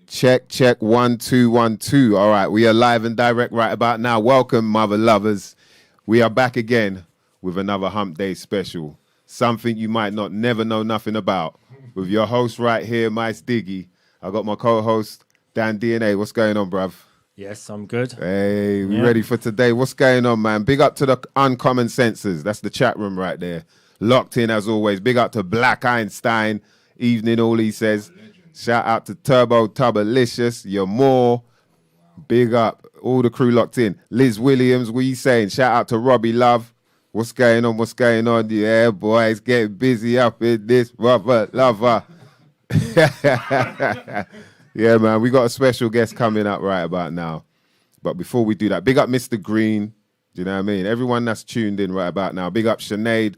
Check, check, 1 2 1 2. All right, we are live and direct right about now. Welcome, mother lovers. We are back again with another Hump Day special. Something you might not never know nothing about. With your host right here, MysDiggi. I got my co-host, Dan DNA. What's going on, bruv? Yes, I'm good. Hey, we ready for today? What's going on, man? Big up to the Uncommon Senses. That's the chat room right there. Locked in as always. Big up to Black Einstein. Evening, all he says. Shout out to Turbo Tubalicious. You're more. Big up. All the crew locked in. Liz Williams, what you saying? Shout out to Robbie Love. What's going on? What's going on? Yeah, boy, it's getting busy up in this rubber lover. Yeah, man, we got a special guest coming up right about now. But before we do that, big up Mr. Green. Do you know what I mean? Everyone that's tuned in right about now. Big up Sinead.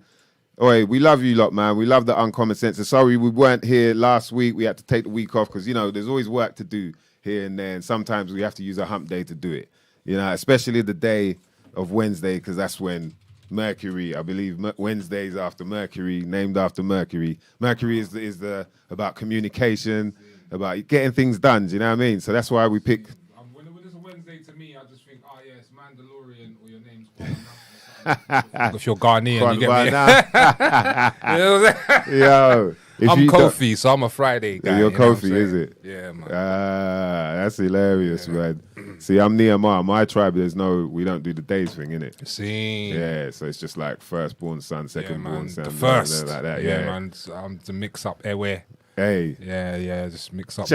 Oi, we love you lot, man. We love the Uncommon Senses. Sorry we weren't here last week. We had to take the week off because, you know, there's always work to do here and there. And sometimes we have to use a hump day to do it. You know, especially the day of Wednesday because that's when Mercury, I believe Wednesdays after Mercury, named after Mercury. Mercury is the about communication, about getting things done. Do you know what I mean? So that's why we pick. When it's a Wednesday to me, I just think, oh, yeah, it's Mandalorian or your name's Gone. If you're Ghanaian, you get me. You know what I'm saying? Yo. I'm Kofi, so I'm a Friday guy. You're Kofi, is it? Yeah, man. That's hilarious, man. See, I'm Nehemiah. My tribe, we don't do the days thing, innit? See. Yeah, so it's just like firstborn son, second-born son. The first. Like that. Yeah, man. I'm the mix-up airway. Hey. Yeah, just mix up,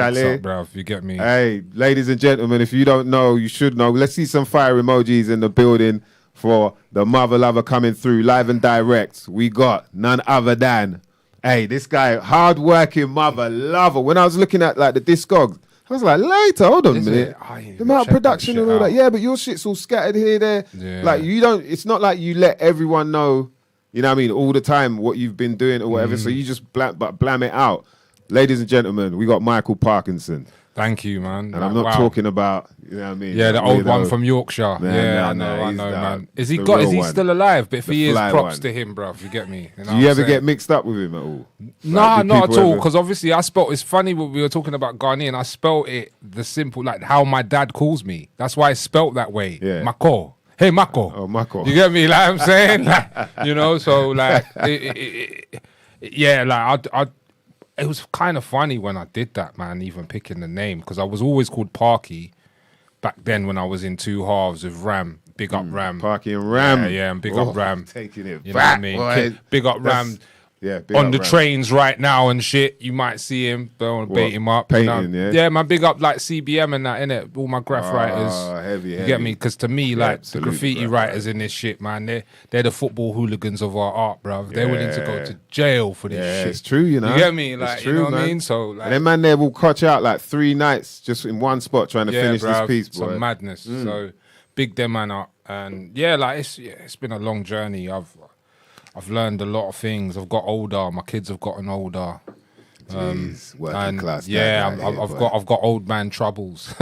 bro, if you get me. Hey, ladies and gentlemen, if you don't know, you should know. Let's see some fire emojis in the building for the mother lover coming through live and direct. We got none other than, hey, this guy, hard-working mother lover. When I was looking at like the Discogs, I was like, later, hold on a minute. The amount of production and all that. Yeah, but your shit's all scattered here, there. Yeah. Like, it's not like you let everyone know, you know what I mean, all the time what you've been doing or whatever. So you just blam it out. Ladies and gentlemen, we got Micall Parknsun. Thank you, man. And I'm not talking about, you know what I mean? Yeah, the old one from Yorkshire. Man, I know, man. Is he still alive? But if he is, props to him, bro. You get me? Do you ever get mixed up with him at all? Nah, not at all. Because obviously it's funny when we were talking about Ghanaian, I spelt it the simple, like how my dad calls me. That's why it's spelt that way. Yeah. Micall. Hey, Micall. Oh, Micall. You get me? Like I'm saying? Like, you know, so like, yeah, like it was kind of funny when I did that, man, even picking the name, because I was always called Parky back then when I was in two halves with Ram. Big up Ram. Parky and Ram. Yeah, and big up Ram. Taking it you back, know what I mean? Big up Ram. Yeah, on the trains right now and shit. You might see him. Don't want to bait him up. Painting, Yeah, man, big up like CBM and that, innit? All my graph writers. Heavy. You get me? Because to me, like, absolutely, the graffiti writers in this shit, man, they're the football hooligans of our art, bruv. They're willing to go to jail for this shit. It's true, you know. You get me? Like, it's true, you know what man. I mean? So, like, and then, man, they will catch out like 3 nights just in one spot trying to finish bruv, this piece, boy. some madness. So, big them man up. And yeah, like, it's been a long journey. I've learned a lot of things. I've got older. My kids have gotten older. Jeez, working class. Yeah, I've got old man troubles.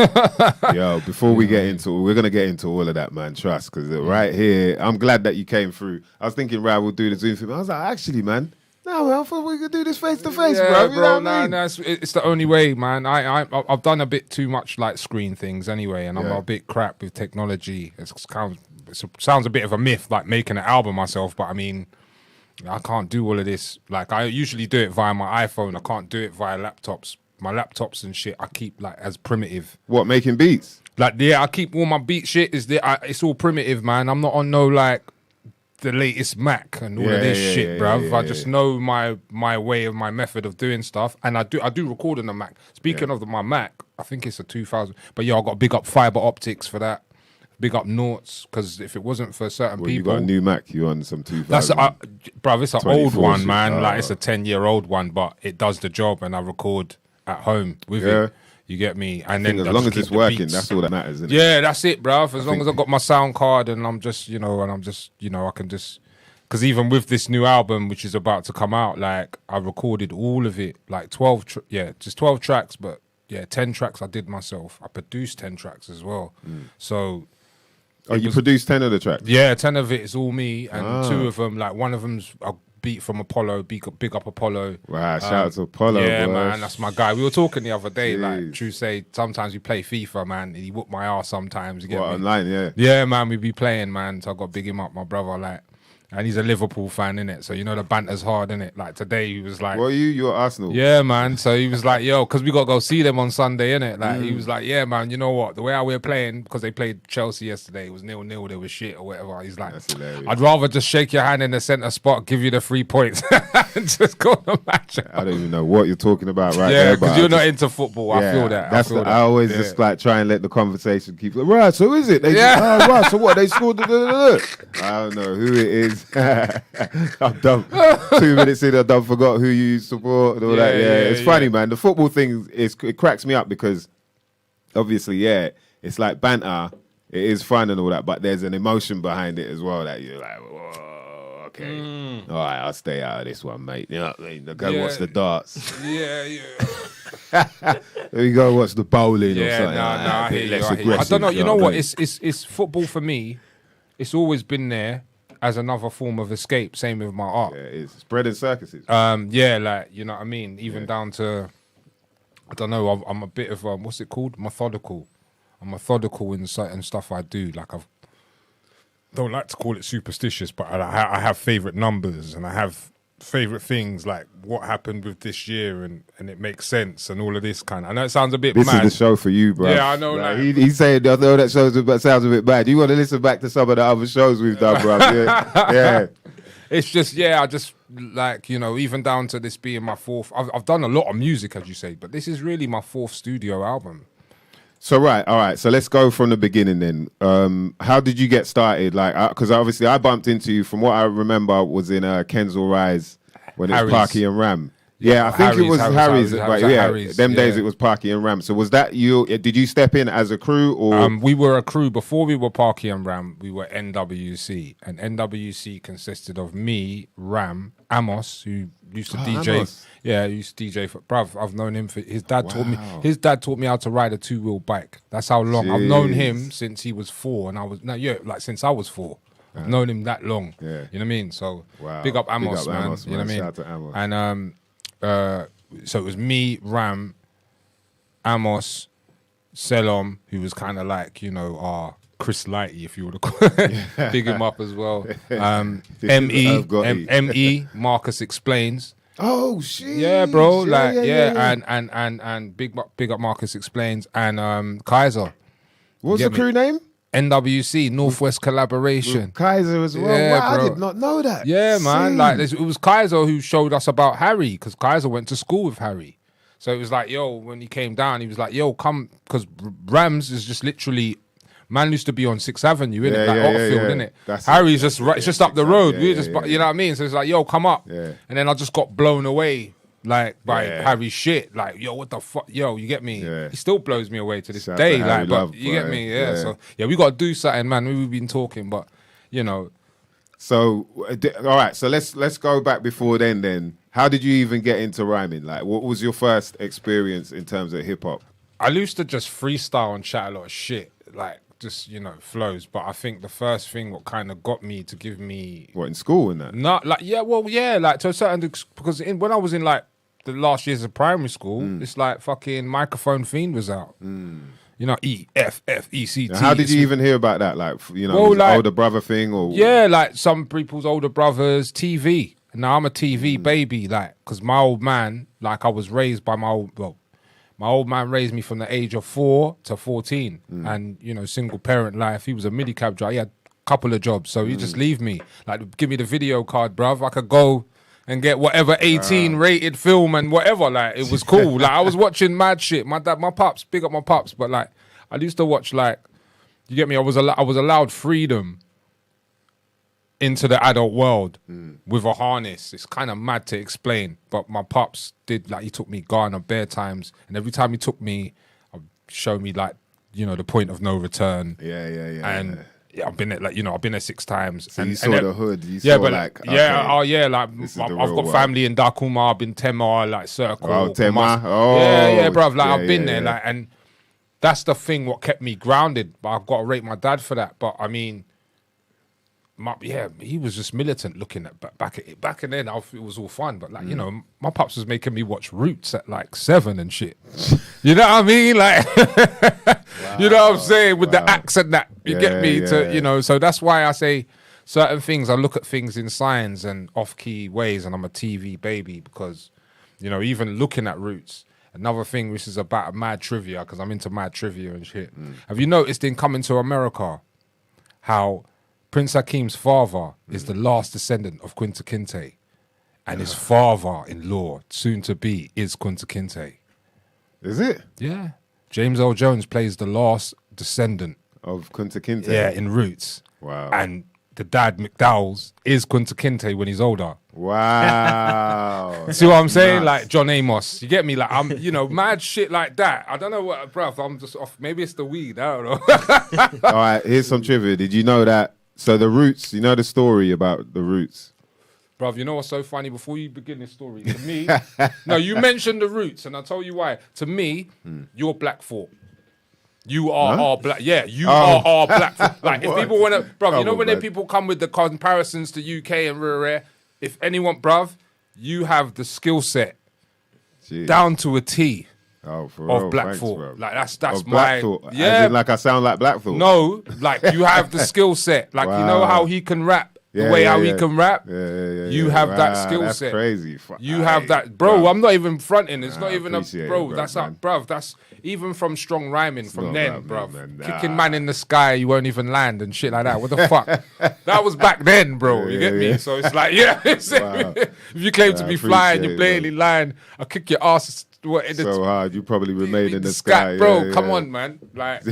Yo, before we get into, we're gonna get into all of that, man. Trust, because right here, I'm glad that you came through. I was thinking, right, we'll do the Zoom thing. I was like, actually, man, no, man, I thought we could do this face to face, bro. You know what I mean? It's the only way, man. I've done a bit too much like screen things anyway, and I'm a bit crap with technology. It sounds a bit of a myth, like making an album myself, but I mean, I can't do all of this. Like, I usually do it via my iPhone. I can't do it via laptops. My laptops and shit, I keep like as primitive. What, making beats? Like, yeah, I keep all my beat shit. It's all primitive, man. I'm not on no like the latest Mac and all of this shit, bruv. I just know my way of my method of doing stuff, and I do record on the Mac. Speaking of my Mac, I think it's a 2000. But yeah, I got big up fiber optics for that. Big up Noughts, because if it wasn't for certain people... You got a new Mac, you on some 2000? That's bruv, it's an old one, man. Like, it's a 10-year-old one, but it does the job, and I record at home with it. You get me? And then as long as it's working, that's all that matters, isn't it? Yeah, that's it, bruv. As long as I've got my sound card and I'm just, I can just... Because even with this new album, which is about to come out, like, I recorded all of it, like 12 tracks, but yeah, 10 tracks I did myself. I produced 10 tracks as well. So... Oh, you produced 10 of the tracks? Yeah, 10 of it is all me, and 2 of them, like one of them's a beat from Apollo, big up Apollo. Wow, shout out to Apollo. Yeah, boy. man, that's my guy. We were talking the other day, Jeez. like, true say, sometimes we play FIFA, man. He whooped my ass sometimes. You get me? Online, yeah. Yeah, man, we be playing, man. So I got to big him up, my brother, like. And he's a Liverpool fan, innit? So, you know, the banter's hard, innit? Like, today he was like... What are you? You're Arsenal. Yeah, man. So he was like, yo, because we got to go see them on Sunday, innit? Like, he was like, yeah, man, you know what? The way how we're playing, because they played Chelsea yesterday, it was 0-0, they were shit or whatever. He's like, That's hilarious. I'd rather just shake your hand in the centre spot, give you the 3 points, and just go to the match. I don't even know what you're talking about right Yeah, there. because you're not into football. I feel that. That's I always just like try and let the conversation keep like, right, so is it? They right, so what? They scored I don't know who it is. I've done 2 minutes in, I done forgot who you support and all that. Yeah, it's funny, man. The football thing it cracks me up because obviously, it's like banter. It is fun and all that, but there's an emotion behind it as well that you're like, whoa, okay, all right, I'll stay out of this one, mate. You know what I mean? Go watch the darts. There you go, watch the bowling or something. I hear you. I don't know. You know what? It's football for me. It's always been there as another form of escape. Same with my art. Yeah, it's spreading circuses. Like, you know what I mean? Even down to, I don't know, I'm a bit of, what's it called? Methodical. I'm methodical in certain stuff I do. Like, don't like to call it superstitious, but I have favourite numbers and I have favourite things, like what happened with this year and it makes sense and all of this kind of. I know it sounds a bit mad. This is the show for you, bro. Yeah, I know. Like, he's saying, I know that sounds a bit bad. You want to listen back to some of the other shows we've done, bro. Yeah. It's just, I just like, you know, even down to this being my 4th. I've done a lot of music, as you say, but this is really my 4th studio album. So all right. So let's go from the beginning then. How did you get started? Like, because obviously I bumped into you. From what I remember, was in Kensal Rise when it was Parky and Ram. Yeah, I think it was Harry's. Right? Them days it was Parky and Ram. So was that you? Did you step in as a crew or? We were a crew before we were Parky and Ram. We were NWC, and NWC consisted of me, Ram, Amos, who used to DJ. Amos. Yeah, he used to DJ for bruv. I've known him for his dad taught me. His dad taught me how to ride a 2-wheel bike. That's how long I've known him since he was 4, and I was since I was 4. I've known him that long. Yeah, you know what I mean. So big up Amos, man. You know what I mean. Shout out to Amos. And so it was me, Ram, Amos, Selom, who was kind of like, you know, Chris Lighty, if you would have big him up as well. ME, Marcus Explains. Oh shit! Yeah, bro. And big up Marcus Explains and Kaiser. What was the crew name? NWC, Northwest Collaboration. With Kaiser as well. Yeah, wow, bro. I did not know that. Yeah, man. Like it was Kaiser who showed us about Harry, because Kaiser went to school with Harry. So it was like, yo, when he came down, he was like, yo, come, because Rams is just literally. Man used to be on 6th Avenue, innit? Otterfield, innit? Harry's just right, it's just up the road. You know what I mean? So it's like, yo, come up. Yeah. And then I just got blown away, like, by Harry's shit. Like, yo, what the fuck? Yo, you get me? Yeah. He still blows me away to this day. Like, but you get me? Yeah. So, we got to do something, man. We've been talking, but, you know. So, all right. So let's go back before then. How did you even get into rhyming? Like, what was your first experience in terms of hip hop? I used to just freestyle and chat a lot of shit. Like, just, you know, flows. But I think the first thing what kind of got me to give me... What, in school and that? Not like, like to a certain... Because when I was in like the last years of primary school, it's like fucking Microphone Fiend was out. You know, EFFECT. How did you even hear about that? Like, you know, like, older brother thing or... Yeah, like some people's older brothers, TV. Now I'm a TV baby, like, because my old man, like I was raised by my old man raised me from the age of 4 to 14. And, you know, single parent life. He was a midi cab driver. He had a couple of jobs. So he just leave me. Like, give me the video card, bruv. I could go and get whatever 18 rated film and whatever. Like, it was cool. Like, I was watching mad shit. My dad, my pops, big up my pops. But, like, I used to watch, like, you get me? I was allowed freedom into the adult world with a harness. It's kind of mad to explain, but my pops did, like, he took me Ghana bare times, and every time he took me, showed me, like, you know, the point of no return. And I've been there, like, you know, I've been there 6 times. So and, you saw the hood. You saw, like, okay, like, I've got family in Dakuma, I've been Tema, like, Circle. Oh, Tema. Bruv, like, I've been there, like, and that's the thing what kept me grounded, but I've got to rate my dad for that. But, I mean, he was just militant looking at back and then it was all fun, but like, you know, my pops was making me watch Roots at like 7 and shit. You know what I mean? Like, you know what I'm saying? With the accent that you get me to, you know, so that's why I say certain things, I look at things in signs and off-key ways, and I'm a TV baby because, you know, even looking at Roots, another thing which is about mad trivia, because I'm into mad trivia and shit. Have you noticed in Coming to America how Prince Hakeem's father is the last descendant of Kunta Kinte, and his father-in-law, soon to be, is Kunta Kinte. Is it? Yeah. James Earl Jones plays the last descendant of Kunta Kinte. Yeah, in Roots. Wow. And the dad, McDowell's, is Kunta Kinte when he's older. Wow. See what I'm saying? Nuts. Like John Amos. You get me? Like, I'm, you know, mad shit like that. I don't know what, bruv, I'm just off. Maybe it's the weed. I don't know. All right, here's some trivia. Did you know that? So the Roots, you know the story about the Roots? Bruv, you know what's so funny? Before you begin this story, to me, no, you mentioned the Roots, and I'll tell you why. To me, you're Black Thought. You are our black. Yeah, you are our black. Like, if people want to, bruv, you know when people come with the comparisons to UK and rare, if anyone, bruv, you have the skill set down to a T. For of Black Thanks, Thought. bro. Like that's of my Black Thought. yeah. As in, like I sound like Black Thought. No, like you have the skill set. Like you know how he can rap. The way how he can rap, you have that skill that's set. Crazy. You have that, bro. I'm not even fronting. It's not even a bro. That's man. Bruv. That's even from strong rhyming from then, bruv. Nah. Kicking man in the sky, you won't even land and shit like that. What the fuck? That was back then, bro. You get me? So it's like, if you claim to be flying, you're blatantly lying. I'll kick your ass. So hard, you probably remain in the sky, bro. Come on, man. Like,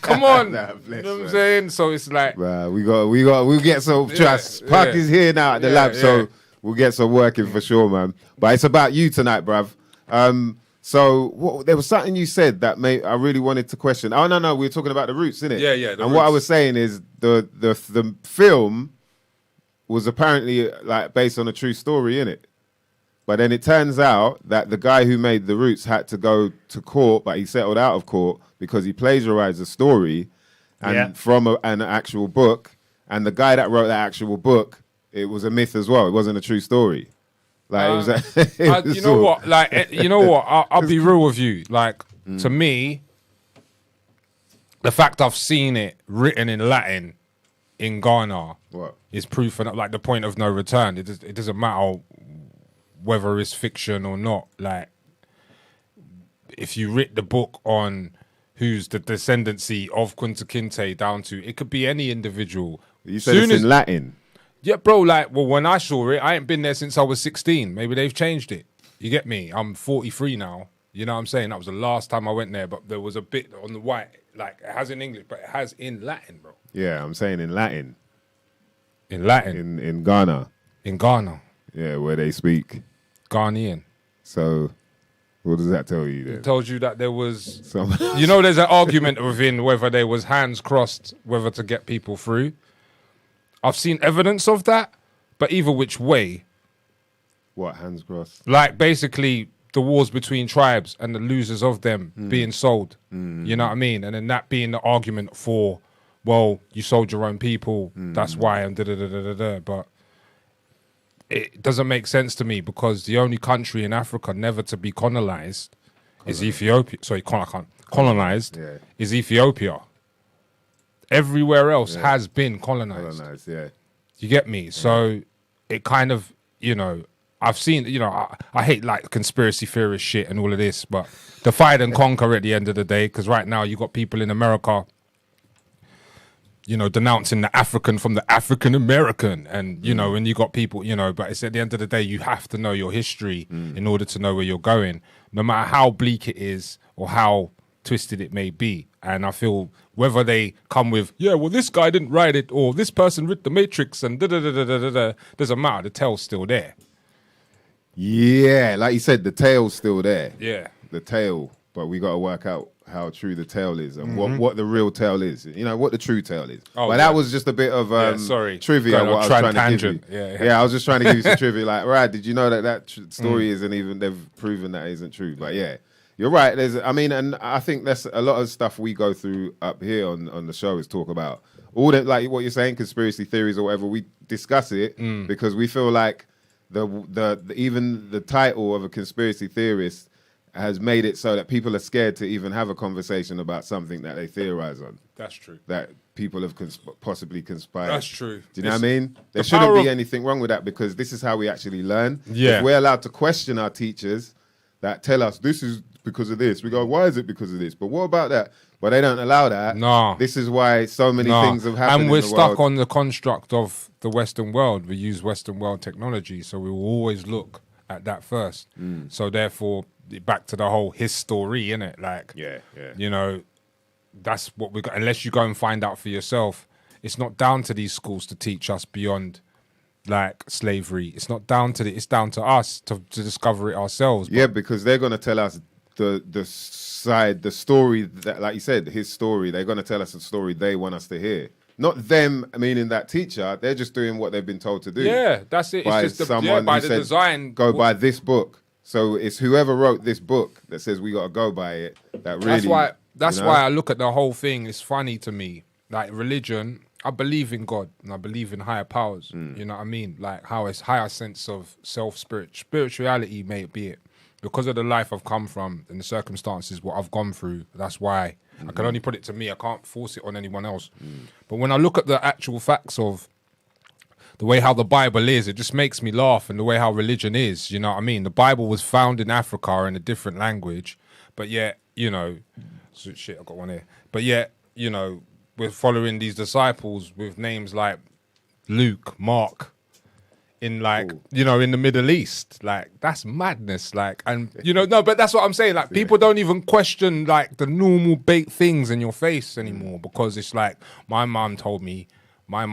come on. You know what I'm saying? So it's like, we'll get some trust. Park is here now at the lab, so we'll get some working for sure, man. But it's about you tonight, bruv. So there was something you said that I really wanted to question. Oh no, we were talking about the Roots, innit? Yeah. And what I was saying is the film was apparently like based on a true story, innit? But then it turns out that the guy who made the Roots had to go to court, but he settled out of court because he plagiarized a story from an actual book. And the guy that wrote that actual book, it was a myth as well. It wasn't a true story. Like it was you know what? Like you know what? I'll be real with you. Like to me, the fact I've seen it written in Latin in Ghana is proof, and like the point of no return. It doesn't matter whether it's fiction or not. Like, if you read the book on who's the descendancy of Kunta Kinte down to, it could be any individual. You said it's in Latin. Yeah, bro, like, well, when I saw it, I ain't been there since I was 16. Maybe they've changed it. You get me? I'm 43 now. You know what I'm saying? That was the last time I went there, but there was a bit on the white, like, it has in English, but it has in Latin, bro. Yeah, I'm saying in Latin. In Latin? In Ghana. In Ghana. Yeah, where they speak Ghanaian. So, what does that tell you then? It tells you that there was, you know, there's an argument within whether there was hands crossed, whether to get people through. I've seen evidence of that, but either which way. What, hands crossed? Like, basically, the wars between tribes and the losers of them being sold. You know what I mean? And then that being the argument for, well, you sold your own people, that's why, and da-da-da-da-da-da. But it doesn't make sense to me because the only country in Africa never to be colonized is Ethiopia. Sorry, colonized is Ethiopia. Everywhere else has been colonized. You get me? So it kind of, you know, I've seen, you know, I hate like conspiracy theorist shit and all of this, but divide and conquer at the end of the day, because right now you got people in America, you know, denouncing the African from the African American, and you know, and you got people, you know, but it's at the end of the day, you have to know your history in order to know where you're going, no matter how bleak it is or how twisted it may be. And I feel whether they come with, yeah, well, this guy didn't write it, or this person wrote the Matrix, and da-da-da-da-da-da, doesn't matter, the tail's still there. Yeah, like you said, the tail's still there. Yeah. The tail, but we got to work out how true the tail is and what the real tail is. You know, what the true tail is. Oh, but that was just a bit of trivia. What I was trying to give you. Yeah, I was just trying to give you some trivia. Like, right, did you know that story isn't even, they've proven that isn't true. But yeah, You're right. And I think that's a lot of stuff we go through up here on the show is talk about all that, like what you're saying, conspiracy theories or whatever. We discuss it because we feel like even the title of a conspiracy theorist has made it so that people are scared to even have a conversation about something that they theorize on. That's true. That people have possibly conspired. That's true. Do you know what I mean? There shouldn't be anything wrong with that because this is how we actually learn. Yeah. If we're allowed to question our teachers that tell us this is because of this, we go, why is it because of this? But what about that? But they don't allow that. No. This is why so many things have happened. And we're in the stuck world. on the construct of the Western world. We use Western world technology, so we will always look at that first. So therefore, back to the whole history, innit? Like, you know, that's what we got. Unless you go and find out for yourself, it's not down to these schools to teach us beyond like slavery. It's not down to it's down to us to discover it ourselves. Yeah, because they're gonna tell us the story that, like you said, his story. They're gonna tell us the story they want us to hear. Not them, meaning that teacher. They're just doing what they've been told to do. Yeah, that's it. By It's just someone by who the said, design. go by this book. So it's whoever wrote this book that says we got to go by it. That really. That's why I look at the whole thing. It's funny to me. Like religion, I believe in God and I believe in higher powers. You know what I mean? Like how it's higher sense of spirituality, may be it. Because of the life I've come from and the circumstances, what I've gone through, that's why I can only put it to me. I can't force it on anyone else. But when I look at the actual facts of the way how the Bible is, it just makes me laugh, and the way how religion is, you know what I mean? The Bible was found in Africa in a different language, but yet, you know, shit, I got one here. But yet, you know, we're following these disciples with names like Luke, Mark, in like, you know, in the Middle East. Like, that's madness. Like, and, you know, no, but that's what I'm saying. Like, people don't even question, like, the normal baked things in your face anymore because it's like, my mum told me, my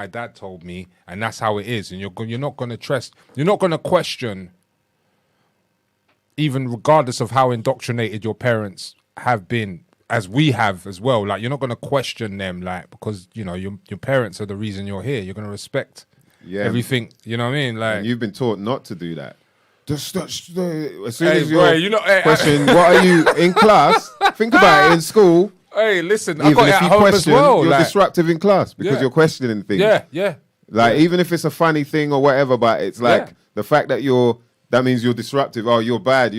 dad told me, and that's how it is. And you're not going to trust, you're not going to question, even regardless of how indoctrinated your parents have been, as we have as well. Like, you're not going to question them, like, because, you know, your parents are the reason you're here. You're going to respect everything, you know what I mean? Like, and you've been taught not to do that. As soon boy, as you're you know, question, what are you in class? Think about it in school. Hey, listen, I Even got it if at you home as question, well. you're Like, disruptive in class because you're questioning things. yeah. Like, even if it's a funny thing or whatever, but it's like the fact that that means you're disruptive. Oh, you're bad.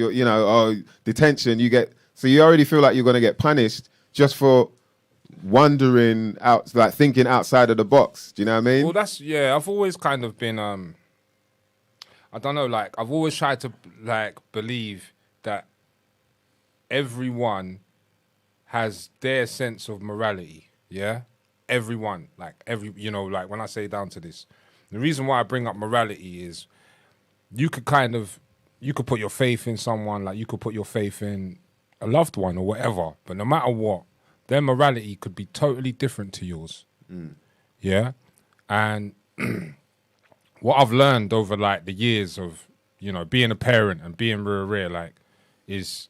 Detention. So you already feel like you're going to get punished just for wondering out, like thinking outside of the box. Do you know what I mean? Well, I've always kind of been, I don't know, like, I've always tried to, like, believe that everyone has their sense of morality, yeah? Everyone, like, like, when I say down to this, the reason why I bring up morality is you could put your faith in someone, like, you could put your faith in a loved one or whatever, but no matter what, their morality could be totally different to yours, yeah? And what I've learned over, like, the years of, you know, being a parent and being real, like, is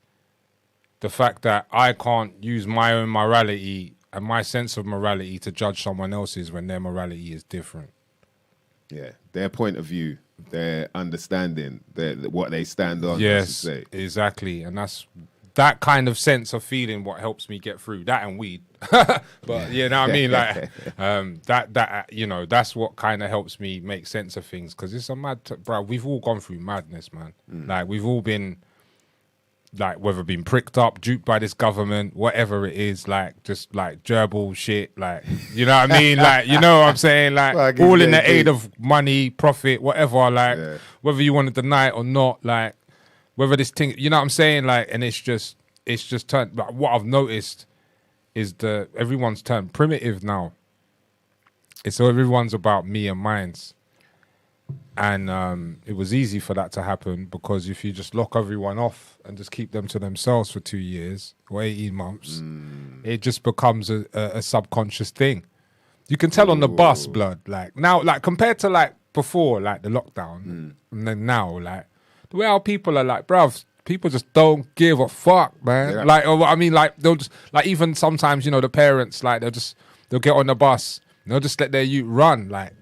the fact that I can't use my own morality and my sense of morality to judge someone else's when their morality is different. Yeah, their point of view, their understanding, what they stand on. Yes, exactly. And that's that kind of sense of feeling what helps me get through that and weed. But you know what I mean? Like that you know, that's what kind of helps me make sense of things, because it's a bro, we've all gone through madness, man. Like, we've all been, like, whether being pricked up, duped by this government, whatever it is, like, just like gerbil shit, like, you know what I mean? Like, you know what I'm saying? Like, all in the aid of money, profit, whatever, like, whether you want to deny it or not, like, whether this thing, you know what I'm saying? Like, and it's just turned, like, what I've noticed is everyone's turned primitive now. It's everyone's about me and mine's. And it was easy for that to happen, because if you just lock everyone off and just keep them to themselves for 2 years or 18 months, it just becomes a subconscious thing. You can tell on the bus, blood, like, now, like, compared to, like, before, like, the lockdown, and then now, like, the way how people are, like, bruv, people just don't give a fuck, man. Yeah. Like, I mean, like, they'll just, like, even sometimes, you know, the parents, like, they'll get on the bus and they'll just let their youth run, like,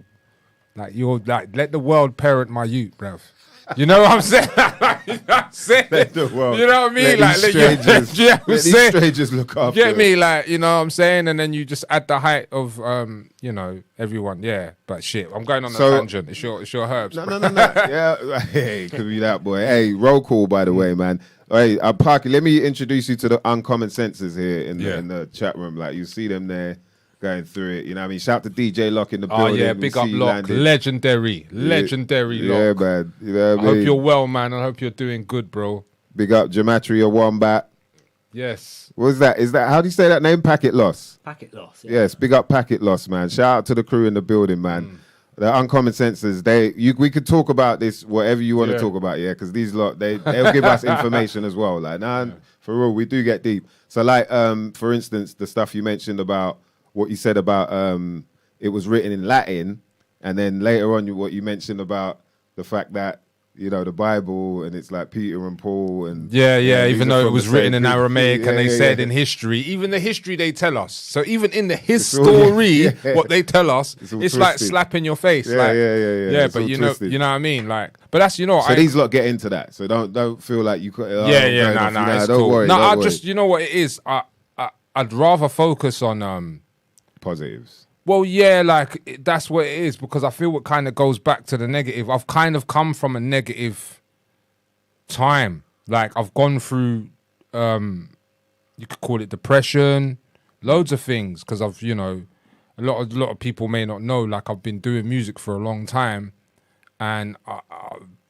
you're like, let the world parent my youth, bruv. You know what I'm saying? You know what I'm saying? Let the world, you know what I mean? let these strangers, you know what I'm let these saying? strangers look after. Get me, like, you know what I'm saying? And then you just add the height of, you know, everyone. Yeah, but shit, I'm going on a tangent. It's your herbs. No. Yeah, hey, could be that boy. Hey, roll call, by the way, man. Hey, Parky, let me introduce you to the uncommon senses here in the chat room. Like, you see them there going through it. You know what I mean? Shout to DJ Lock in the building. Oh, yeah, big up Lock. Legendary Lock. Yeah, man. You know what I hope mean? you're well, man. I hope you're doing good, bro. Big up Gematria Wombat. Yes. What was that? Is that, how do you say that name? Packet Loss. Packet Loss. Yeah. Yes, big up Packet Loss, man. Shout out to the crew in the building, man. The uncommon senses, we could talk about this, whatever you want to talk about, yeah, because these lot, they'll give us information as well. Like, for real, we do get deep. So, like, for instance, the stuff you mentioned about what you said about it was written in Latin, and then later on, what you mentioned about the fact that, you know, the Bible, and it's like Peter and Paul, and even though it was written in Aramaic, and they said in history, even the history they tell us. So even in the history, what they tell us, it's like slapping your face. Yeah, but you know what I mean. Like, but that's So these lot get into that. So don't feel like you could. It's don't cool. worry. No, don't worry. just, you know what it is. I'd rather focus on positives. Well, yeah, like, that's what it is, because I feel it kind of goes back to the negative. I've kind of come from a negative time. Like, I've gone through, you could call it depression, loads of things, because I've, you know, a lot of people may not know, like, I've been doing music for a long time, and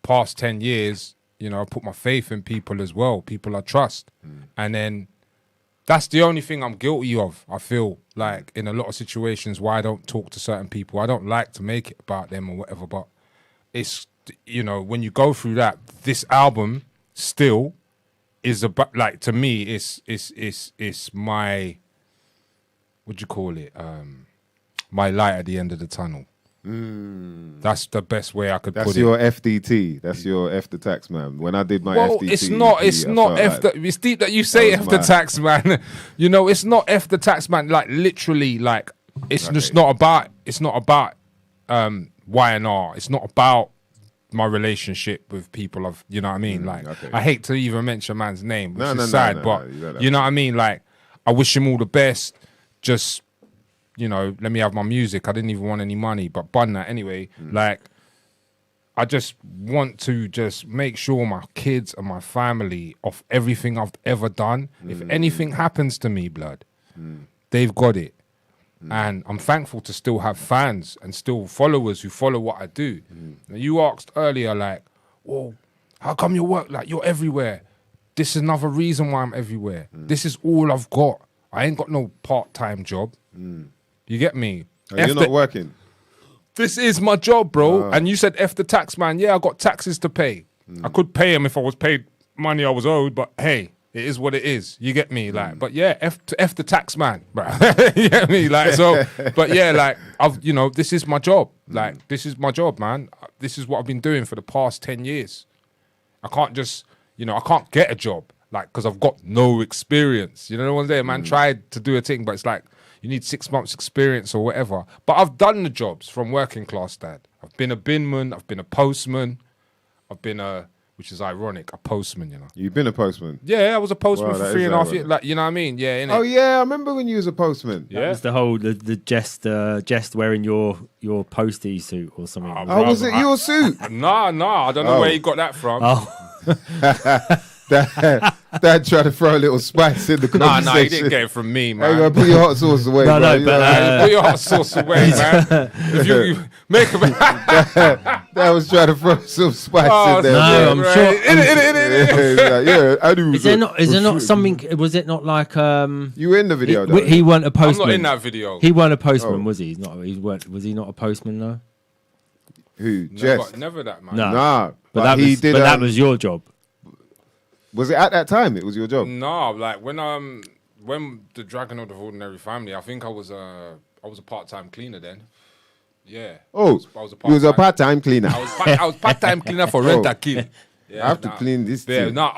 past 10 years, you know, I put my faith in people as well, people I trust. And then that's the only thing I'm guilty of, I feel, like, in a lot of situations why I don't talk to certain people. I don't like to make it about them or whatever, but it's, you know, when you go through that, this album still is about, like, to me, it's my, what do you call it? My light at the end of the tunnel. That's the best way I could put it. That's your FDT. That's your F the tax man. When I did my FDT, it's not F the. It's deep that you say F the tax man. You know, it's not F the tax man. Like, literally, like, it's just not about. It's not about Y&R. It's not about my relationship with people. You know what I mean? Like, I hate to even mention man's name, which is sad, but you know what I mean? Like, I wish him all the best. Just, you know, let me have my music. I didn't even want any money, but bun that anyway. Like, I just want to just make sure my kids and my family, of everything I've ever done, if anything happens to me, blood, they've got it. And I'm thankful to still have fans and still followers who follow what I do. Now, you asked earlier, like, well, how come you work, like, you're everywhere? This is another reason why I'm everywhere. This is all I've got. I ain't got no part-time job. You get me? You're not working. This is my job, bro. And you said F the tax man. Yeah, I got taxes to pay. I could pay him if I was paid money I was owed, but hey, it is what it is. You get me? Like, but yeah, F the tax man, bro. You get me? Like, so, but yeah, like, you know, this is my job. Like, this is my job, man. This is what I've been doing for the past 10 years. I can't just, you know, I can't get a job, like, because I've got no experience. You know what I'm saying? Man tried to do a thing, but it's like, you need 6 months experience or whatever. But I've done the jobs from working class dad. I've been a binman. I've been a postman. I've been which is ironic, a postman, you know. You've been a postman? Yeah, I was a postman for 3.5 years. Like, you know what I mean? Yeah, innit? Oh, yeah, I remember when you was a postman. That was the whole, the jest wearing your postie suit or something. Oh, was it your suit? Nah, I don't know where you got that from. Dad tried to throw a little spice in the conversation. Nah, he didn't get it from me, man. Hey, put your hot sauce away, bro. Put your hot sauce away, man. If you make a Dad was trying to throw some spice in there. No, I'm sure. I do. Is there not something? Was it not like you were in the video? Though. He weren't a postman. I'm not in that video. He weren't a postman, was he? Was he not a postman though? Who? Jess? Never that, man. Nah, but that was your job. Was it at that time? It was your job. No, like when the Dragon of the Ordinary Family, I think I was a part-time cleaner then. Yeah. Oh, you was a part-time cleaner. I was part-time cleaner for Rent a Kid. Yeah, I have to clean this thing. No,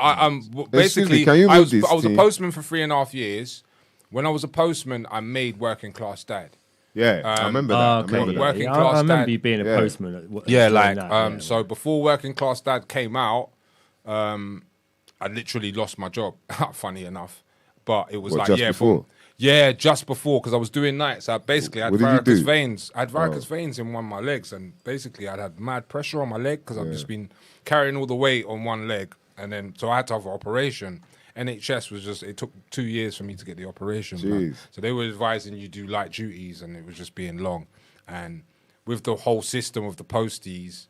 basically, I was a postman for 3.5 years. When I was a postman, I made working class dad. Yeah, I remember that. Oh, I remember that. Working Yeah, class I remember dad. you being a Yeah. postman. Yeah, doing like that, yeah. so before Working Class Dad came out, I literally lost my job. Funny enough, but it was What, like just yeah, before? yeah, just before because I was doing nights. I basically had What did you varicose do? veins. I had varicose veins in one of my legs, and basically I'd had mad pressure on my leg because I've just been carrying all the weight on one leg, and then so I had to have an operation. NHS was just, it took 2 years for me to get the operation. Man. Jeez. So they were advising you do light duties and it was just being long. And with the whole system of the posties,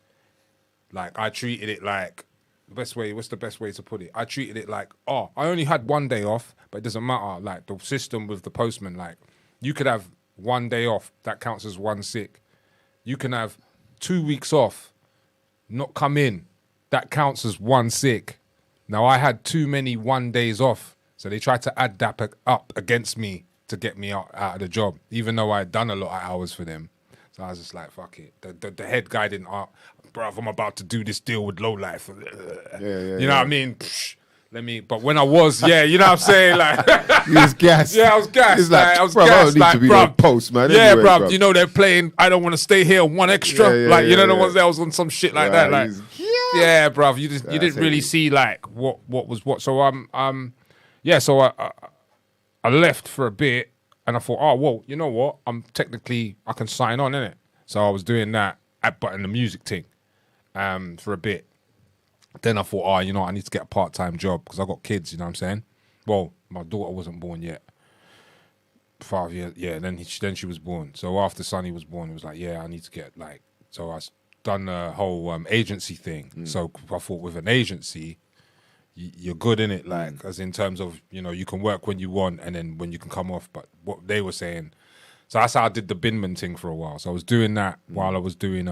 like I treated it like, what's the best way to put it? I treated it like, I only had 1 day off, but it doesn't matter. Like the system with the postman, like you could have 1 day off, that counts as one sick. You can have 2 weeks off, not come in, that counts as one sick. Now, I had too many 1 days off, so they tried to add that up against me to get me out of the job, even though I had done a lot of hours for them. So I was just like, fuck it. The head guy didn't, bruv, I'm about to do this deal with Lowlife. You know what I mean? Psh, but when I was, you know what I'm saying? Like, You was gassed. yeah, I was gassed. It's like, I was bruv, I gassed. don't need Like, to be bruv, no postman. yeah, anyway, bruv, you know they're playing I Don't Want to Stay Here, one extra. Yeah, like, you know the yeah. ones that was on some shit like Right, that. Like, he's- yeah, bruv, you didn't really heavy. see like what was what. So so I left for a bit and I thought, oh well, you know what? I can sign on, innit? So I was doing that but in the music thing for a bit. Then I thought, I need to get a part-time job because I got kids, you know what I'm saying? Well, my daughter wasn't born yet. 5 years, yeah, then she was born. So after Sonny was born, it was like, I need to get like, so I done the whole agency thing. So I thought with an agency, you're good in it, like as in terms of, you can work when you want and then when you can come off. But what they were saying, so that's how I did the binman thing for a while. So I was doing that while I was doing,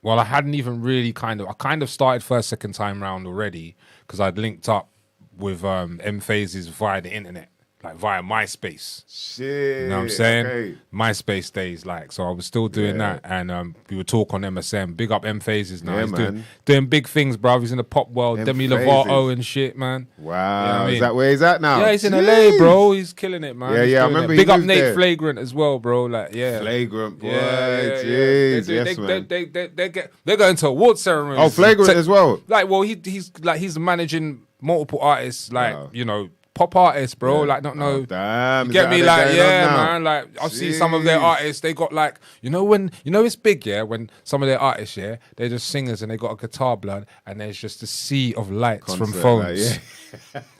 well, I hadn't even really I kind of started first, second time round already because I'd linked up with M Phases via the internet. Like via MySpace. Shit. You know what I'm saying? Okay. MySpace days, like, so I was still doing that. And we would talk on MSN. Big up M Phases now. Yeah, He's man. doing big things, bro. He's in the pop world. M Demi Phases. Lovato and shit, man. Wow. You know what I mean? Is that where he's at now? Yeah, he's in Jeez. LA, bro. He's killing it, man. Yeah, He's yeah, I doing remember it. he Big up moved Nate there. Flagrant as well, bro. Like, yeah. Flagrant, boy. Yeah. Jeez. They- Yes, they- man. They're going to award ceremonies. Oh, Flagrant as well. Like, well, he's managing multiple artists, like, Wow. pop artists, bro. Yeah. Like, don't know. Oh, damn. You Is get that me? how Like, they're going yeah, on now? man. Like, I've seen some of their Jeez. artists. They got like, when it's big, yeah. When some of their artists, yeah, they're just singers and they got a guitar, blood, and there's just a sea of lights from Concert, phones.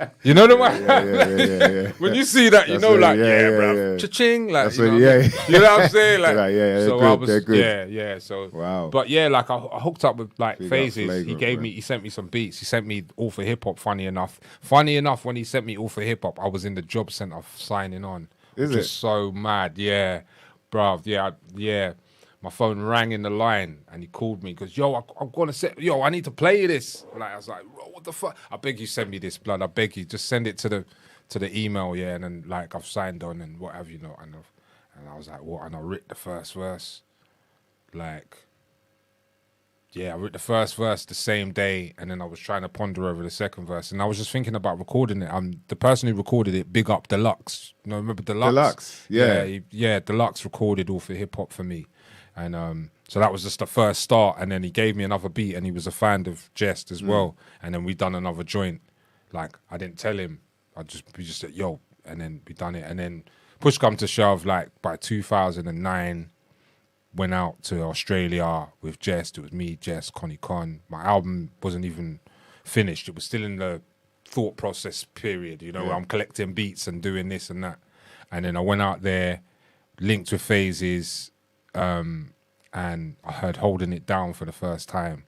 like, You know the one. yeah. When you see that, you That's know, what- like, yeah, bro, yeah. cha-ching, like, That's you know, what- yeah. you know what I'm saying, like, Like, yeah, they're so good, I was, they're good. yeah. So, Wow. but yeah, like I hooked up with like Big up Phases. Flagrant, He sent me some beats. He sent me All for Hip Hop. Funny enough, when he sent me All for Hip Hop, I was in the job center signing on. Is which it? is so mad, yeah, bruv, yeah. My phone rang in the line and he called me because, I'm going to say, I need to play this. Like, I was like, what the fuck? I beg you, send me this, blood. I beg you, just send it to the email, yeah. And then, like, I've signed on and what have you not. And I was like, what? And I writ the first verse. Like, yeah, I writ the first verse the same day. And then I was trying to ponder over the second verse. And I was just thinking about recording it. The person who recorded it, big up Deluxe. Remember Deluxe? Deluxe, yeah. Yeah, Deluxe recorded All for Hip Hop for me. And so that was just the first start. And then he gave me another beat and he was a fan of Jest as well. And then we done another joint. Like, I didn't tell him. We just said, and then we done it. And then push come to shove, like by 2009, went out to Australia with Jest. It was me, Jest, Connie Con. My album wasn't even finished. It was still in the thought process period, where I'm collecting beats and doing this and that. And then I went out there, linked with Phases, and I heard Holding It Down for the first time.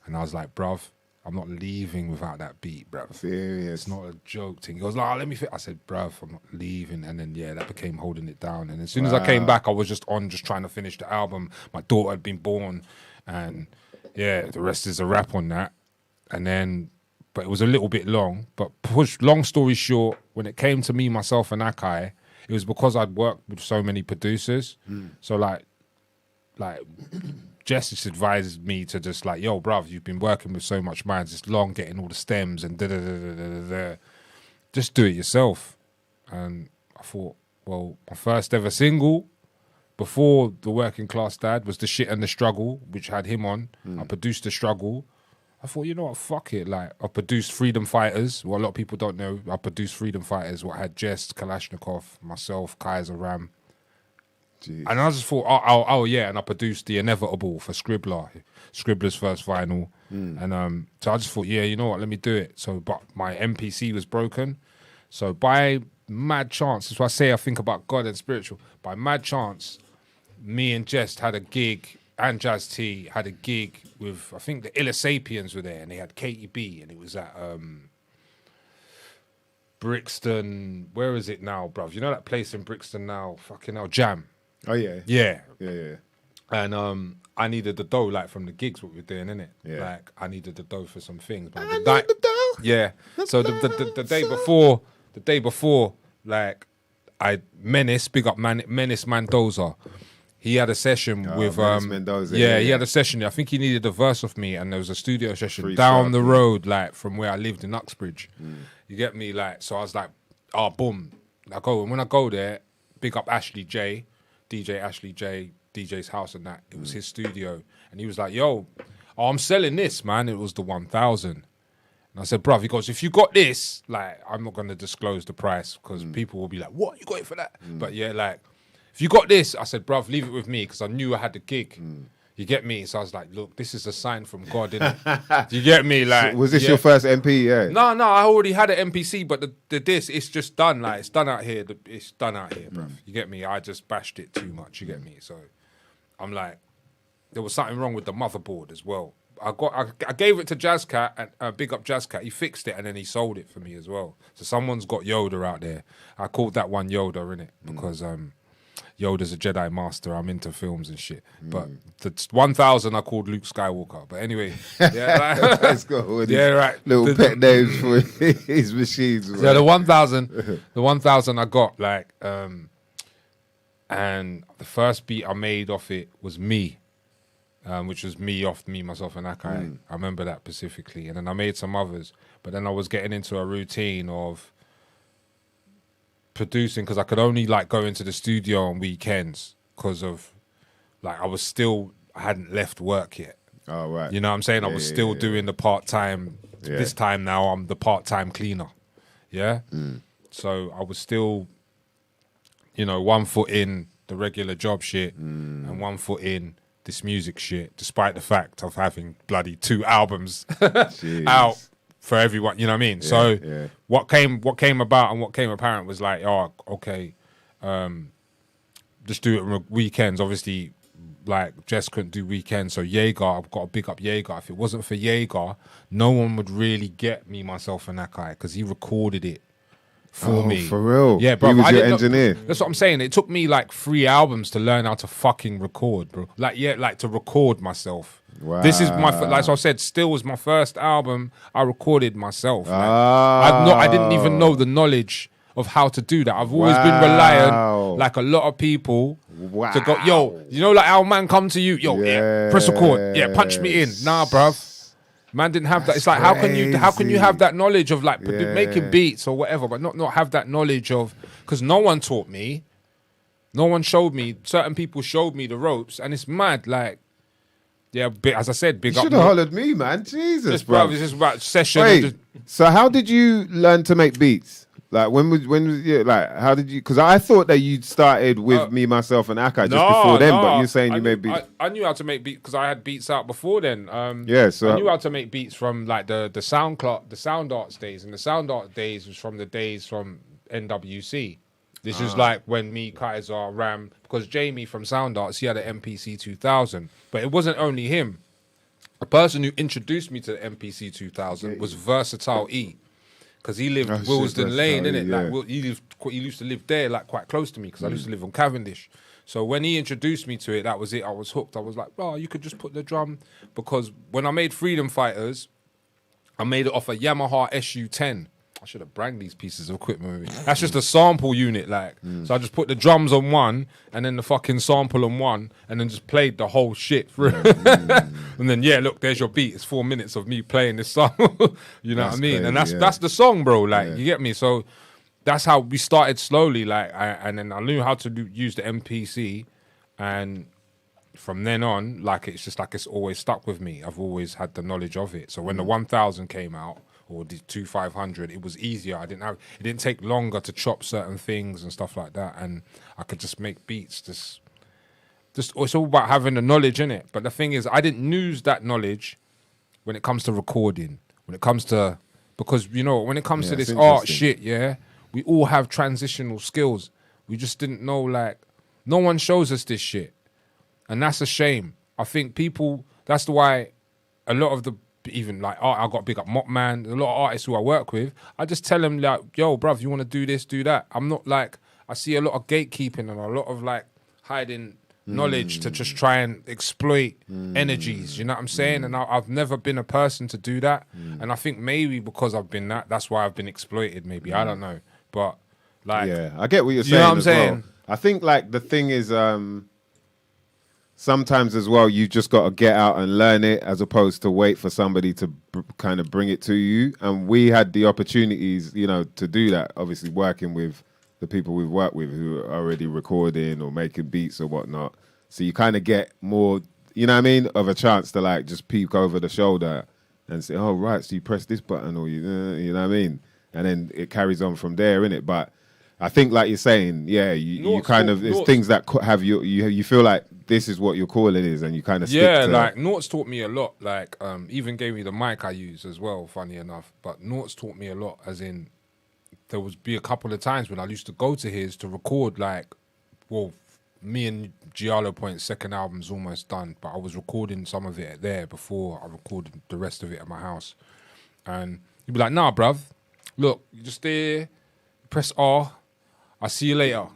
And I was like, bruv, I'm not leaving without that beat, bruv. Serious. It's not a joke thing. He goes, let me I said, bruv, I'm not leaving. And then, that became Holding It Down. And as soon as I came back, I was just trying to finish the album. My daughter had been born. And, the rest is a wrap on that. And then, but it was a little bit long. But long story short, when it came to me, myself, and Akai, it was because I'd worked with so many producers. So, like, Jess just advised me to just like, bruv, you've been working with so much minds, it's long getting all the stems and da-da-da-da-da-da. Just do it yourself. And I thought, Well, my first ever single before The Working Class Dad was The Shit and the Struggle, which had him on. I produced The Struggle. I thought, you know what, fuck it. Like, I produced Freedom Fighters. What a lot of people don't know, I produced Freedom Fighters, what had Jest, Kalashnikov, myself, Kaiser Ram. Jeez. And I just thought, oh yeah, and I produced The Inevitable for Scribbler's first vinyl. And so I just thought, yeah, you know what, let me do it. So, but my MPC was broken. So by mad chance, that's why I say I think about God and spiritual. By mad chance, me and Jest had a gig, and Jazz T had a gig with, I think the Illa Sapiens were there, and they had Katie B, and it was at Brixton. Where is it now, bruv? You know that place in Brixton now? Fucking hell, Jam. Oh, yeah. Yeah. Yeah. And I needed the dough, like, from the gigs what we were doing, innit? Yeah. Like, I needed the dough for some things. But I need the dough. Yeah. So the day before, like, Menace, big up Menace Mendoza. He had a session with Menace Mendoza, he had a session. I think he needed a verse off me, and there was a studio session Free down shot, the yeah. road, like from where I lived in Uxbridge. You get me, like, so I was like, oh, boom. I go, and when I go there, big up Ashley J, DJ Ashley J, DJ's house and that. It was his studio, and he was like, yo, I'm selling this, man. It was the 1,000. And I said, bruv, he goes, if you got this, like, I'm not going to disclose the price because people will be like, what, you got it for that? But yeah, like, if you got this, I said, bruv, leave it with me because I knew I had the gig. You get me? So I was like, look, this is a sign from God, innit? You get me? Like, Was this your first MP? Yeah. No, I already had an MPC, but the disc, it's just done. Like, it's done out here. It's done out here, bruv. You get me? I just bashed it too much. You get me? So I'm like, there was something wrong with the motherboard as well. I gave it to Jazzcat, and big up Jazzcat. He fixed it and then he sold it for me as well. So someone's got Yoda out there. I called that one Yoda, innit? Because Yoda's a Jedi master. I'm into films and shit. But the 1,000 I called Luke Skywalker. But anyway, yeah, like, Let's go. With yeah, right. Little pet names for his machines. Yeah, the 1,000 I got, like, and the first beat I made off it was Me, which was Me off Me, Myself and Akai. I remember that specifically. And then I made some others. But then I was getting into a routine of producing because I could only, like, go into the studio on weekends because of, like, I hadn't left work yet. Oh, right. You know what I'm saying? I was still doing the part-time. Yeah. This time now, I'm the part-time cleaner. Yeah? So I was still, you know, 1 foot in the regular job shit and 1 foot in this music shit, despite the fact of having bloody 2 albums out for everyone. You know what I mean? So what came about and what came apparent was like, oh, okay, just do it on weekends. Obviously, like, Jess couldn't do weekends, so Jaeger, I've got to big up Jaeger. If it wasn't for Jaeger, no one would really get Me, Myself and Akai because he recorded it for me. For real? Yeah, bro. He was your engineer. That's what I'm saying. It took me like 3 albums to learn how to fucking record, bro. Like, yeah, like to record myself. Wow. This is like I said, Still was my first album I recorded myself. Like, I didn't even know the knowledge of how to do that. I've always been reliant, like a lot of people, to go, yo, you know, like our man come to you, yo, yeah, press record, yeah, punch me in. Nah, bruv. Man didn't have that. It's like, how can you have that knowledge of, like, making beats or whatever, but not have that knowledge of, because no one taught me, no one showed me. Certain people showed me the ropes, and it's mad. Like, yeah, as I said, big you up. should have hollered me, man. Jesus, bro. It's just about session. Wait, so how did you learn to make beats? Like, when was like, how did you? Because I thought that you started with Me, Myself, and Akai just before then, but you're saying you made beats. I knew how to make beats because I had beats out before then. So I knew how to make beats from, like, the sound arts days, and the sound art days was from the days from NWC. This is like when me, Kaiser, Ram, because Jamie from Sound Arts, he had an MPC 2000, but it wasn't only him. The person who introduced me to the MPC 2000 was Versatile E. Because he lived Willesden Lane, innit? Yeah. Like, he used to live there, like, quite close to me, because I used to live on Cavendish. So when he introduced me to it, that was it. I was hooked. I was like, oh, you could just put the drum. Because when I made Freedom Fighters, I made it off a Yamaha SU-10. I should have branded these pieces of equipment. That's just a sample unit, like. So I just put the drums on one, and then the fucking sample on one, and then just played the whole shit through. And then, yeah, look, there's your beat. It's 4 minutes of me playing this song. You know what I mean? Crazy, and that's the song, bro. Like, you get me? So that's how we started slowly. And then I knew how to use the MPC, and from then on, like it's just like it's always stuck with me. I've always had the knowledge of it. So when the 1000 came out, or the 2500, it was easier. It didn't take longer to chop certain things and stuff like that, and I could just make beats. Just it's all about having the knowledge in it. But the thing is, I didn't use that knowledge when it comes to recording. When it comes to, because when it comes to this art shit, we all have transitional skills. We just didn't know. Like, no one shows us this shit, and that's a shame. I think people. That's why a lot of the. Even like art, I got to big up Mop Man. A lot of artists who I work with, I just tell them like, "Yo, bruv, you want to do this, do that." I'm not like, I see a lot of gatekeeping and a lot of like hiding knowledge to just try and exploit energies. You know what I'm saying? And I've never been a person to do that. And I think maybe because I've been that's why I've been exploited. Maybe I don't know, but like, yeah, I get what you're saying. You know what I'm as saying? Well. I think like the thing is. Sometimes as well, you just got to get out and learn it as opposed to wait for somebody to kind of bring it to you. And we had the opportunities, to do that. Obviously, working with the people we've worked with who are already recording or making beats or whatnot. So you kind of get more, of a chance to like just peek over the shoulder and say, oh, right, so you press this button or you know what I mean? And then it carries on from there, innit? But I think, like you're saying, you kind of, there's things that have you feel like this is what your calling is, and you kind of stick to. Like Nort's taught me a lot. Like, even gave me the mic I use as well. Funny enough, but Nort's taught me a lot. As in, there would be a couple of times when I used to go to his to record. Like, well, me and Giallo Point's second album's almost done, but I was recording some of it there before I recorded the rest of it at my house. And he'd be like, "Nah, bruv, look, you just there, press R. I'll see you later."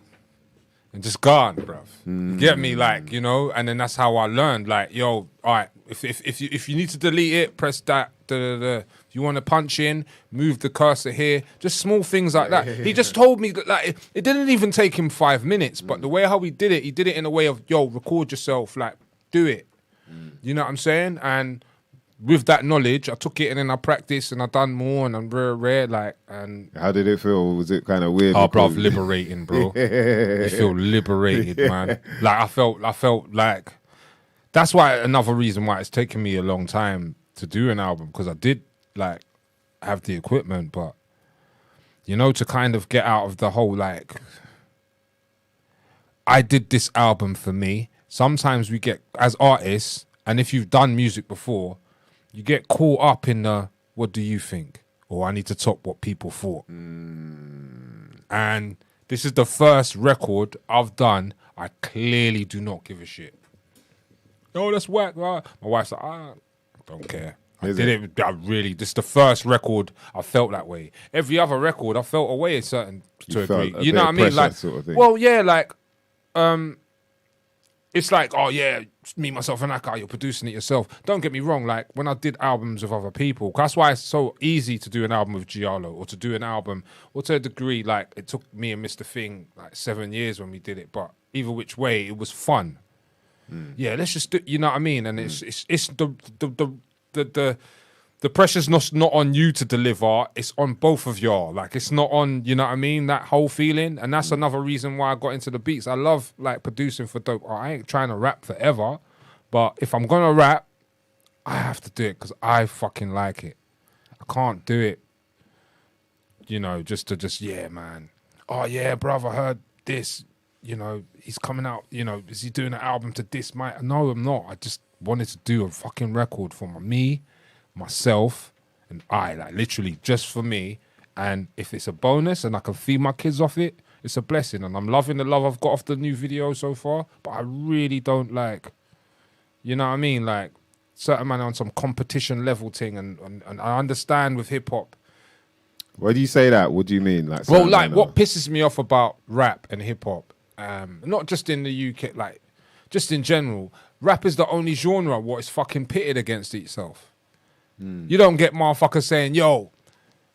And just gone, bruv. You get me? Like, and then that's how I learned. Like, yo, all right, if you need to delete it, press that. If you want to punch in, move the cursor here. Just small things like that. He just told me that, like, it didn't even take him 5 minutes, but the way how he did it in a way of, yo, record yourself, like, do it. You know what I'm saying? And with that knowledge, I took it and then I practiced and I done more and I'm rare, like, and... How did it feel? Was it kind of weird? Oh, bruv, liberating, bro. You feel liberated, man. Like, I felt like... That's why another reason why it's taken me a long time to do an album, because I did, like, have the equipment, but, to kind of get out of the whole, like... I did this album for me. Sometimes we get, as artists, and if you've done music before... You get caught up in the, what do you think? Or I need to top what people thought. And this is the first record I've done. I clearly do not give a shit. Oh, that's whack. My wife's like, I don't care. This is the first record I felt that way. Every other record I felt away to a degree. You know what I mean? Like, sort of thing. Well, yeah, like, it's like, oh yeah, me, myself, and that guy, you're producing it yourself. Don't get me wrong, like, when I did albums with other people, that's why it's so easy to do an album with Giallo, or to do an album, or to a degree, like, it took me and Mr. Thing, like, 7 years when we did it, but either which way, it was fun. Yeah, let's just do, you know what I mean? And it's the pressure's not on you to deliver, it's on both of y'all. Like, it's not on, you know what I mean, that whole feeling. And that's another reason why I got into the beats. I love, like, producing for dope. I ain't trying to rap forever, but if I'm gonna rap, I have to do it because I fucking like it. I can't do it, yeah, man. Oh yeah, bruv, I heard this, he's coming out, is he doing an album to this? No, I'm not. I just wanted to do a fucking record for me, myself, and I, like, literally just for me. And if it's a bonus and I can feed my kids off it, it's a blessing. And I'm loving the love I've got off the new video so far, but I really don't like, you know what I mean, like, certain man on some competition level thing, and I understand with hip hop. Why do you say that? What do you mean? Like, well, like, what pisses me off about rap and hip hop, not just in the UK, like, just in general, rap is the only genre what is fucking pitted against itself. You don't get motherfuckers saying, yo,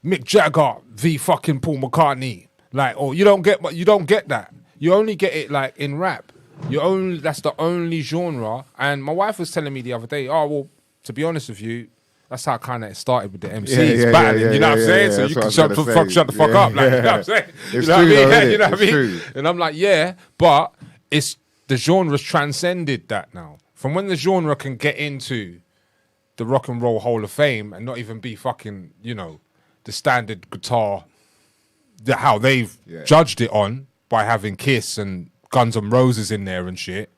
Mick Jagger v fucking Paul McCartney. Like, or you don't get that. You only get it, like, in rap. That's the only genre. And my wife was telling me the other day, oh, well, to be honest with you, that's how kind of it started with the MCs battling. You know what I'm saying? So you can shut the fuck up, like, you know what I'm saying? It's you know true, what I mean? though, You know what I it's mean? true. And I'm like, yeah, but it's the genre's transcended that now. From when the genre can get into the Rock and Roll Hall of Fame and not even be fucking, you know, the standard guitar, how they've judged it on by having Kiss and Guns N' Roses in there and shit,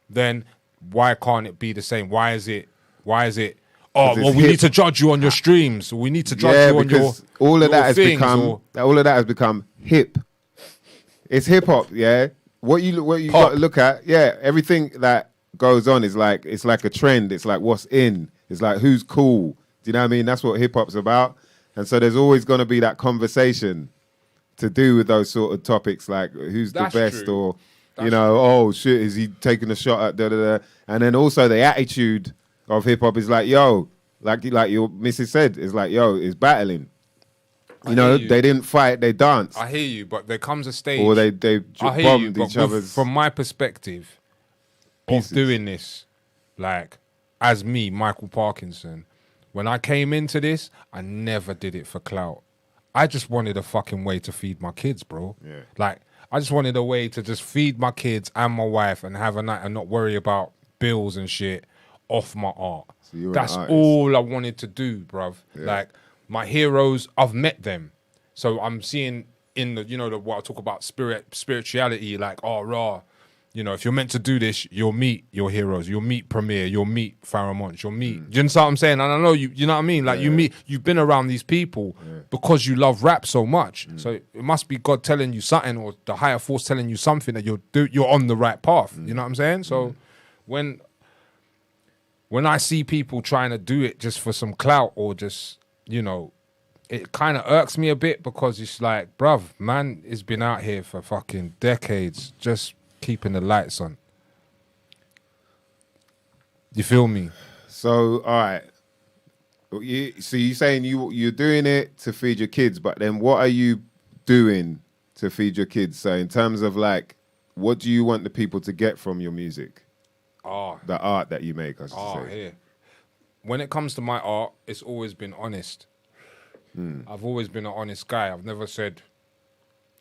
then why can't it be the same? Why is it, oh, well, we need to judge you on your streams, or we need to judge you on your all of that has things, become hip. It's hip hop, yeah. What you got to look at, everything that goes on is like, it's like a trend. It's like what's in. It's like who's cool. Do you know what I mean? That's what hip hop's about. And so there's always going to be that conversation to do with those sort of topics, like who's the best, or you know, oh shit, is he taking a shot at da da da? And then also the attitude of hip hop is like, yo, like your missus said, is like, yo, it's battling. You know, they didn't fight, they danced. I hear you, but there comes a stage, or they bombed each other's. From my perspective of doing this, like as me, Micall Parknsun, when I came into this, I never did it for clout. I just wanted a fucking way to feed my kids, bro. Yeah. Like, I just wanted a way to just feed my kids and my wife and have a night and not worry about bills and shit off my art. So that's all I wanted to do, bruv. Yeah. Like, my heroes, I've met them. So I'm seeing in the, you know, what I talk about spirituality, like, oh, raw. You know, if you're meant to do this, you'll meet your heroes. You'll meet Premier. You'll meet Faramont. You'll meet. Do you know what I'm saying? And I know you know what I mean? Like, you've been around these people because you love rap so much. So it must be God telling you something, or the higher force telling you something, that you're on the right path. You know what I'm saying? So when I see people trying to do it just for some clout, or just, you know, it kind of irks me a bit, because it's like, bruv, man has been out here for fucking decades, just keeping the lights on. You feel me? So, all right. So you're saying you're doing it to feed your kids, but then what are you doing to feed your kids? So in terms of like, what do you want the people to get from your music? The art that you make, I should say. Yeah. When it comes to my art, it's always been honest. I've always been an honest guy. I've never said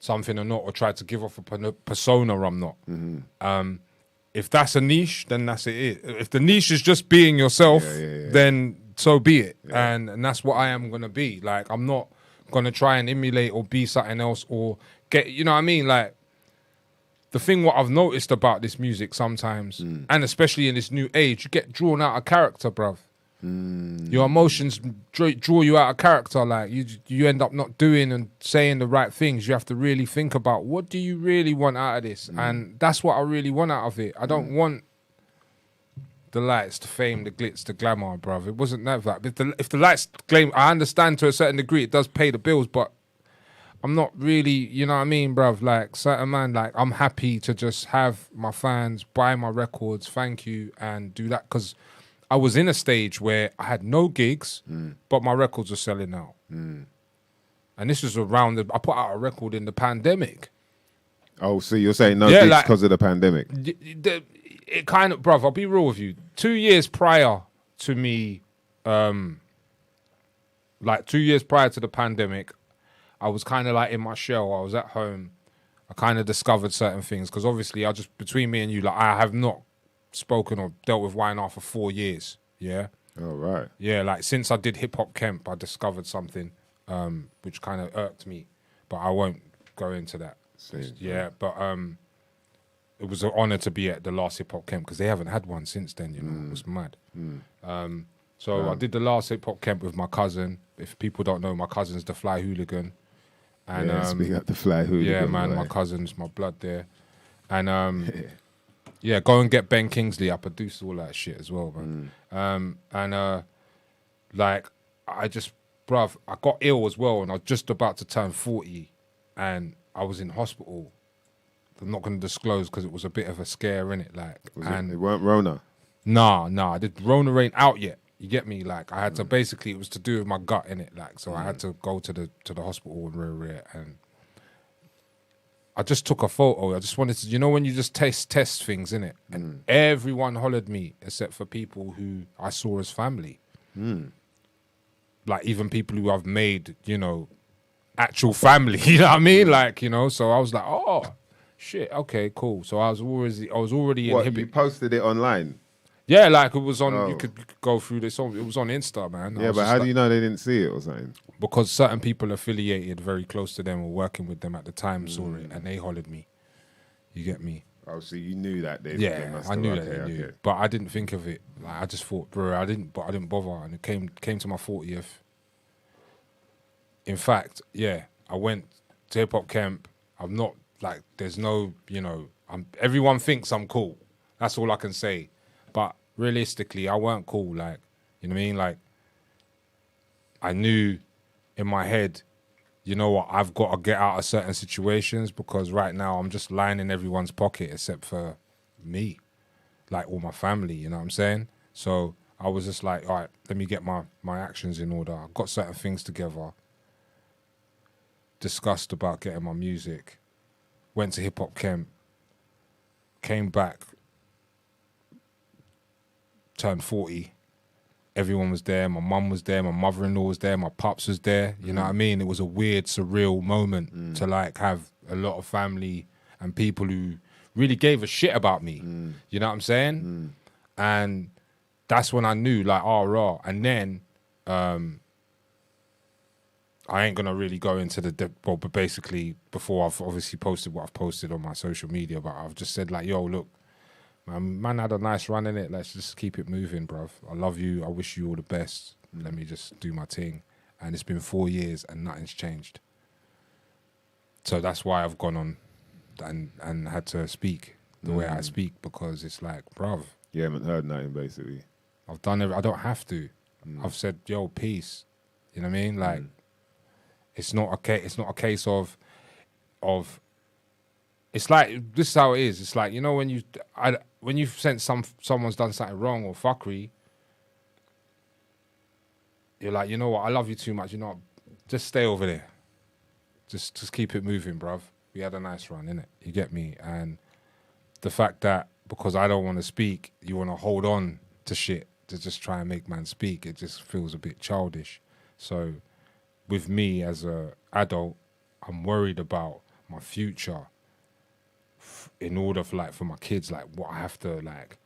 something or not, or tried to give off a persona I'm not. If that's a niche, then that's it. If the niche is just being yourself, then so be it. And that's what I am going to be. Like, I'm not going to try and emulate or be something else, or get, you know what I mean? Like, the thing what I've noticed about this music sometimes, and especially in this new age, you get drawn out of character, bruv. Your emotions draw you out of character. Like, you end up not doing and saying the right things. You have to really think about, what do you really want out of this? And that's what I really want out of it. I don't want the lights, the fame, the glitz, the glamour, bruv. It wasn't that. If the lights claim, I understand to a certain degree, it does pay the bills, but I'm not really, you know what I mean, bruv? Like, certain man, like, I'm happy to just have my fans buy my records, thank you, and do that, because I was in a stage where I had no gigs, but my records were selling out. And this was around, I put out a record in the pandemic. Oh, so you're saying no gigs because of the pandemic? It kind of, bruv, I'll be real with you. 2 years prior to me, like 2 years prior to the pandemic, I was kind of like in my shell. I was at home. I kind of discovered certain things, because obviously between me and you, like, I have not spoken or dealt with Y&R for 4 years. Yeah. Oh, right. Yeah, like, since I did Hip Hop Camp, I discovered something which kind of irked me, but I won't go into that. Yeah, but it was an honor to be at the last Hip Hop Camp, because they haven't had one since then, you know. It was mad. So I did the last Hip Hop Camp with my cousin. If people don't know, my cousin's the Fly Hooligan. And speaking of the Fly Hooligan. Yeah, man, my cousin's my blood there. And yeah, go and get Ben Kingsley. I produced all that shit as well, man. Like, I just, bruv, I got ill as well, and I was just about to turn 40, and I was in hospital. I'm not going to disclose, because it was a bit of a scare, innit? Like, it weren't Rona? Nah, the Rona ain't out yet. You get me? Like, I had to, basically, it was to do with my gut, innit? Like, so I had to go to the hospital and I just took a photo. I just wanted to, you know, when you just test things, innit? And everyone hollered me, except for people who I saw as family. like even people who I've made, you know, actual family. You know what I mean? Like, you know, so I was like, oh shit, okay, cool. So I was already What, inhibited. you posted it online? Yeah, like it was on. Oh. You could go through this. It was on Insta, man. Yeah, but how do you know they didn't see it or something? Because certain people affiliated very close to them or working with them at the time saw it, and they hollered me. You get me? Oh, so you knew that they I knew that they knew, but I didn't think of it. Like I just thought, bro, I didn't bother, and it came to my 40th. In fact, yeah, I went to hip hop camp. I'm not like, there's no, you know, everyone thinks I'm cool. That's all I can say. But realistically, I weren't cool. Like, you know what I mean? Like, I knew in my head, you know what, I've got to get out of certain situations because right now I'm just lying in everyone's pocket except for me, like all my family, you know what I'm saying? So I was just like, all right, let me get my actions in order. I got certain things together, discussed about getting my music, went to hip hop camp, came back, turned 40. Everyone was there. My mum was there. My mother-in-law was there. My pops was there. You know what I mean? It was a weird, surreal moment to like have a lot of family and people who really gave a shit about me. You know what I'm saying? And that's when I knew, like, oh, raw. And then I ain't gonna really go into but basically before I've obviously posted what I've posted on my social media, but I've just said like, yo, look, man had a nice run in it. Let's just keep it moving, bruv. I love you. I wish you all the best. Let me just do my thing. And it's been 4 years and nothing's changed. So that's why I've gone on and had to speak the way I speak, because it's like, bruv. You haven't heard nothing, basically. I've done it. I don't have to. I've said, yo, peace. You know what I mean? Like, it's not a case of it's like, this is how it is. It's like, you know, when you've sent someone's done something wrong or fuckery, you're like, you know what, I love you too much. You know, just stay over there. Just keep it moving, bruv. We had a nice run, innit? You get me? And the fact that because I don't want to speak, you want to hold on to shit to just try and make man speak, it just feels a bit childish. So with me as a adult, I'm worried about my future in order for my kids, like what I have to, like,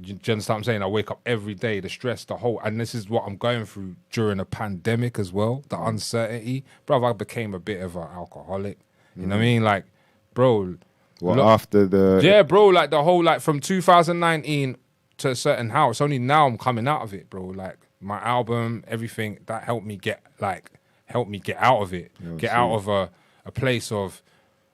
do you understand what I'm saying? I wake up every day, the stress, and this is what I'm going through during a pandemic as well, the uncertainty. Bro, I became a bit of an alcoholic. You know what I mean? Like, bro. Well, after the... Yeah, bro, like the whole, like from 2019 to a certain house, only now I'm coming out of it, bro. Like my album, everything, that helped me get out of it. Get out of a place of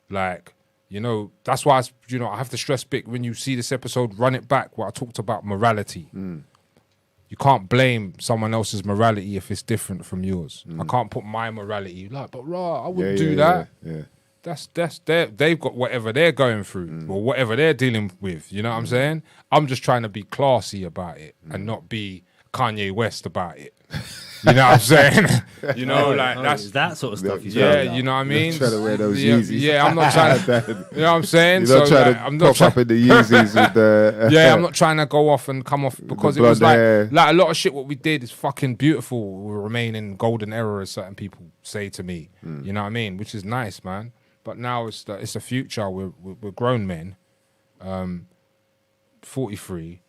like, you know, that's why, I have to stress big when you see this episode, run it back, where I talked about morality. You can't blame someone else's morality if it's different from yours. I can't put my morality, like, but I wouldn't do that. Yeah. That's they've got whatever they're going through or whatever they're dealing with. You know what I'm saying? I'm just trying to be classy about it and not be Kanye West about it. You know what I'm saying? You know, that's that sort of stuff. You know what I mean? Trying to wear those Yeezys. Yeah, I'm not trying to. You know what I'm saying? You're not trying to I'm not pop up in the Yeezys with the. Yeah, I'm not trying to go off and come off because it was like a lot of shit. What we did is fucking beautiful. We remain in golden era, as certain people say to me. You know what I mean? Which is nice, man. But now it's a future. We're grown men, 43.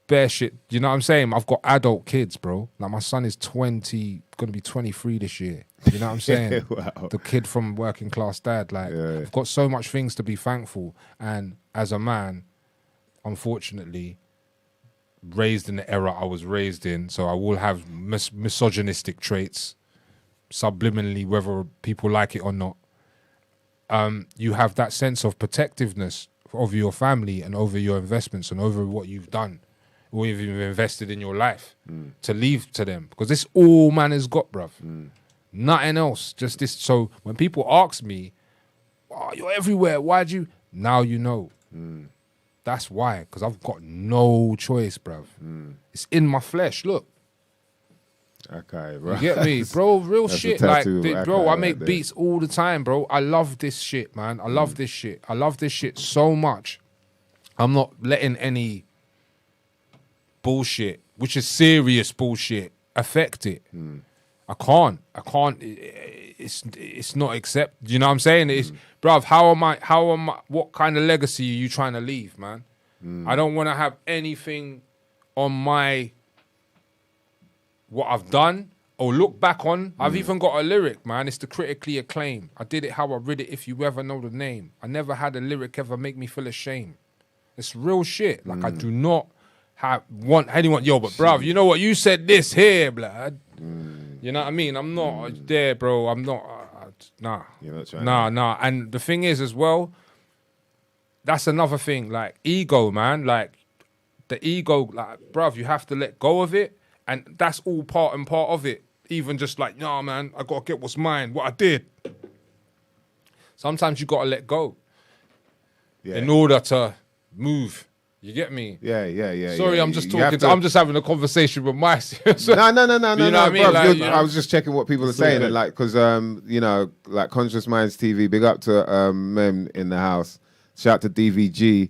Bare shit. You know what I'm saying? I've got adult kids, bro. Like my son is 20, gonna be 23 this year. You know what I'm saying? Wow. The kid from working class dad. Like I've got so much things to be thankful. And as a man, unfortunately, raised in the era I was raised in, so I will have misogynistic traits, subliminally, whether people like it or not. You have that sense of protectiveness over your family and over your investments and over what you've done. Or you've invested in your life to leave to them. Because this all man has got, bruv. Nothing else. Just this. So when people ask me, oh, you're everywhere, why'd you? Now you know. That's why. Because I've got no choice, bruv. It's in my flesh. Look. Okay, bro. You get me? Bro, real shit. Like, bro, I make right beats all the time, bro. I love this shit, man. I love this shit. I love this shit so much. I'm not letting any bullshit, which is serious bullshit, affect it. I can't. It's not accept. You know what I'm saying? It's, bruv, how am I, what kind of legacy are you trying to leave, man? I don't want to have anything on what I've done or look back on. I've even got a lyric, man. It's the critically acclaimed. I did it how I read it, if you ever know the name. I never had a lyric ever make me feel ashamed. It's real shit. Like, I do not want anyone, yo, but bruv, you know what? You said this here, blood. You know what I mean? I'm not there, bro. I'm not, nah. You're not trying Nah. And the thing is as well, that's another thing. Like, ego, man. Like, the ego, like, bruv, you have to let go of it. And that's all part of it. Even just like, nah, man, I got to get what's mine, what I did. Sometimes you got to let go in order to move. You get me? Yeah. Sorry, I'm just talking. I'm just having a conversation with my. No. You know what I mean? Like, I was just checking what people are saying, and like, because you know, like Conscious Minds TV. Big up to Mem in the house. Shout to DVG.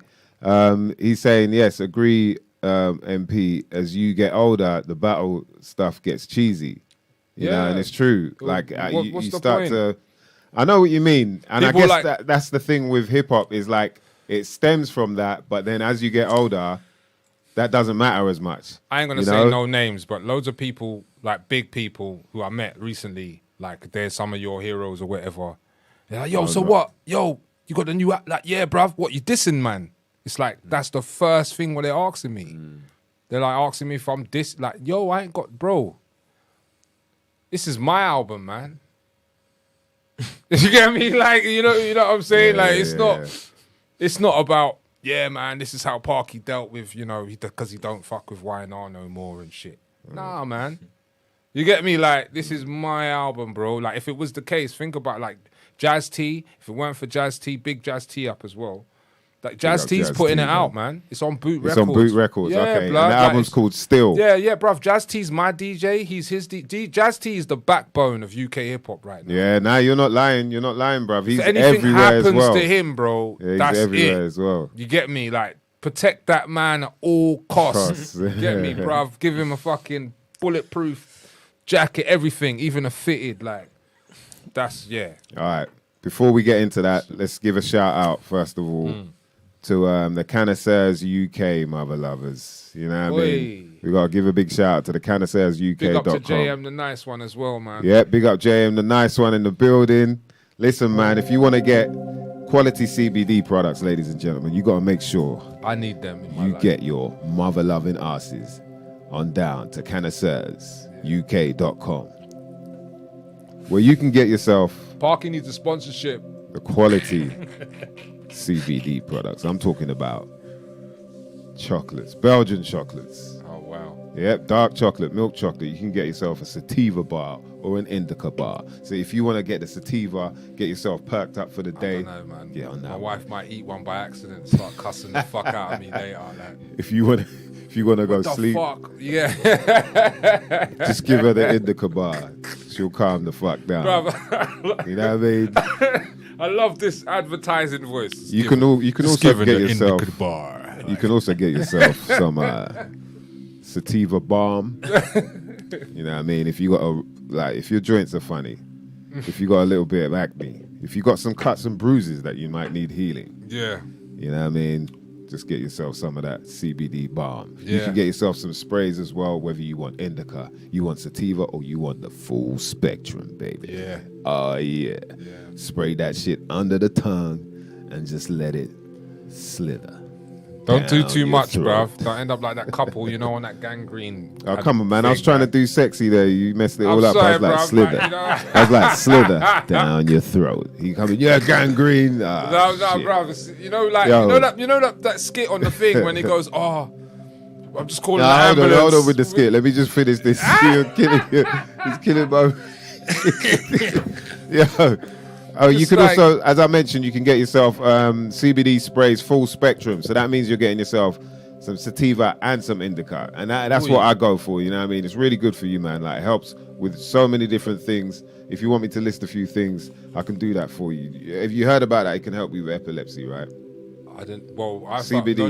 He's saying yes, agree, MP. As you get older, the battle stuff gets cheesy. You know, and it's true. Like you start to. I know what you mean, and people, I guess that's the thing with hip hop is like. It stems from that, but then as you get older, that doesn't matter as much. I ain't gonna say no names, but loads of people, like big people who I met recently, like they're some of your heroes or whatever. They're like, yo, what? Yo, you got the new app? Like, yeah, bruv, what you dissing, man? It's like, that's the first thing what they're asking me. They're like asking me if I'm like, yo, I ain't got, bro. This is my album, man. You get me? Like, you know what I'm saying? It's not about, yeah, man, this is how Parky dealt with, you know, because he don't fuck with YNR no more and shit. Nah, man. You get me? Like, this is my album, bro. Like, if it was the case, think about, like, Jazz T. If it weren't for Jazz T, big Jazz T up as well. Like, Jazz T's putting it out, man. It's on Boot Records. It's on Boot Records, yeah, okay. Blood, and the album's called Still. Yeah, bruv. Jazz T's my DJ. He's his DJ. Jazz T is the backbone of UK hip-hop right now. Yeah, nah, you're not lying. You're not lying, bruv. He's if anything everywhere as well. happens to him, bro, yeah, that's everywhere it. as well. You get me? Like, protect that man at all costs. You get me, bruv? Give him a fucking bulletproof jacket, everything, even a fitted, like, that's, yeah. All right. Before we get into that, let's give a shout out, first of all, to the Connoisseurs UK, mother lovers. You know what I mean? We got to give a big shout out to the ConnoisseursUK.com. Big up to JM, the nice one as well, man. Yeah, big up JM, the nice one in the building. Listen, man, if you want to get quality CBD products, ladies and gentlemen, you got to make sure I need them in my you life. get your mother-loving asses on down to ConnoisseursUK.com, where you can get yourself Parky needs a sponsorship. the quality CBD products. I'm talking about chocolates, Belgian chocolates. Oh, wow. Yep, dark chocolate, milk chocolate. You can get yourself a sativa bar or an indica bar. So if you want to get the sativa, get yourself perked up for the day. I don't know, man. Yeah, on that My one. wife might eat one by accident and start cussing the fuck out of me later. Like, If you want to go the sleep, fuck? Yeah. just give her the indica bar. She'll calm the fuck down. Bruv, You know what I mean? I love this advertising voice. You can also get yourself. Bar. You can also get yourself some sativa balm. You know what I mean? If you got if your joints are funny, if you got a little bit of acne, if you got some cuts and bruises that you might need healing. Yeah. You know what I mean? Just get yourself some of that CBD balm. You Yeah. can get yourself some sprays as well, whether you want indica, you want sativa, or you want the full spectrum, baby. Yeah. Oh, yeah. Spray that shit under the tongue and just let it slither. Don't do down too your much, throat. bruv. Don't end up like that couple, you know, on that gangrene. Oh, come on, man. I was trying to do sexy there. You messed it all up. sorry, I was like, bruv, slither. like, you know. I was like, slither down your throat. He coming, yeah, gangrene. Ah, No, shit. bruv. You know, like, Yo. you know that skit on the thing when he goes, oh, I'm just calling the Nah, hold ambulance. on with the skit. Let me just finish this. He's killing both. Yo. Oh, you Just can like- also, as I mentioned, you can get yourself CBD sprays full spectrum. So that means you're getting yourself some sativa and some indica. And that's what I go for, you know what I mean? It's really good for you, man. Like, it helps with so many different things. If you want me to list a few things, I can do that for you. If you heard about that, it can help you with epilepsy, right? I didn't. Well, I CBD. No.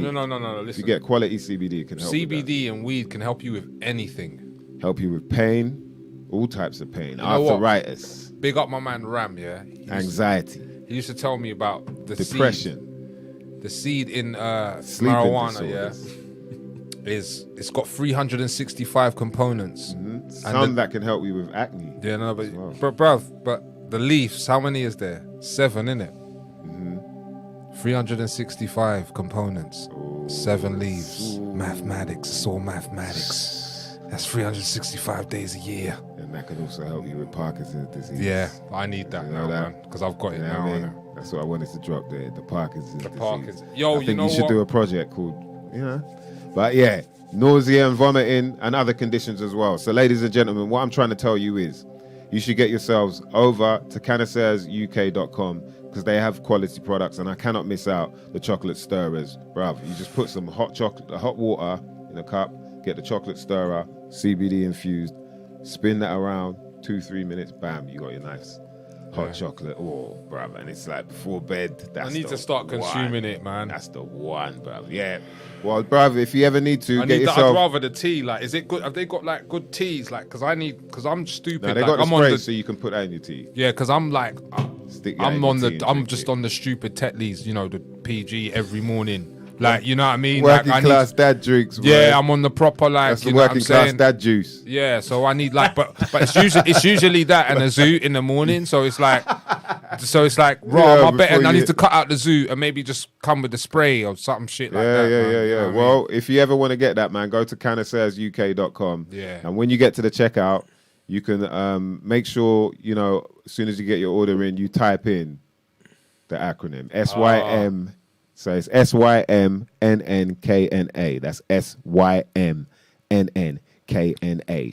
If Listen, you get quality CBD, it can help with CBD and weed can help you with anything. help you with pain, all types of pain, know what? arthritis, Big up my man Ram, yeah. anxiety, He used to tell me about the depression, the seed in sleeping marijuana, disorders. it's got 365 components. Some that can help you with acne. Yeah, no, but as well. but the leaves, how many is there? 7, innit? 365 components. 7 leaves. Mathematics. It's all mathematics. That's 365 days a year. And that can also help you with Parkinson's disease. Yeah, I need that You now, know that? man, because I've got it You know now. what I mean? innit? That's what I wanted to drop there. The Parkinson's disease. Parkinson's. Yo, I you think know you should what? do a project called, but yeah, nausea and vomiting and other conditions as well. So ladies and gentlemen, what I'm trying to tell you is you should get yourselves over to canacersuk.com because they have quality products and I cannot miss out the chocolate stirrers. Bruv, you just put some hot water in a cup, get the chocolate stirrer, CBD infused, spin that around, 2-3 minutes, bam, you got your nice hot chocolate. Oh, bruv, and it's like before bed. That's I need the to start consuming one. it, man. That's the one, bruv. Yeah. Well, bruv, if you ever need to, I'd get yourself... rather the tea. Like, is it good? Have they got like good teas? Like, because I'm stupid. No, they like, got the I'm on spray the so you can put that in your tea. yeah, because I'm like, Stick that I'm in on your tea the, and I'm drink just it. on the stupid Tetleys, you know, the PG every morning. Like, you know what I mean? Working Like, class dad drinks, bro. yeah, I'm on the proper like. That's the you know what working I'm class saying? dad juice. Yeah, so I need like, but it's usually that and a zoo in the morning. So it's like, raw. before I you- need to cut out the zoo and maybe just come with the spray or something shit like that. man. You know what I mean? Well, if you ever want to get that, man, go to canacersuk.com. Yeah. And when you get to the checkout, you can make sure, as soon as you get your order in, you type in the acronym SYM. So it's SYMNNKNA. That's SYMNNKNA.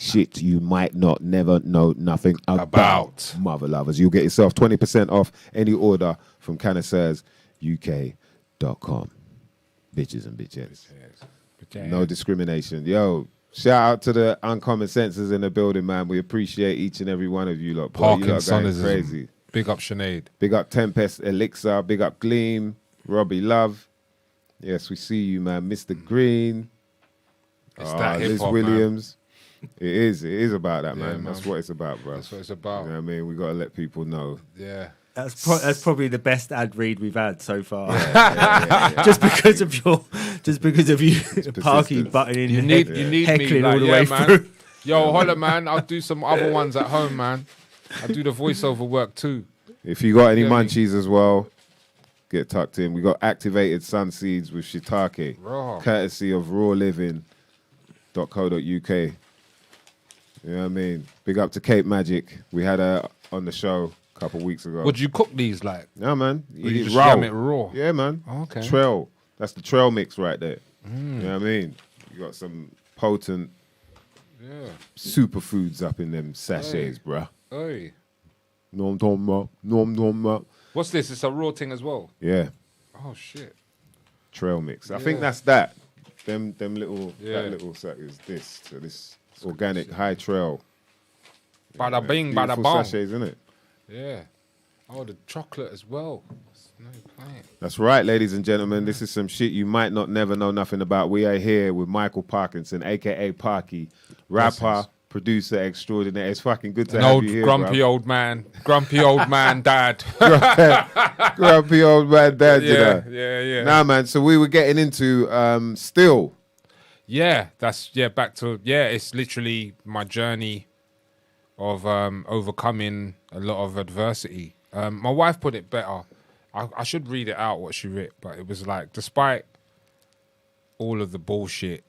Shit you might not never know nothing about. Mother lovers. You'll get yourself 20% off any order from canacersuk.com. Bitches and bitchettes. No discrimination. Yo, shout out to the uncommon senses in the building, man. We appreciate each and every one of you lot. Boy, you lot going Parkinsonism. crazy. Big up Sinead. Big up Tempest Elixir. Big up Gleam. Robbie Love. Yes, we see you, man. Mr. Green. It's that Liz hip-hop, Williams. It is about that, Yeah, man. man. That's what it's about, bro. That's what it's about. You know what I mean? We got to let people know. Yeah. That's probably the best ad read we've had so far. Yeah. just because of you, Parky persistence. butting in, You and need me, heckling like, all the yeah, way man. through. Yo, holla, man. I'll do some other ones at home, man. I do the voiceover work too. If you got any Yeah, me. munchies as well, get tucked in. We got activated sun seeds with shiitake, Raw. courtesy of rawliving.co.uk. You know what I mean? Big up to Cape Magic. We had her on the show a couple weeks ago. Would you cook these like? Yeah, man. Or you Eat just raw. yam it raw? Yeah, man. Oh, okay. Trail. That's the trail mix right there. You know what I mean? You got some potent Yeah. superfoods up in them sachets, bruh. Hey. Nom nom nom nom nom nom. What's this? It's a raw thing as well. Yeah, Oh shit. trail mix. I think Yeah. that's that. Them little Yeah. that little set is this. So this organic high trail. Bada bing, bada Beautiful bong. sachets, isn't it? Yeah. Oh, the chocolate as well. That's no playing. That's right, ladies and gentlemen. This is some shit you might not never know nothing about. We are here with Micall Parknsun, aka Parky, rapper, Blessings. producer extraordinaire. It's fucking good to An have old you here, grumpy bruv. old man. Grumpy old man dad. Grumpy old man dad, you yeah, know. yeah. Nah, man. So we were getting into still. Yeah, back to it's literally my journey of overcoming a lot of adversity. My wife put it better. I should read it out what she wrote, but it was like, despite all of the bullshit,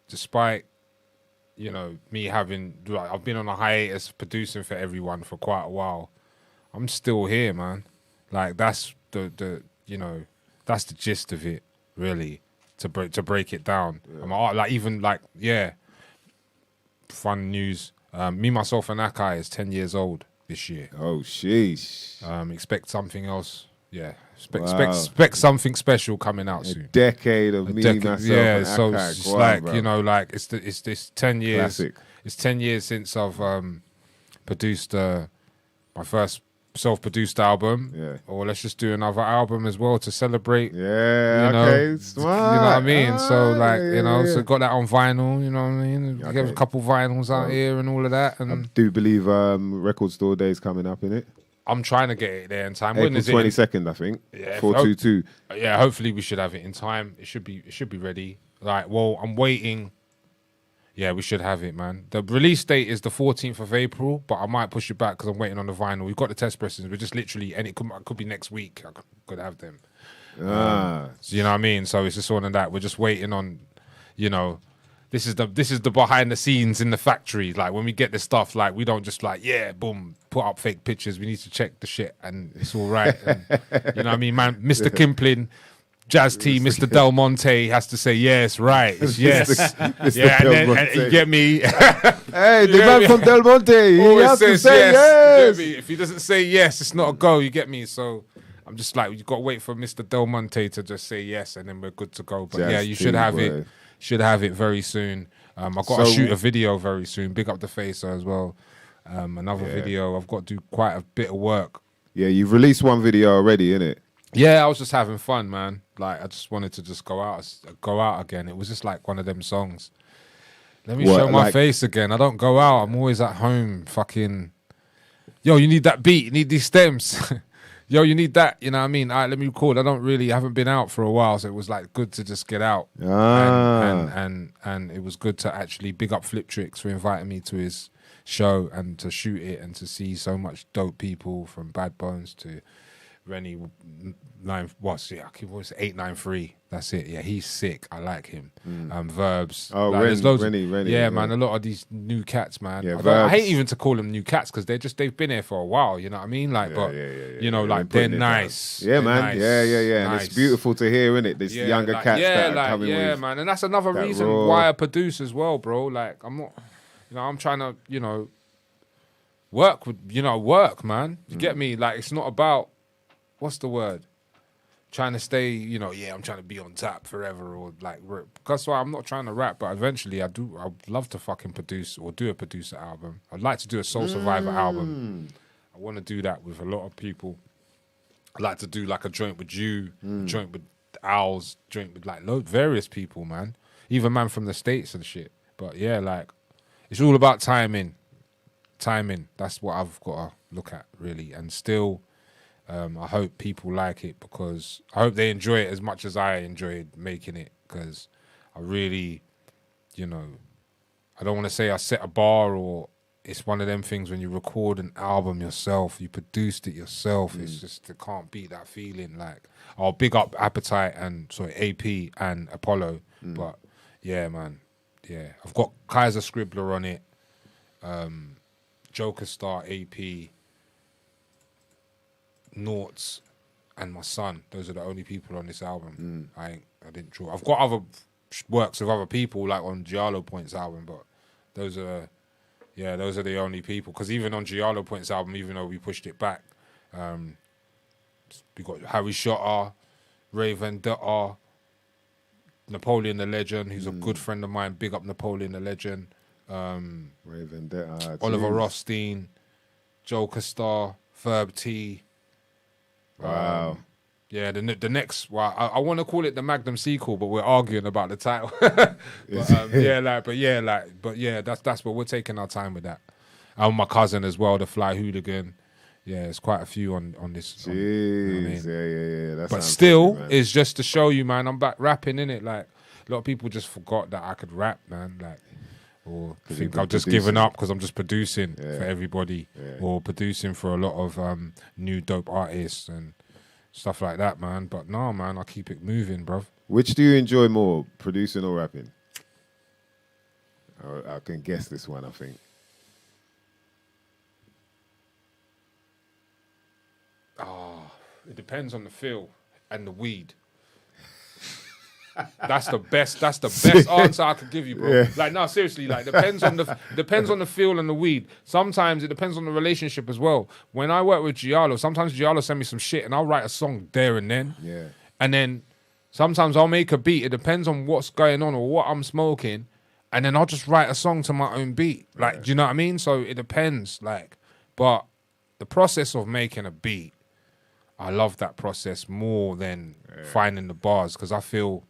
despite me having I've been on a hiatus producing for everyone for quite a while, I'm still here, man. Like that's the that's the gist of it, really. To break it down, fun news. Me, myself, and Akai is 10 years old this year. Oh, sheesh. Expect something else. Yeah, Wow. expect something special coming out A soon. decade of me, myself, yeah, and so Akai. it's Go on, like bro. it's this 10 years. Classic. It's 10 years since I've produced my first self-produced album. Yeah. Or let's just do another album as well to celebrate. Yeah, you know, okay, smart. You know what I mean? So like, yeah, you know, yeah. so got that on vinyl, you know what I mean? Okay. We have a couple vinyls out here and all of that. And I do believe Record Store Day's coming up, innit? I'm trying to get it there in time. When April is it? 22nd, I think. Yeah, 422. Yeah, hopefully we should have it in time. It should be ready. Like, well, I'm waiting. Yeah, we should have it, man. The release date is the 14th of April, but I might push it back because I'm waiting on the vinyl. We've got the test pressings. We're just literally, and it could be next week. I could have them. So you know what I mean? So it's just one of that. We're just waiting on, you know, this is the behind the scenes in the factory. Like when we get the stuff, like we don't just like, yeah, boom, put up fake pictures. We need to check the shit and it's all right. And, you know what I mean, man? Mr. Kimplin, Jazz T, Mr. Del Monte has to say yes, right, it's yes. Mr. Yeah, Del and Monte. you get me? Hey, the man from Del Monte, he Always has to says say yes. You get me? If he doesn't say yes, it's not a go. You get me? So I'm just like, you got to wait for Mr. Del Monte to just say yes, and then we're good to go. But Jazz yeah, you T, should have boy. it. Should have it very soon. I've got to shoot a video very soon. Big up the Facer as well. Another video. I've got to do quite a bit of work. Yeah, you've released one video already, innit? Yeah, I was just having fun, man. Like I just wanted to just go out again. It was just like one of them songs. Let me show my face again. I don't go out. I'm always at home. Fucking, yo, you need that beat. You need these stems. Yo, you need that. You know what I mean? All right, let me record. I haven't been out for a while, so it was like good to just get out. And it was good to actually big up Flip Tricks for inviting me to his show and to shoot it and to see so much dope people from Bad Bones to Rennie 893. That's it. Yeah, he's sick. I like him. Verbs. Oh, like, Rennie. Yeah, man. A lot of these new cats, man. Yeah, I hate even to call them new cats because they've been here for a while. You know what I mean? Like, you know, like they're nice. Yeah, man. Nice. Yeah. Nice. And it's beautiful to hear, innit? This younger cats that are coming with. Man. And that's another reason raw. why I produce as well, bro. Like, I'm not, you know, I'm trying to, you know, work, man. You get me? Like, it's not about, what's the word? Trying to stay, you know, I'm trying to be on tap forever or like, that's why I'm not trying to rap, but eventually I'd love to fucking produce or do a producer album. I'd like to do a Soul Survivor album. I want to do that with a lot of people. I'd like to do like a joint with you, a joint with Owls, joint with like various people, man. Even man from the States and shit. But yeah, like, it's all about timing. That's what I've got to look at, really. And still, I hope people like it because I hope they enjoy it as much as I enjoyed making it because I really, you know, I don't want to say I set a bar or it's one of them things when you record an album yourself, you produced it yourself, it's just, it can't beat that feeling. Like, I'll big up Appetite and AP and Apollo, but yeah, man, yeah. I've got Kaiser Scribbler on it, Joker Star, AP, Noughts, and my son. Those are the only people on this album. I didn't draw. I've got other works of other people, like on Giallo Point's album, but those are the only people. Because even on Giallo Point's album, even though we pushed it back, we got Harry Shotter, Ray Vendetta, Napoleon the Legend, who's a good friend of mine. Big up Napoleon the Legend. Ray Vendetta, Oliver Rothstein, Joker Star, Verb T. Wow. Yeah, the next. Well, I want to call it the Magnum sequel, but we're arguing about the title. But that's what we're taking our time with that. And my cousin as well, the Fly Hooligan. Yeah, there's quite a few on this. Jeez, you know what I mean? yeah. That But sounds still, crazy, man. it's just to show you, man. I'm back rapping, innit? Like a lot of people just forgot that I could rap, man. Like, or think I've just given up because I'm just producing for everybody, or producing for a lot of new dope artists and stuff like that, man. But no, man, I keep it moving, bruv. Which do you enjoy more, producing or rapping? I can guess this one, I think. It depends on the feel and the weed. That's the best answer I could give you, bro. Yeah. Like, no, seriously, like depends on the feel and the weed. Sometimes it depends on the relationship as well. When I work with Giallo, sometimes Giallo send me some shit and I'll write a song there and then. Yeah. And then sometimes I'll make a beat. It depends on what's going on or what I'm smoking. And then I'll just write a song to my own beat. Like, do you know what I mean? So it depends. Like, but the process of making a beat, I love that process more than finding the bars, because I feel,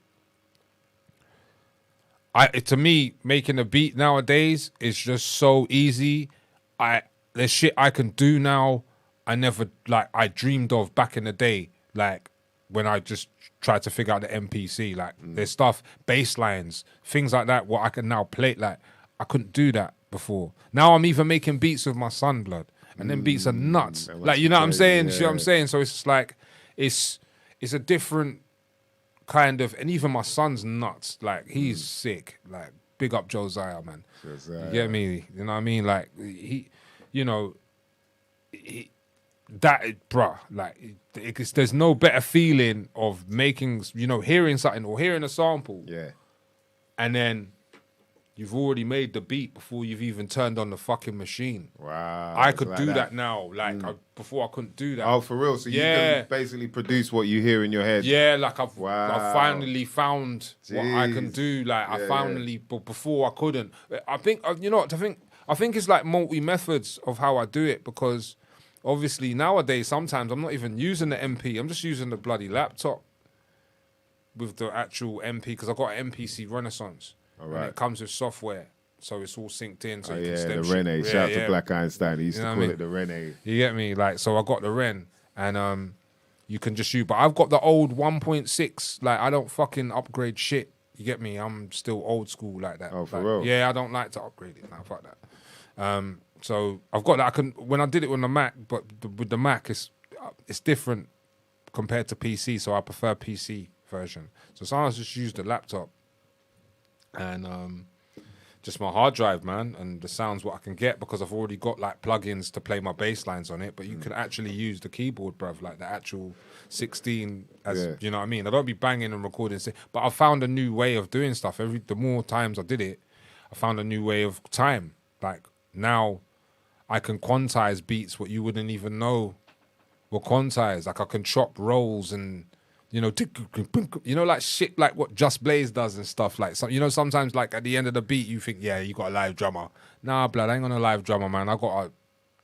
to me, making a beat nowadays is just so easy. There's shit I can do now I dreamed of back in the day, like when I just tried to figure out the MPC. Like there's stuff, bass lines, things like that, what I can now play. Like I couldn't do that before. Now I'm even making beats with my son, blood. And then beats are nuts. Like, you know what I'm saying? Yeah. You know what I'm saying? So it's like, it's a different kind of, and even my son's nuts. Like, he's sick. Like, big up Josiah, man. Josiah. You get me? You know what I mean? Like, there's no better feeling of making, hearing something or hearing a sample. Yeah. And then you've already made the beat before you've even turned on the fucking machine. Wow. I could do that now. Like, before I couldn't do that. Oh, for real? So you can basically produce what you hear in your head? Yeah, like I've finally found what I can do. Like, but before I couldn't. I think, I think it's like multi-methods of how I do it, because obviously nowadays, sometimes I'm not even using the MP. I'm just using the bloody laptop with the actual MP, because I've got an MPC Renaissance. All right. And it comes with software, so it's all synced in. So you can stem the Rene. Shout out to Black Einstein. He used to call it the Rene. You get me? Like, so I got the Ren, and you can just use. But I've got the old 1.6. Like, I don't fucking upgrade shit. You get me? I'm still old school like that. Oh, for real? Yeah, I don't like to upgrade it. Nah, fuck that. So I've got that. When I did it on the Mac, but with the Mac, it's different compared to PC. So I prefer PC version. So sometimes just use the laptop. And just my hard drive, man, and the sounds what I can get, because I've already got like plugins to play my bass lines on it. But you can actually use the keyboard, bruv, like the actual 16 as you know what I mean. I don't be banging and recording, but I found a new way of doing stuff. The more times I did it, I found a new way of time. Like now, I can quantize beats what you wouldn't even know were quantized. Like I can chop rolls and. Like shit like what Just Blaze does and stuff. Like, sometimes like at the end of the beat, you think, yeah, you got a live drummer. Nah, blood, I ain't got a live drummer, man. I got a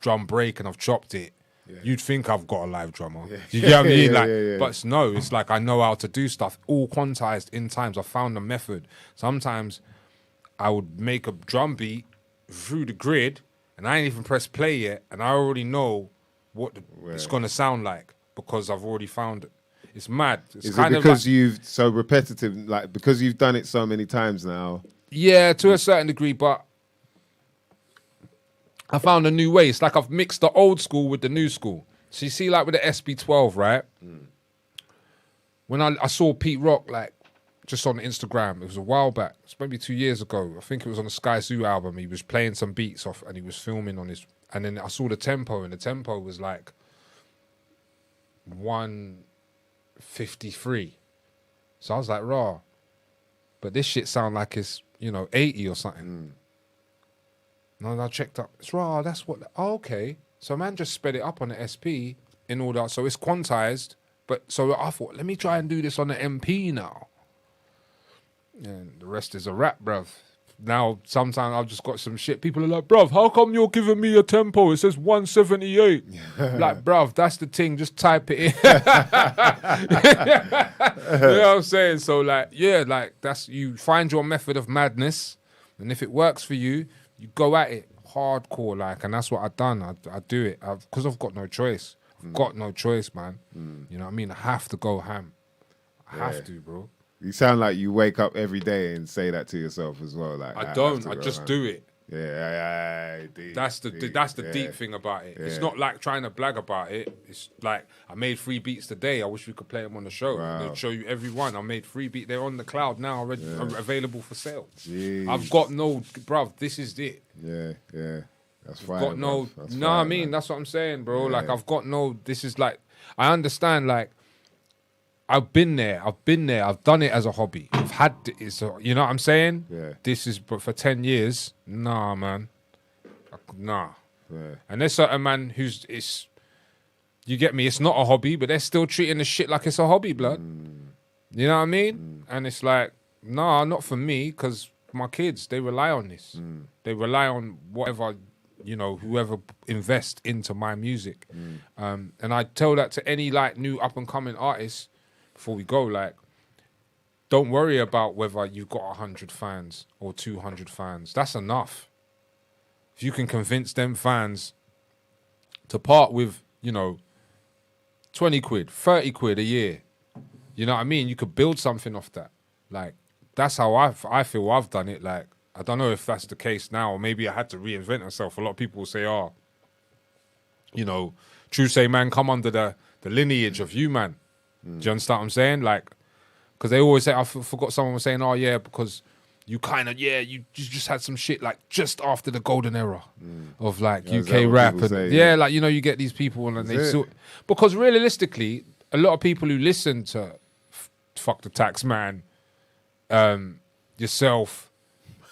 drum break and I've chopped it. Yeah. You'd think I've got a live drummer. Yeah. You get what I mean? But no, it's like I know how to do stuff, all quantized in times. I found a method. Sometimes I would make a drum beat through the grid and I ain't even pressed play yet, and I already know what it's going to sound like because I've already found it. It's mad. Is it because you've so repetitive, like because you've done it so many times now? Yeah, to a certain degree, but I found a new way. It's like I've mixed the old school with the new school. So you see, like with the SB12, right? When I saw Pete Rock, like just on Instagram, it was a while back. It's maybe 2 years ago. I think it was on the Sky Zoo album. He was playing some beats off, and he was filming on his. And then I saw the tempo, and the tempo was like 153. So I was like, raw. But this shit sound like it's, 80 or something. And I checked up. It's raw, that's what... Oh, okay. So man just sped it up on the SP in order... So it's quantized. But so I thought, let me try and do this on the MP now. And the rest is a rap, bruv. Now, sometimes I've just got some shit. People are like, bruv, how come you're giving me a tempo? It says 178. Like, bruv, that's the thing. Just type it in. You know what I'm saying? So, like, that's, you find your method of madness. And if it works for you, you go at it hardcore, like, and that's what I've done. I do it because I've got no choice. I've got no choice, man. You know what I mean? I have to go ham. I have to, bro. You sound like you wake up every day and say that to yourself as well. Like I don't. I just do it. Deep, that's the deep thing about it. It's not like trying to brag about it. It's like I made 3 beats today. I wish we could play them on the show. Wow. They'll show you every one. I made 3 beats. They're on the cloud now, already available for sale. Jeez. I've got no, bruv. This is it. Yeah. That's fine. Got no. No, I mean that's what I'm saying, bro. Like I've got no. This is like I understand. Like. I've been there. I've done it as a hobby. I've had it. You know what I'm saying? Yeah. This is, but for 10 years, nah, man. Nah. Yeah. And there's certain man you get me, it's not a hobby, but they're still treating the shit like it's a hobby, blood. You know what I mean? And it's like, nah, not for me, because my kids, they rely on this. They rely on whatever you know, whoever invest into my music. And I tell that to any like new up and coming artists before we go, like, don't worry about whether you've got 100 fans or 200 fans. That's enough. If you can convince them fans to part with, you know, 20 quid, 30 quid a year, you know what I mean? You could build something off that. Like, that's how I feel I've done it. Like, I don't know if that's the case now, or maybe I had to reinvent myself. A lot of people will say, oh, you know, True Say, man, come under the lineage of you, man. Do you understand what I'm saying? Like, because they always say, I forgot someone was saying, oh, yeah, because you kind of, you just had some shit, like, just after the golden era of, like, UK rap. And say, like, you know, you get these people and they sort... Because realistically, a lot of people who listen to Fuck the Tax Man, yourself,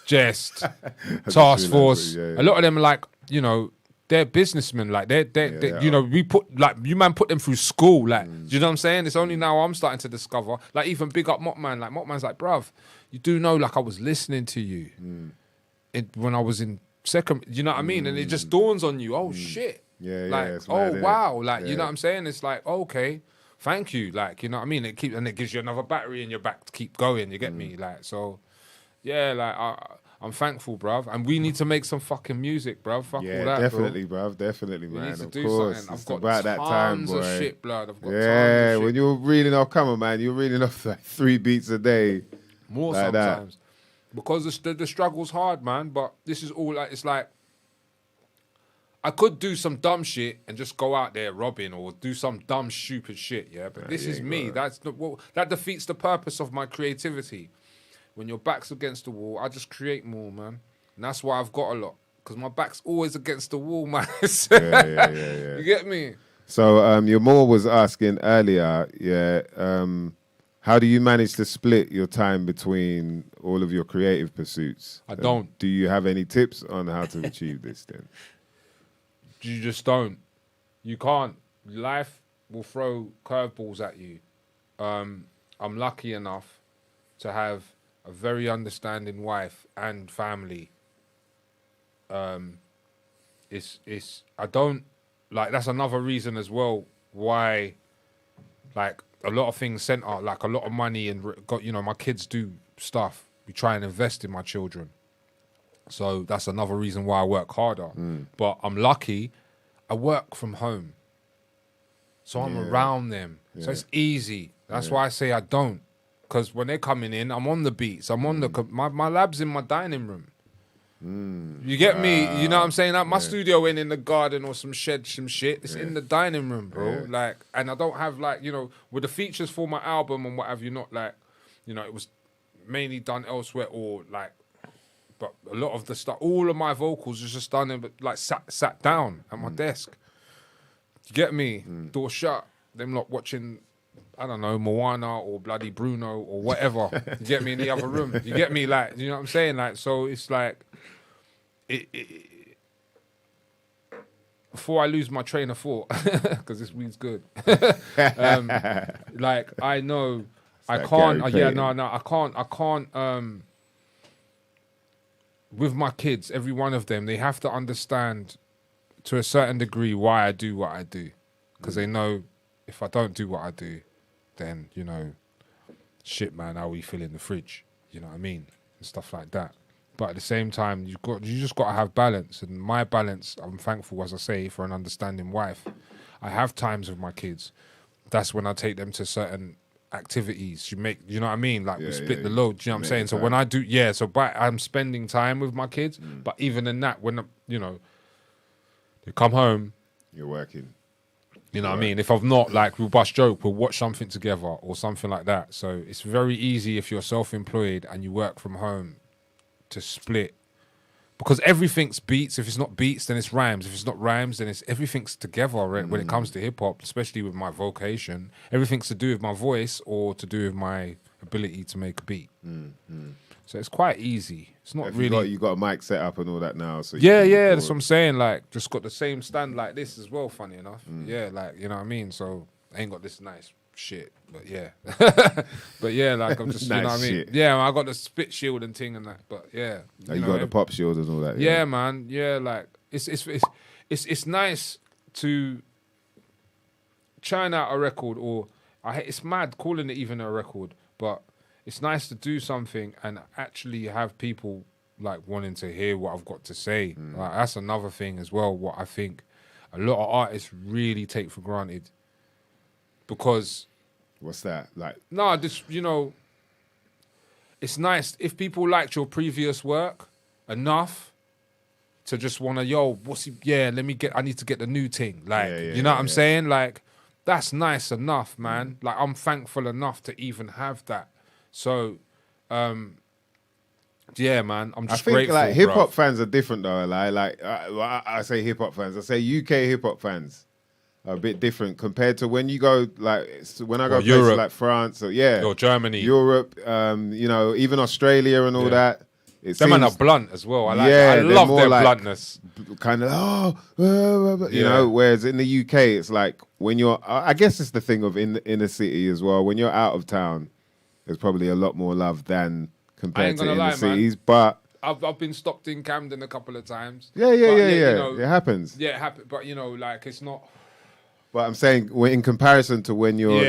Jest, Task Force, a lot of them are like, you know, they're businessmen. Like, they you know, we put, like, you man put them through school. Like, do you know what I'm saying? It's only now I'm starting to discover. Like, even big up Mockman. Like, Mockman's like, bruv, you do know, like, I was listening to you when I was in second, you know what I mean? And it just dawns on you, oh, shit. Like, oh, wow. Like, you know what I'm saying? It's like, okay. Thank you, like, you know what I mean? It gives you another battery in your back to keep going. You get me, like, so, yeah, like I'm thankful, bruv, and we need to make some fucking music, bruv. Fuck all that, definitely, bruv, definitely, we man. need to of do course, something. I've it's got about that time, boy. Of shit, blood. I've got tons yeah, of shit. when you're reading off, come on, man, you're reading off like 3 beats a day, more like sometimes, because the struggle's hard, man. But this is all like, it's like, I could do some dumb shit and just go out there robbing or do some dumb, stupid shit, yeah? But this is me. That defeats the purpose of my creativity. When your back's against the wall, I just create more, man. And that's why I've got a lot. Because my back's always against the wall, man. yeah. You get me? So your Moore was asking earlier, how do you manage to split your time between all of your creative pursuits? I don't. Do you have any tips on how to achieve this then? You just don't. You can't. Life will throw curveballs at you. I'm lucky enough to have a very understanding wife and family. It's I don't like, that's another reason as well why, like, a lot of things center, like a lot of money, and got, you know, my kids do stuff. We try and invest in my children. So that's another reason why I work harder. But I'm lucky, I work from home. So I'm around them. So it's easy. That's why I say I don't. Because when they're coming in, I'm on the beats. I'm on my lab's in my dining room. You get me? You know what I'm saying? Like, my studio ain't in the garden or some shed, some shit. It's in the dining room, bro. Like, and I don't have, like, you know, with the features for my album and what have you not, like, you know, it was mainly done elsewhere, or like, but a lot of the stuff, all of my vocals was just done in, like, sat down at my desk. You get me? Door shut. Them lot watching, I don't know, Moana or bloody Bruno or whatever. You get me, in the other room. You get me? Like, you know what I'm saying? Like, so it's like, before I lose my train of thought, because this weed's good. Like, I know I can't. I can't. With my kids, every one of them, they have to understand to a certain degree why I do what I do, because they know if I don't do what I do, then, you know, shit, man, how we fill in the fridge? You know what I mean, and stuff like that. But at the same time, you just got to have balance. And my balance, I'm thankful, as I say, for an understanding wife. I have times with my kids. That's when I take them to certain activities. You know what I mean? Like, we split the load. Do you know what I'm saying? So when I do, I'm spending time with my kids. But even in that, when, you know, they come home, you're working. You know what I mean? If I've not, like, we'll bust joke, we'll watch something together or something like that. So it's very easy if you're self-employed and you work from home to split, because everything's beats. If it's not beats, then it's rhymes. If it's not rhymes, then it's everything's together, right? When it comes to hip hop, especially with my vocation, everything's to do with my voice or to do with my ability to make a beat. So it's quite easy. It's not really. You got a mic set up and all that now. So that's what I'm saying. Like, just got the same stand like this as well. Funny enough, like, you know what I mean. So I ain't got this nice shit, but like, I'm just, nice, you know what I mean. Shit. Yeah, I got the spit shield and thing and that, but you got the pop shield and all that. Yeah, man. Yeah, like, It's nice to churn out a record, or it's mad calling it even a record, but it's nice to do something and actually have people like wanting to hear what I've got to say. Like, that's another thing as well, what I think a lot of artists really take for granted. Because what's that like? No, this, it's nice if people liked your previous work enough to just want to, I need to get the new thing. Like, you know what I'm saying? Like, that's nice enough, man. Like, I'm thankful enough to even have that. So, yeah, man, I'm just grateful. I think like hip hop fans are different though. I say hip hop fans. I say UK hip hop fans are a bit different compared to when you go when I go places Europe, like France or Germany, Europe, even Australia and all that. Them man are blunt as well. I love their bluntness. Kind of whereas in the UK it's like when you're, I guess it's the thing of in the inner city as well. When you're out of town, there's probably a lot more love than compared to inner cities. But I've been stopped in Camden a couple of times. It happens. Yeah, it happens. But it's not. But I'm saying in comparison to when you're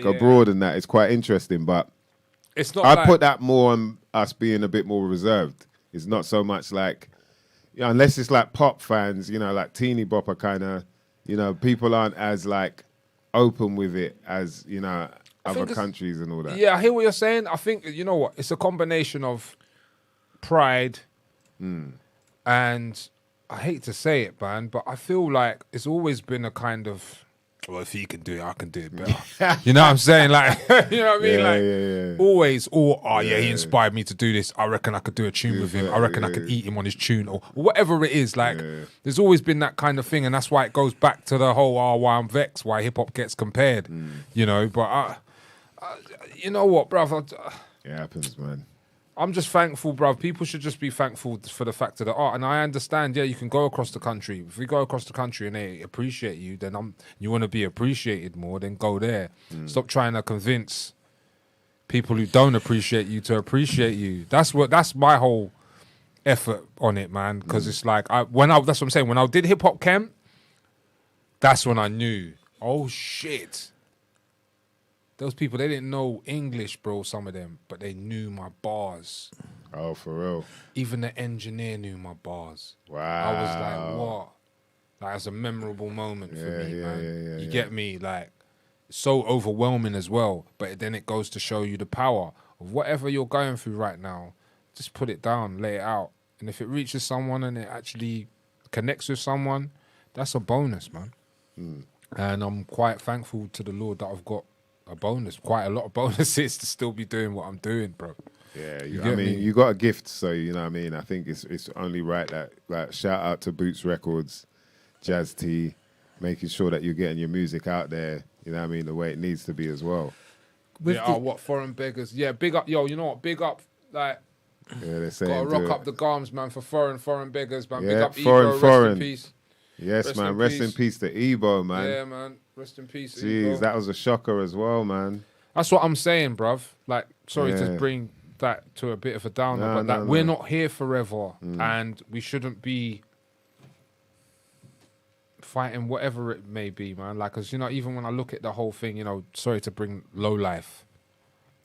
abroad and that, it's quite interesting. But it's not. I put that more on us being a bit more reserved. It's not so much like, unless it's like pop fans, like teeny bopper kind of, people aren't as like open with it as other countries and all that. Yeah, I hear what you're saying. I think what, it's a combination of pride and I hate to say it, man, but I feel like it's always been a kind of, well, if he can do it, I can do it better. You know what I'm saying? Like, you know what I mean? Always, he inspired me to do this. I reckon I could do a tune with him. I reckon I could eat him on his tune or whatever it is. Like, there's always been that kind of thing, and that's why it goes back to the whole, why I'm vexed, why hip hop gets compared, But you know what, bruv? It happens, man. I'm just thankful, bruv. People should just be thankful for the fact of the art. And I understand, you can go across the country. If we go across the country and they appreciate you, then you want to be appreciated more, then go there. Stop trying to convince people who don't appreciate you to appreciate you. That's my whole effort on it, man. Because it's like, that's what I'm saying. When I did Hip Hop Camp, that's when I knew, oh, shit. Those people, they didn't know English, bro, some of them, but they knew my bars. Oh, for real? Even the engineer knew my bars. Wow. I was like, what? Like, it's a memorable moment for me, man. You get me? Like, so overwhelming as well, but then it goes to show you the power of whatever you're going through right now. Just put it down, lay it out. And if it reaches someone and it actually connects with someone, that's a bonus, man. And I'm quite thankful to the Lord that I've got quite a lot of bonuses to still be doing what I'm doing, bro. Yeah, you got a gift, so you know what I mean. I think it's only right that, like, shout out to Boots Records, Jazz T, making sure that you're getting your music out there, you know what I mean, the way it needs to be as well. What foreign beggars? Yeah, big up, you know what? Big up, like, they're saying gotta rock up the garms, man, for foreign beggars, man. Yeah, big up foreign. Rest in peace. Yes, man. Rest in peace to Ebo, man. Yeah, man. Rest in peace. Jeez, Ebo. that was a shocker as well, man. That's what I'm saying, bruv. Like, sorry to bring that to a bit of a downer, but we're not here forever, and we shouldn't be fighting whatever it may be, man. Like, cause even when I look at the whole thing, sorry to bring Low Life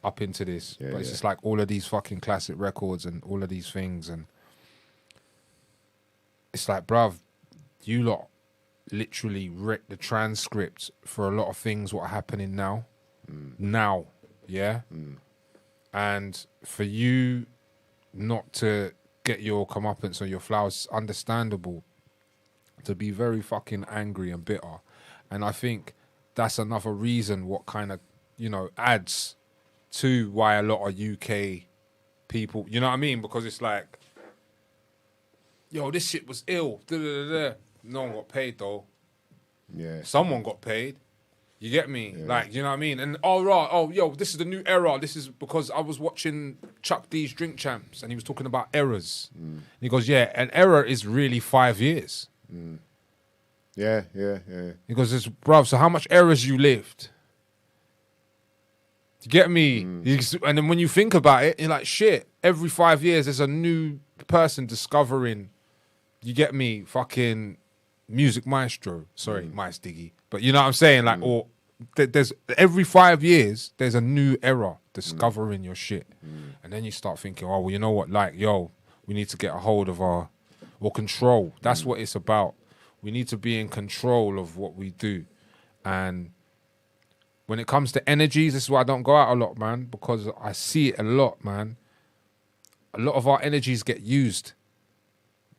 up into this, but it's just like all of these fucking classic records and all of these things, and it's like, bruv, you lot literally wrecked the transcript for a lot of things what are happening now. Now, yeah? And for you not to get your comeuppance or your flowers, understandable to be very fucking angry and bitter. And I think that's another reason what kind of, adds to why a lot of UK people, you know what I mean? Because it's like, yo, this shit was ill. No one got paid, though. Yeah. Someone got paid. You get me? Yeah. Like, you know what I mean? And, this is the new era. This is because I was watching Chuck D's Drink Champs, and he was talking about errors. And he goes, an error is really 5 years. Yeah. He goes, bruv, so how much errors you lived? You get me? And then when you think about it, you're like, shit, every 5 years there's a new person discovering you get me, fucking Music Maestro. Sorry, MysDiggi. But you know what I'm saying? Like, or there's every 5 years, there's a new era discovering your shit. And then you start thinking, oh, well, you know what? Like, yo, we need to get a hold of or control. That's what it's about. We need to be in control of what we do. And when it comes to energies, this is why I don't go out a lot, man, because I see it a lot, man. A lot of our energies get used.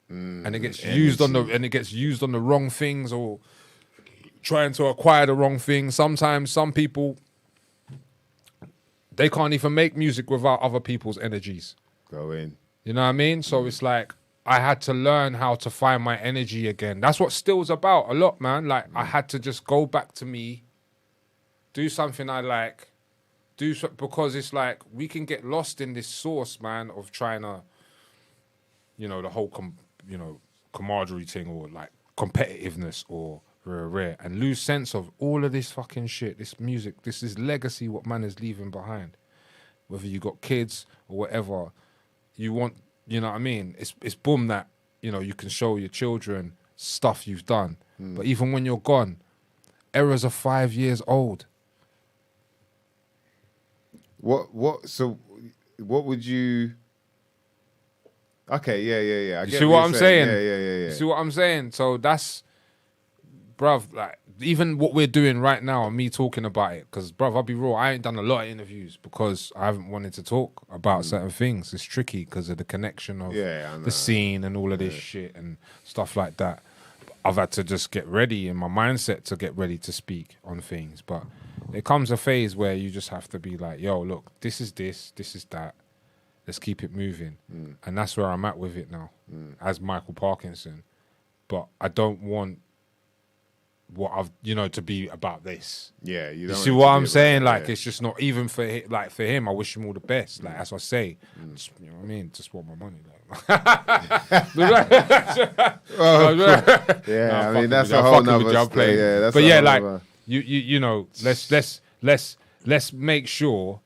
And it gets used on the wrong things or trying to acquire the wrong things. Sometimes some people, they can't even make music without other people's energies. Go in. You know what I mean? So it's like I had to learn how to find my energy again. That's what Still's about a lot, man. Like I had to just go back to me, do something I like, because it's like we can get lost in this source, man, of trying to, you know, the whole camaraderie thing or like competitiveness or rare and lose sense of all of this fucking shit, this music, this is legacy what man is leaving behind. Whether you got kids or whatever, you want, you know what I mean? It's boom that, you know, you can show your children stuff you've done. But even when you're gone, errors are 5 years old. So what would you... Okay, yeah. You see what I'm saying? Yeah. You see what I'm saying? So that's, bruv, like, even what we're doing right now and me talking about it, because, bruv, I'll be real, I ain't done a lot of interviews because I haven't wanted to talk about certain things. It's tricky because of the connection of the scene and all of this shit and stuff like that. I've had to just get ready in my mindset to get ready to speak on things. But there comes a phase where you just have to be like, yo, look, this is that. Let's keep it moving. And that's where I'm at with it now, as Micall Parknsun. But I don't want what I've, you know, to be about this. Yeah, you see what I'm saying? Like, it's just not even for him. I wish him all the best. Like, as I say, just, you know what I mean? Just want my money. I mean, that's a whole nother play. Yeah, that's but yeah, like you know, let's make sure.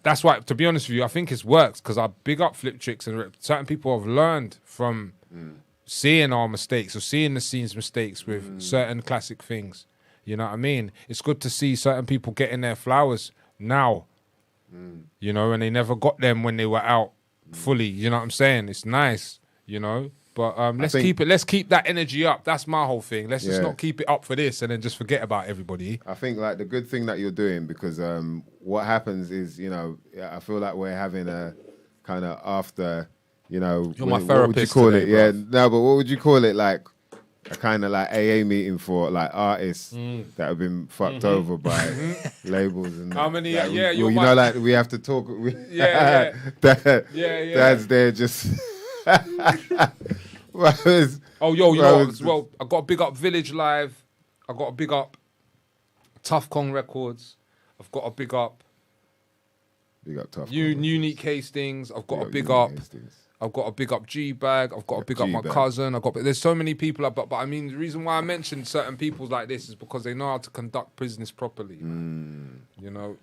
That's why, to be honest with you, I think it's worked because I big up Flip Tricks and certain people have learned from seeing our mistakes or seeing the scene's mistakes with certain classic things. You know what I mean? It's good to see certain people getting their flowers now, you know, and they never got them when they were out fully. You know what I'm saying? It's nice, you know. But let's keep that energy up. That's my whole thing. Let's just not keep it up for this and then just forget about everybody. I think like the good thing that you're doing, because what happens is, you know, I feel like we're having a kind of after, you know, you're my therapist. What would you call today, it? Yeah, no, but what would you call it? Like a kind of like AA meeting for like artists that have been fucked over by labels and how many? Like, you know, like we have to talk. Dad's there just. Well, I got to big up Village Live. I got to big up Tough Kong Records. I've got to big up Tough Unique Hastings. I've got to big up. I've got to big up G-Bag. I've got to big up my cousin. There's so many people. But I mean, the reason why I mentioned certain people like this is because they know how to conduct business properly. You know,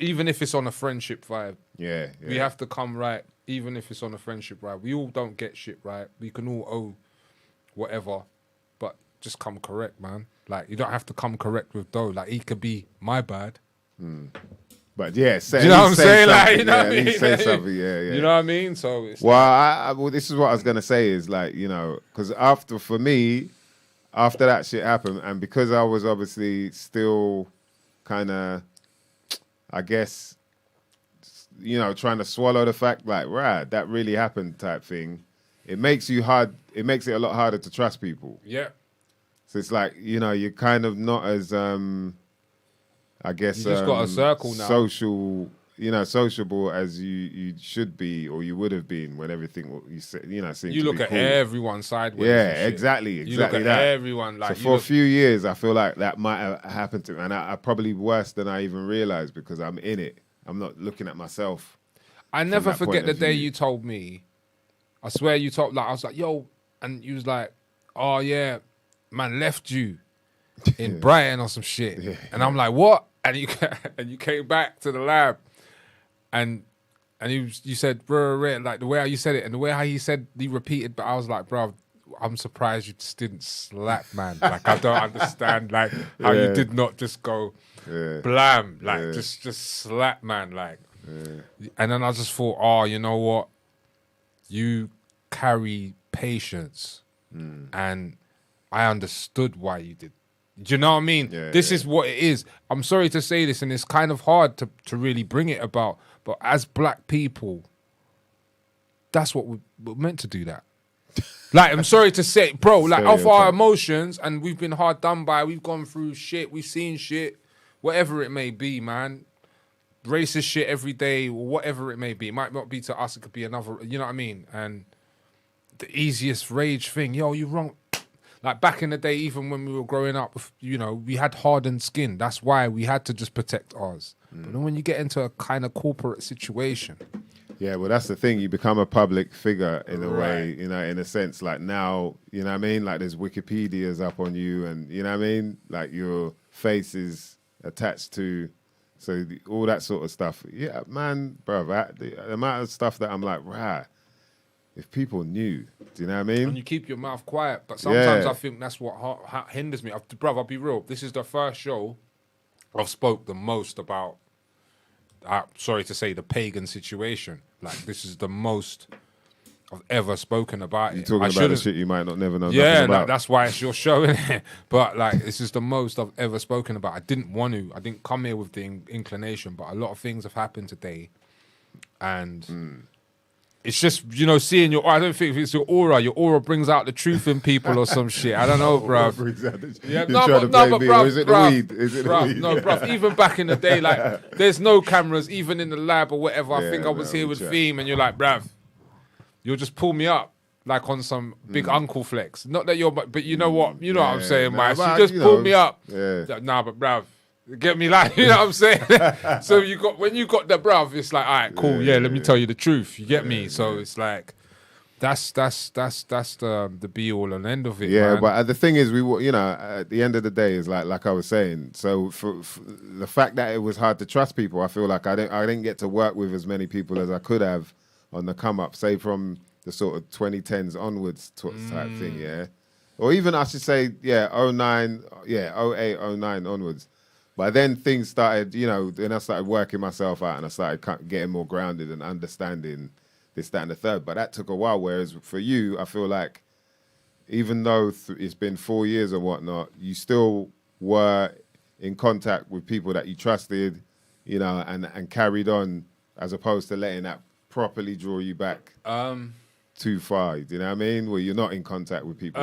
even if it's on a friendship vibe. Yeah. We have to come right. Even if it's on a friendship right, we all don't get shit right. We can all owe whatever, but just come correct, man. Like, you don't have to come correct with dough. Like, he could be my bad. But yeah, do you know what I'm saying? Like, you know what I mean? Say something, yeah. You know what I mean? So it's well, this is what I was gonna say is like, you know, because after that shit happened, and because I was obviously still kind of, I guess, you know, trying to swallow the fact like, right, that really happened type thing. It makes it a lot harder to trust people. Yeah. So it's like, you know, you're kind of not as, I guess, you just got a circle now. Sociable as you should be or you would have been when everything seemed you to look be at cool. everyone sideways. Yeah, exactly you look at that. everyone like. So for a few years, I feel like that might have happened to me, and I probably worse than I even realized because I'm in it. I'm not looking at myself. I never forget the day you told me. I swear you told, like, I was like, yo, and you was like, oh yeah, man left you in Brighton or some shit. Yeah, and I'm like, what? And you came back to the lab, and And you said, bruh, like the way how you said it and the way how he said, he repeated, but I was like, bro, I'm surprised you just didn't slap, man. Like, I don't understand, like, how you did not just go blam, like, just slap, man, like. And then I just thought, oh, you know what? You carry patience. And I understood why you did. Do you know what I mean? This is what it is. I'm sorry to say this, and it's kind of hard to really bring it about. But as black people, that's what we're meant to do that. Like, I'm sorry to say, bro, like, off our emotions, and we've been hard done by, we've gone through shit, we've seen shit, whatever it may be, man. Racist shit every day, or whatever it may be. It might not be to us, it could be another, you know what I mean? And the easiest rage thing, yo, you wrong. Like, back in the day, even when we were growing up, you know, we had hardened skin. That's why we had to just protect ours. But then when you get into a kind of corporate situation... Yeah, well, that's the thing. You become a public figure in a way, you know, in a sense. Like now, you know what I mean? Like there's Wikipedia's up on you and, you know what I mean? Like your face is attached to, so all that sort of stuff. Yeah, man, bro, the amount of stuff that I'm like, right, if people knew, do you know what I mean? And you keep your mouth quiet. But sometimes I think that's what hinders me. Bro, I'll be real. This is the first show I've spoke the most about, sorry to say, the pagan situation. Like, this is the most I've ever spoken about it. You're talking about the shit you might not never know nothing about. Yeah, that's why it's your show, innit? But, like, this is the most I've ever spoken about. I didn't want to. I didn't come here with the inclination, but a lot of things have happened today. And it's just, you know, seeing your... I don't think it's your aura. Your aura brings out the truth in people or some shit. I don't know, bro. Yeah, but bro, is it the weed? Is it the weed? No, bro. Even back in the day, like, there's no cameras, even in the lab or whatever. I think I was here with Theme, and you're like, bruv, you'll just pull me up, like on some big uncle flex. Not that you're, but you know what? You know what I'm saying, man. You just pull me up. Nah, but bruv, get me, like, you know what I'm saying? So when you got the bruv, it's like, all right, cool, let me tell you the truth. You get me? So it's like, that's the be all and end of it. Yeah, man. But the thing is, you know, at the end of the day, is like I was saying. So for the fact that it was hard to trust people, I feel like I didn't get to work with as many people as I could have on the come up, say from the sort of 2010s onwards type thing, yeah, or even I should say, 09, 08, 09 onwards. But then things started, you know, then I started working myself out and I started getting more grounded and understanding this, that, and the third. But that took a while. Whereas for you, I feel like even though it's been 4 years or whatnot, you still were in contact with people that you trusted, you know, and carried on, as opposed to letting that properly draw you back too far. Do you know what I mean? Where you're not in contact with people.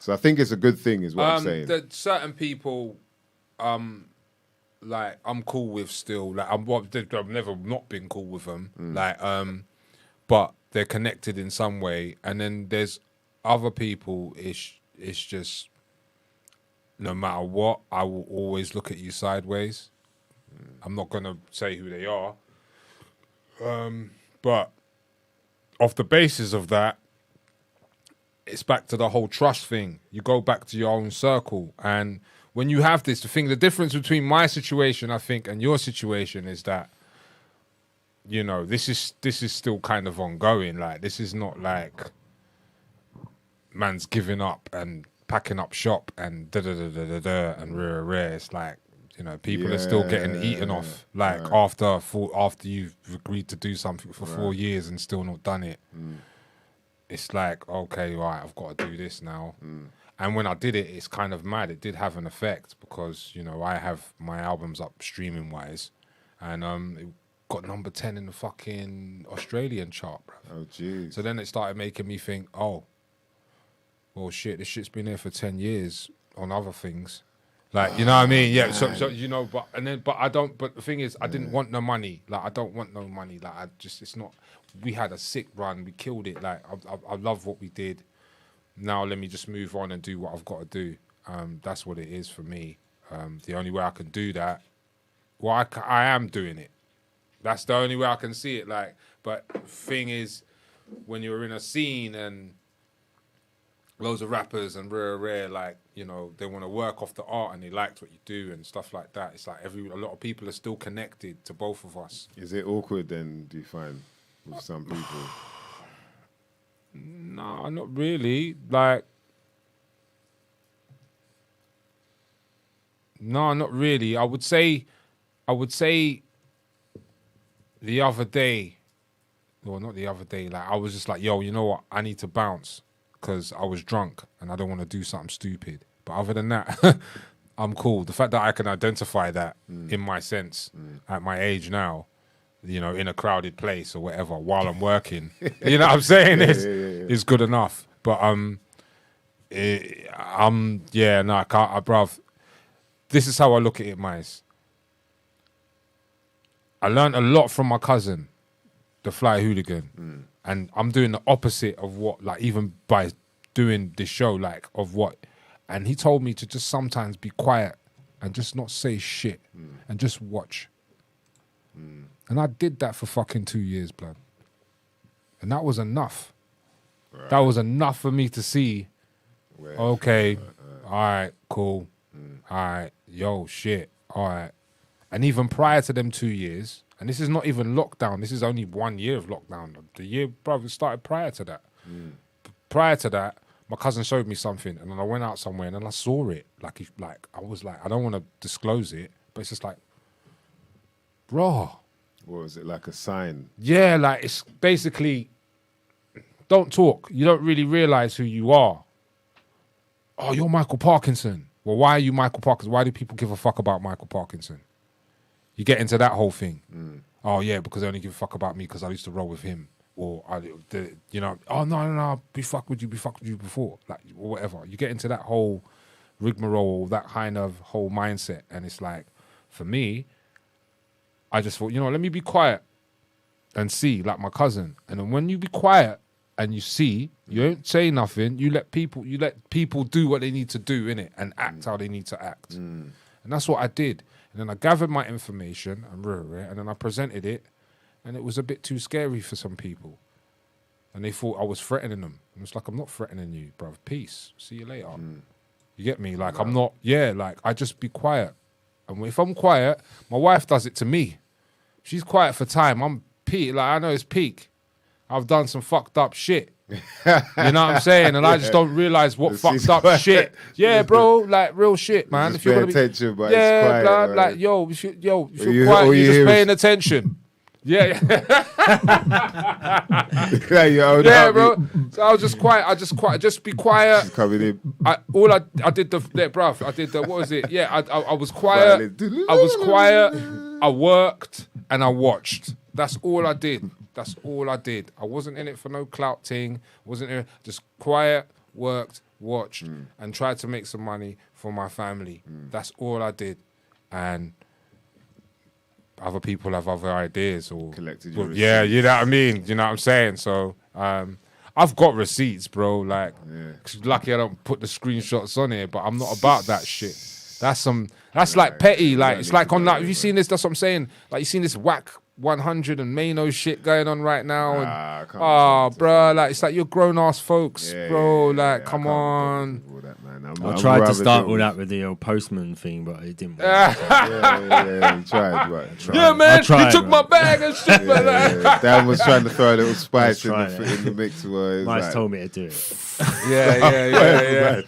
So I think it's a good thing, is what I'm saying. That certain people... like I'm cool with still. Like I've never not been cool with them. Like but they're connected in some way. And then there's other people. It's just no matter what, I will always look at you sideways. I'm not gonna say who they are. But off the basis of that, it's back to the whole trust thing. You go back to your own circle and. When you have this, the difference between my situation, I think, and your situation is that, you know, this is still kind of ongoing. Like, this is not like man's giving up and packing up shop and da-da-da-da-da-da and rare. It's like, you know, people are still getting eaten off. Like, after you've agreed to do something for 4 years and still not done it. It's like, okay, right, I've got to do this now. And when I did it, it's kind of mad. It did have an effect because, you know, I have my albums up streaming-wise. And it got number 10 in the fucking Australian chart, bro. Oh, jeez. So then it started making me think, oh, well, shit, this shit's been here for 10 years on other things. Like, you know what I mean? Yeah, so you know, but the thing is, I didn't want no money. Like, I don't want no money. Like, it's not, we had a sick run. We killed it. Like, I love what we did. Now let me just move on and do what I've got to do. That's what it is for me. The only way I can do that, well, I am doing it. That's the only way I can see it. Like, but thing is, when you're in a scene and loads of rappers and rare, like, you know, they want to work off the art and they liked what you do and stuff like that. It's like a lot of people are still connected to both of us. Is it awkward then, do you find, with some people? No, not really. Like, no, not really. I would say the other day, well, not the other day, like I was just like, yo, you know what? I need to bounce because I was drunk and I don't want to do something stupid. But other than that, I'm cool. The fact that I can identify that in my sense at my age now, you know, in a crowded place or whatever while I'm working, you know what I'm saying? Is good enough. But no, I can't, bruv. This is how I look at it, Mice. I learned a lot from my cousin, the Fly Hooligan. And I'm doing the opposite of what, like, even by doing this show, like, of what. And he told me to just sometimes be quiet and just not say shit and just watch. And I did that for fucking 2 years, blood. And that was enough. Right. That was enough for me to see, okay, all right, cool. All right, yo, shit, all right. And even prior to them 2 years, and this is not even lockdown, this is only 1 year of lockdown. The year, brother, started prior to that. Prior to that, my cousin showed me something, and then I went out somewhere, and then I saw it. Like I was like, I don't want to disclose it, but it's just like, bro. Or is it like a sign? Yeah, like it's basically, don't talk. You don't really realize who you are. Oh, you're Micall Parknsun. Well, why are you Micall Parknsun? Why do people give a fuck about Micall Parknsun? You get into that whole thing. Oh, yeah, because they only give a fuck about me because I used to roll with him. Or, you know, oh, no, be fuck with you before. Like, or whatever. You get into that whole rigmarole, that kind of whole mindset. And it's like, for me, I just thought, you know, let me be quiet and see, like my cousin. And then when you be quiet and you see, you don't say nothing, you let people do what they need to do, innit? And act how they need to act. And that's what I did. And then I gathered my information and then I presented it, and it was a bit too scary for some people. And they thought I was threatening them. And it's like, I'm not threatening you, bruv. Peace. See you later. You get me? Like, I'm not, like, I just be quiet. And if I'm quiet, my wife does it to me. She's quiet for time. I'm peak. Like, I know it's peak. I've done some fucked up shit. You know what I'm saying? And I just don't realize what fucked up shit. Yeah, bro, like real shit, man. If you're gonna be attention, but it's quiet, blood, right? like if you're quiet, you're just paying attention. Yeah, bro. So I was just quiet. Just be quiet. She's coming in. I did bruv. I did the, what was it? Yeah, I was quiet. I was quiet. I worked and I watched. That's all I did. That's all I did. I wasn't in it for no clout thing. Wasn't in it. Just quiet, worked, watched, and tried to make some money for my family. That's all I did. And other people have other ideas or collected your receipts. Yeah, you know what I mean. You know what I'm saying. So I've got receipts, bro. Like, lucky I don't put the screenshots on here, but I'm not about that shit. That's like petty. Like, it's like on that. Have you seen this? That's what I'm saying. Like, you seen this whack 100 and Mano shit going on right now. Bro, like, it's like you're grown ass folks, bro. Like, come on. I tried to start all that with the old postman thing, but it didn't work. You tried, right? Yeah, man, he took my bag and shit like that. Dan was trying to throw a little spice in the mix. Mice told me to do it. Yeah,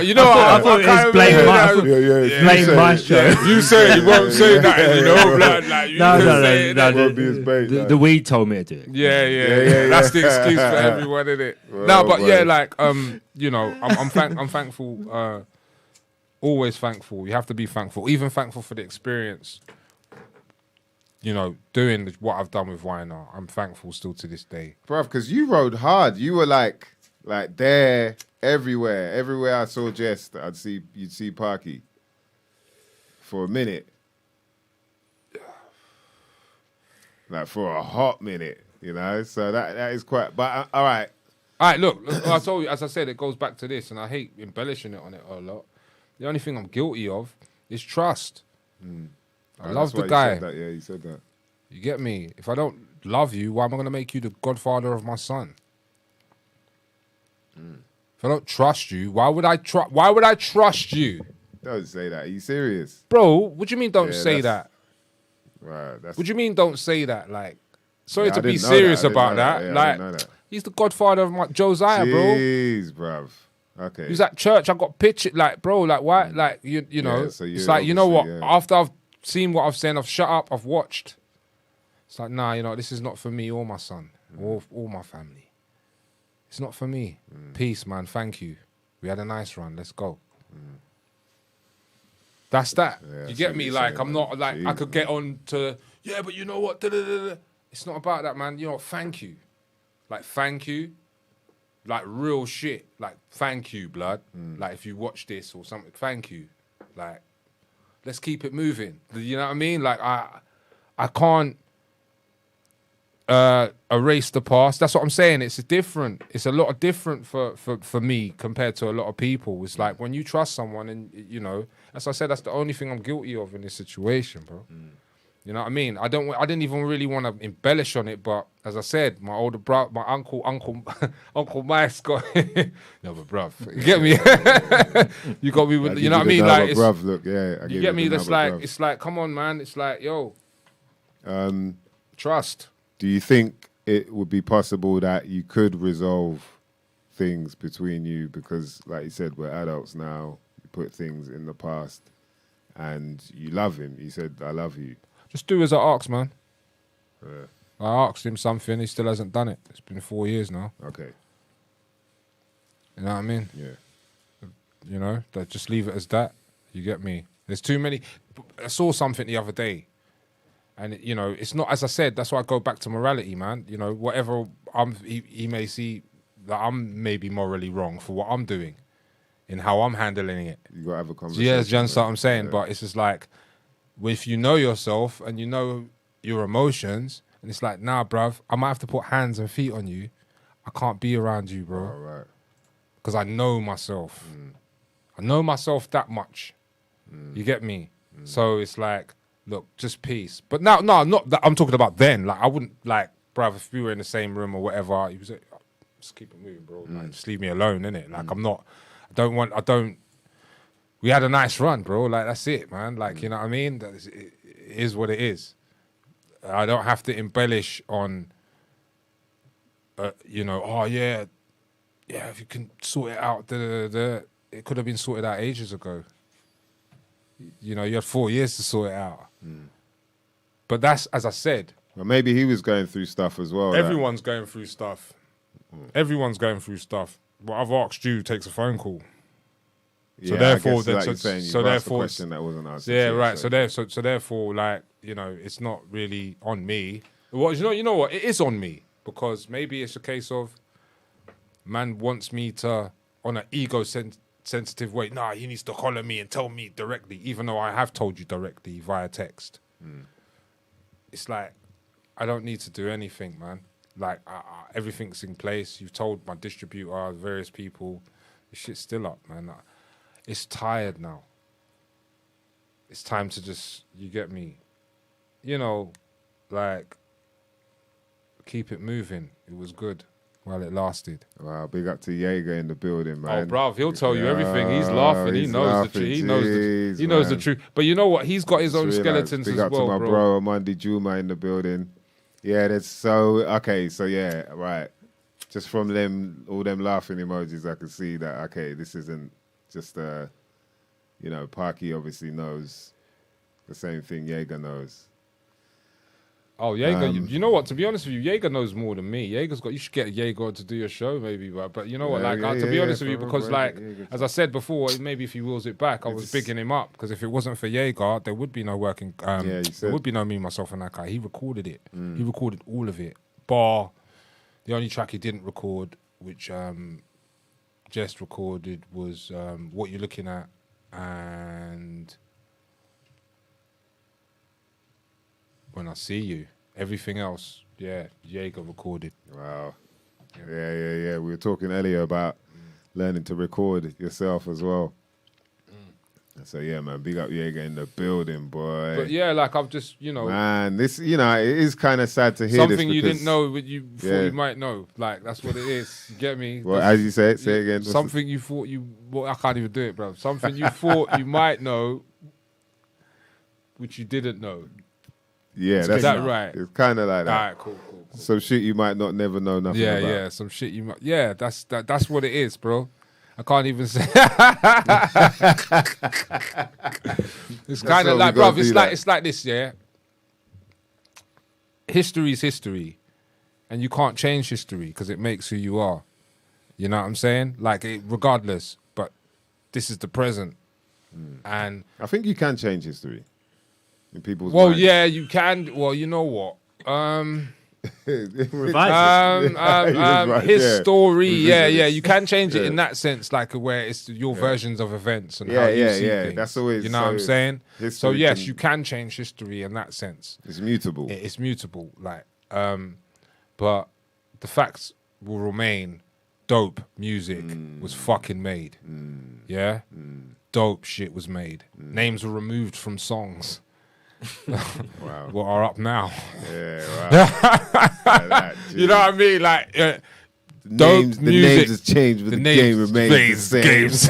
you know what? I thought it was blame my show. You say you won't say that, you know, like, no. The weed told me to do it. Yeah. That's the excuse for everyone, isn't it? No, but yeah, like, you know, I'm thankful. Always thankful. You have to be thankful. Even thankful for the experience. You know, doing what I've done with YNR. I'm thankful still to this day, bruv. Because you rode hard. You were like there everywhere. Everywhere I saw Jess, you'd see Parky for a minute. Like for a hot minute, you know. So that is quite. But all right. Look, I told you, as I said, it goes back to this, and I hate embellishing it on it a lot. The only thing I'm guilty of is trust. I love the guy. You said that. You get me? If I don't love you, why am I going to make you the godfather of my son? If I don't trust you, why would I trust you? Don't say that. Are you serious? Bro, what do you mean don't say that? Right. What do you mean don't say that? Like, sorry Yeah, to I be didn't know serious that. about that. Yeah, I like, didn't know that. he's the godfather of my Josiah, Jeez, bruv. Okay. He was at church. I got pictured. Like, bro, like, why? Like, you know, so it's like, you know what? yeah. After I've seen what I've seen, I've shut up, I've watched. It's like, nah, you know, this is not for me or my son or my family. It's not for me. Peace, man. Thank you. We had a nice run. Let's go. That's that. Yeah, you get what me? you're Like, saying, I'm not like, Jeez, I could get on to, yeah, but you know what? Da-da-da-da. It's not about that, man. You know, thank you. Like, thank you. Like, real shit. Like, thank you, blood. Like, if you watch this or something, thank you. Like, let's keep it moving. You know what I mean? Like, I can't erase the past. That's what I'm saying. It's different. It's a lot different for me compared to a lot of people. It's like when you trust someone and, you know, as I said, that's the only thing I'm guilty of in this situation, bro. You know what I mean? I didn't even really want to embellish on it, but as I said, my older brother, my uncle Mike's got no, but bruv, you get me? You got me with, you know what I mean? Like, bruv, look, yeah, you get me? That's like, it's like, come on, man. It's like, yo, trust. Do you think it would be possible that you could resolve things between you? Because, like you said, we're adults now. You put things in the past, and you love him. He said, "I love you." Just do as I asked, man. Yeah. I asked him something. He still hasn't done it. It's been 4 years now. Okay. You know what I mean? Yeah. You know, just leave it as that. You get me? There's too many. I saw something the other day. And, you know, it's not, as I said, that's why I go back to morality, man. You know, whatever he may see that I'm maybe morally wrong for what I'm doing in how I'm handling it. You got to have a conversation. Yeah, you understand what I'm saying? Yeah. But it's just like, if you know yourself and you know your emotions, and it's like, nah, bruv, I might have to put hands and feet on you. I can't be around you, bro. All right. Because I know myself. I know myself that much. You get me? So it's like, look, just peace. But now, no, not that I'm talking about then. Like, I wouldn't, like, bruv, if we were in the same room or whatever, he was like, just keep it moving, bro. Like, just leave me alone, innit? Like, we had a nice run, bro. Like, that's it, man. Like, you know what I mean? It is what it is. I don't have to embellish on, you know, oh, yeah, if you can sort it out, it could have been sorted out ages ago. You know, you had 4 years to sort it out. But that's, as I said. Well, maybe he was going through stuff as well. Everyone's going through stuff. Everyone's going through stuff. What I've asked you takes a phone call. So therefore, like you're saying, so therefore, a question that wasn't answered. Yeah, right. So therefore, like, you know, it's not really on me. Well, you know what? It is on me because maybe it's a case of man wants me to on an sensitive way. Nah, he needs to holler me and tell me directly, even though I have told you directly via text. It's like I don't need to do anything, man. Like everything's in place. You've told my distributor, various people. This shit's still up, man. It's tired now. It's time to just, you get me, you know, like, keep it moving. It was good while it lasted. Wow, big up to Jaeger in the building, man. Oh, bruv, he'll tell you everything. He's laughing. He knows the truth. He knows the truth. But you know what? He's got his own skeletons as well, big up to my bro, Amandi Juma in the building. Yeah, that's so, okay, so yeah, right. Just from them, all them laughing emojis, I can see that, okay, this isn't just, you know, Parky obviously knows the same thing Jaeger knows. Oh, Jaeger, you know what? To be honest with you, Jaeger knows more than me. You should get Jaeger to do your show, maybe. But you know what? To be honest with you, because as I said before, maybe if he wills it back, I was bigging him up. Because if it wasn't for Jaeger, there would be no working. There would be no me, myself, and that guy. He recorded it. He recorded all of it. Bar the only track he didn't record, which Jess recorded, was What You're Looking At and When I See You. Everything else, yeah, Jaeger recorded. Wow. Yeah. We were talking earlier about learning to record yourself as well. So yeah, man, big up Jaeger in the building, boy. But yeah, like I've just, you know, man, this, you know, it is kind of sad to hear something this you because, didn't know, but you thought you might know. Like that's what it is. You get me? Well, as you say it again. Something you thought you. Well, I can't even do it, bro. Something you thought you might know, which you didn't know. Yeah, Is that right? It's kind of like that. All right, cool. Some shit you might not never know nothing about. Yeah, some shit you might. Yeah, that's what it is, bro. I can't even say. It's kind of like, bro. It's like this, yeah. History is history, and you can't change history because it makes who you are. You know what I'm saying? Like, regardless. But this is the present, and I think you can change history in people's well, minds. yeah, you can. Well, you know what? Revise His story, Revisionist. yeah, you can change it in that sense, like where it's your versions of events and how you see things. That's always, you know what I'm saying. So history yes, you can change history in that sense. It's mutable. It's mutable, like, but the facts will remain. Dope music was fucking made. Yeah, dope shit was made. Names were removed from songs. Wow. What are up now? Yeah, wow. You know what I mean? Like, the dope names music. has changed, but the names game remains the same. games.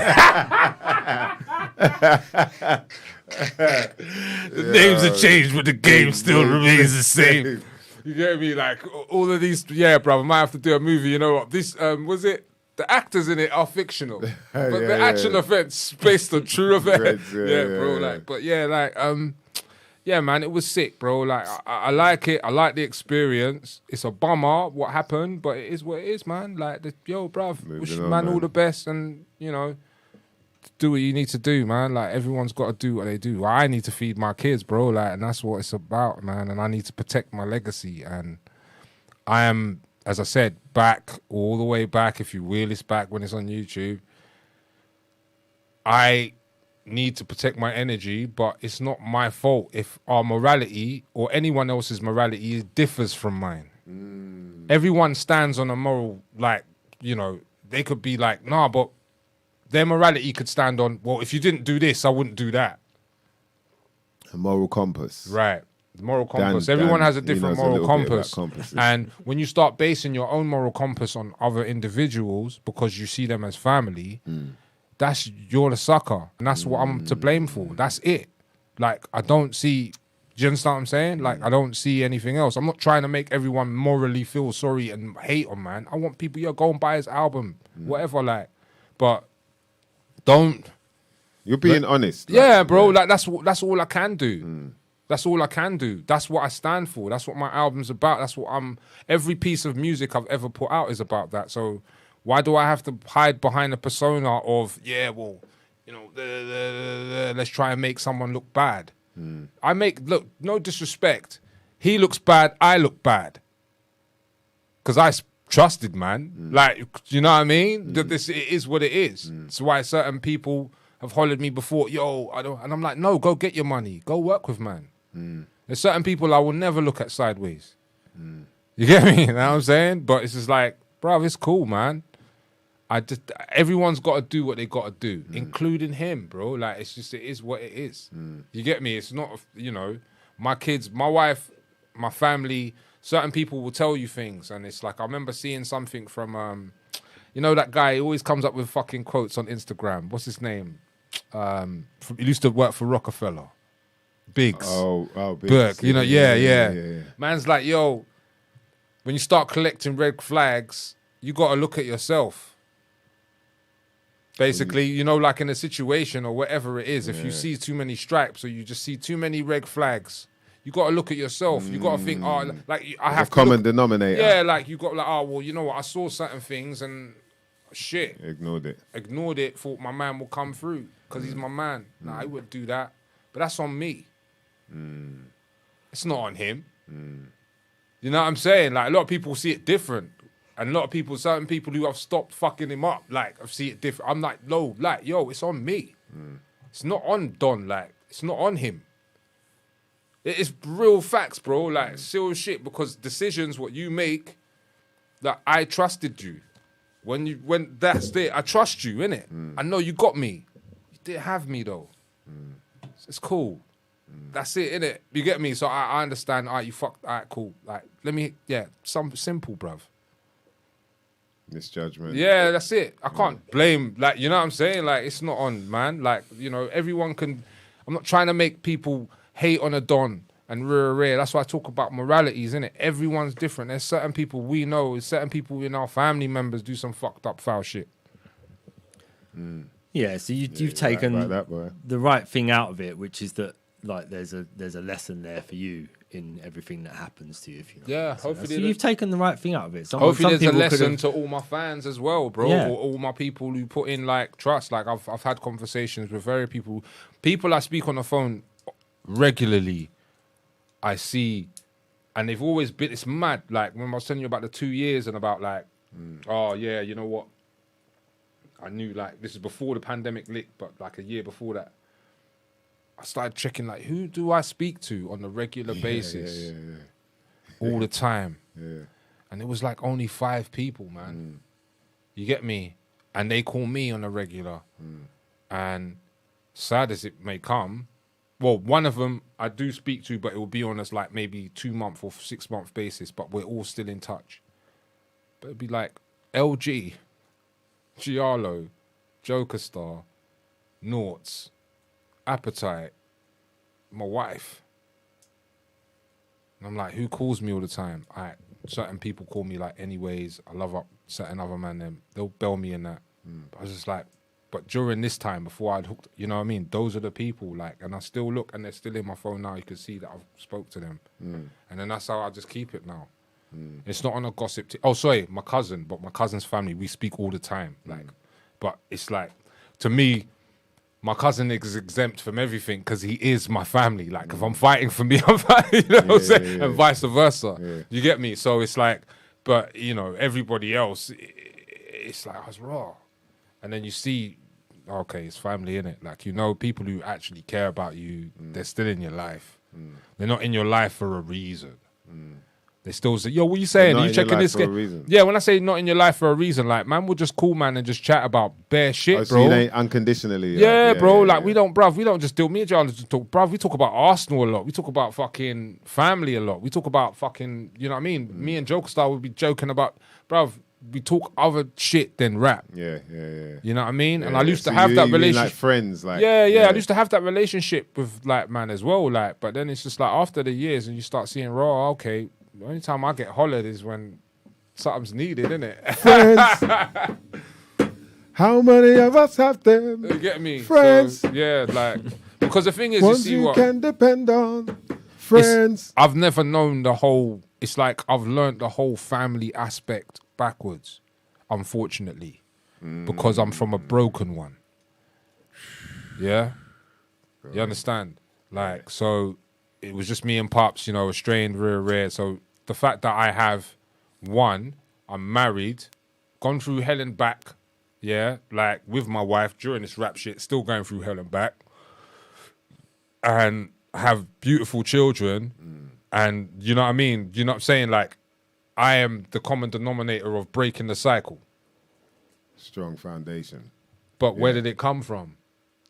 The names have changed, but the game still remains the same. You get me? Like all of these, yeah, bro. I might have to do a movie. You know what? This was it. The actors in it are fictional, but the actual events based on true events. Yeah, bro. Like, but yeah, like, yeah, man, it was sick, bro. Like, I like it. I like the experience. It's a bummer what happened, but it is what it is, man. Like, yo, bruv, wish man all the best, and you know, do what you need to do, man. Like, everyone's got to do what they do. I need to feed my kids, bro. Like, and that's what it's about, man. And I need to protect my legacy. And I am, as I said, back all the way back. If you wheel this back when it's on YouTube, I need to protect my energy, but it's not my fault if our morality or anyone else's morality differs from mine. Everyone stands on a moral, like, you know, they could be like, nah, but their morality could stand on, well, if you didn't do this, I wouldn't do that. A moral compass. Right. The moral compass. Everyone has a different moral compass. And when you start basing your own moral compass on other individuals because you see them as family, you're the sucker. And that's what I'm to blame for. That's it. Like, I don't see, do you understand what I'm saying? Like, I don't see anything else. I'm not trying to make everyone morally feel sorry and hate on man. I want people, go and buy his album, whatever, like. But don't. You're being honest. Like, yeah, bro. Like, that's all I can do. That's all I can do. That's what I stand for. That's what my album's about. That's what every piece of music I've ever put out is about that. So why do I have to hide behind a persona of, let's try and make someone look bad? Look, no disrespect. He looks bad, I look bad. Because I trusted, man. Like, you know what I mean? That it is what it is. That's why certain people have hollered me before, I don't, and I'm like, no, go get your money. Go work with man. There's certain people I will never look at sideways. You get me? You know what I'm saying? But it's just like, bruv, it's cool, man. Everyone's got to do what they got to do, including him, bro. Like, it is what it is. You get me? It's not, my kids, my wife, my family, certain people will tell you things. And it's like, I remember seeing something from, that guy, he always comes up with fucking quotes on Instagram. What's his name? He used to work for Rockefeller. Biggs. Oh, Biggs. Burke, yeah. Man's like, when you start collecting red flags, you got to look at yourself. Basically, like in a situation or whatever it is, if you see too many stripes or you just see too many red flags, you got to look at yourself. You got to think, I have a common denominator. Yeah, like you got you know what? I saw certain things and shit. Ignored it. Thought my man will come through because he's my man. Nah, I wouldn't do that. But that's on me. It's not on him. You know what I'm saying? Like, a lot of people see it different. And a lot of people, certain people who have stopped fucking him up, like, I see it different. I'm like, it's on me. It's not on Don, like, it's not on him. It's real facts, bro. Like, serious shit, because decisions, what you make, that I trusted you. When that's it, I trust you, innit? I know you got me. You didn't have me, though. It's cool. That's it, innit? You get me? So I understand. All right, you fucked. All right, cool. Like, some simple, bruv. Misjudgment. Yeah, that's it. I can't blame, like, you know what I'm saying? Like, it's not on, man. Like, you know, everyone can. I'm not trying to make people hate on a Don and rare. That's why I talk about moralities, innit? Everyone's different. There's certain people we know, certain people in our family members do some fucked up foul shit. Yeah, so you've taken right about that, boy. the right thing out of it, which is that like there's a lesson there for you in everything that happens to you. If you know Yeah, so hopefully you've taken the right thing out of it. Hopefully there's a people lesson could've- to all my fans as well, bro. Yeah. Or all my people who put in like trust. Like I've had conversations with people I speak on the phone regularly. I see, and they've always been. It's mad. Like when I was telling you about the 2 years and about like, oh yeah, you know what? I knew like this is before the pandemic lit, but like a year before that, I started checking like who do I speak to on a regular basis, all the time. Yeah. And it was like only 5 people, man. You get me? And they call me on a regular. And sad as it may come, well, one of them I do speak to, but it will be on us like maybe 2-month or 6-month basis, but we're all still in touch. But it'd be like LG, Giallo, Joker Star, Noughts, Appetite, my wife. And I'm like, who calls me all the time? Certain people call me like anyways. I love up certain other man, them. They'll bell me in that. But I was just like, but during this time, before I'd hooked, you know what I mean? Those are the people, like, and I still look, and they're still in my phone now. You can see that I've spoke to them. And then that's how I just keep it now. It's not on a gossip. Oh, sorry, my cousin, but my cousin's family, we speak all the time. Like, but it's like, to me, my cousin is exempt from everything because he is my family. Like, if I'm fighting for me, I'm fighting, you know what I'm saying? Yeah. And vice versa. Yeah. You get me? So it's like, but, you know, everybody else, it's like, I was raw. And then you see, okay, it's family, innit? Like, you know, people who actually care about you, they're still in your life. They're not in your life for a reason. They still say, yo, what you saying? Are you checking this? Yeah, when I say not in your life for a reason, like, man, we'll just call, man, and just chat about bare shit, So bro. you ain't unconditionally. Yeah, bro. Like, we don't, bruv, we don't just deal. Me and John just talk, bruv. We talk about Arsenal a lot. We talk about fucking family a lot. We talk about fucking, you know what I mean? Me and Joker Star would be joking about, bruv, we talk other shit than rap. Yeah. You know what I mean? Yeah, and I used to so have that you mean relationship. like friends, like Yeah. I used to have that relationship with like man as well. Like, but then it's just like after the years and you start seeing raw. Okay, the only time I get hollered is when something's needed, innit? friends. How many of us have them? You get me? Friends. So, yeah, like because the thing is, Ones you see you what can depend on. Friends. I've never known the whole. It's like I've learned the whole family aspect backwards, unfortunately, because I'm from a broken one. Yeah, you understand? Like, so it was just me and Pops, you know, strained, rare. So the fact that I have one, I'm married, gone through hell and back, yeah, like with my wife during this rap shit, still going through hell and back, and have beautiful children, and you know what I mean? You know what I'm saying? Like, I am the common denominator of breaking the cycle. Strong foundation. But where did it come from?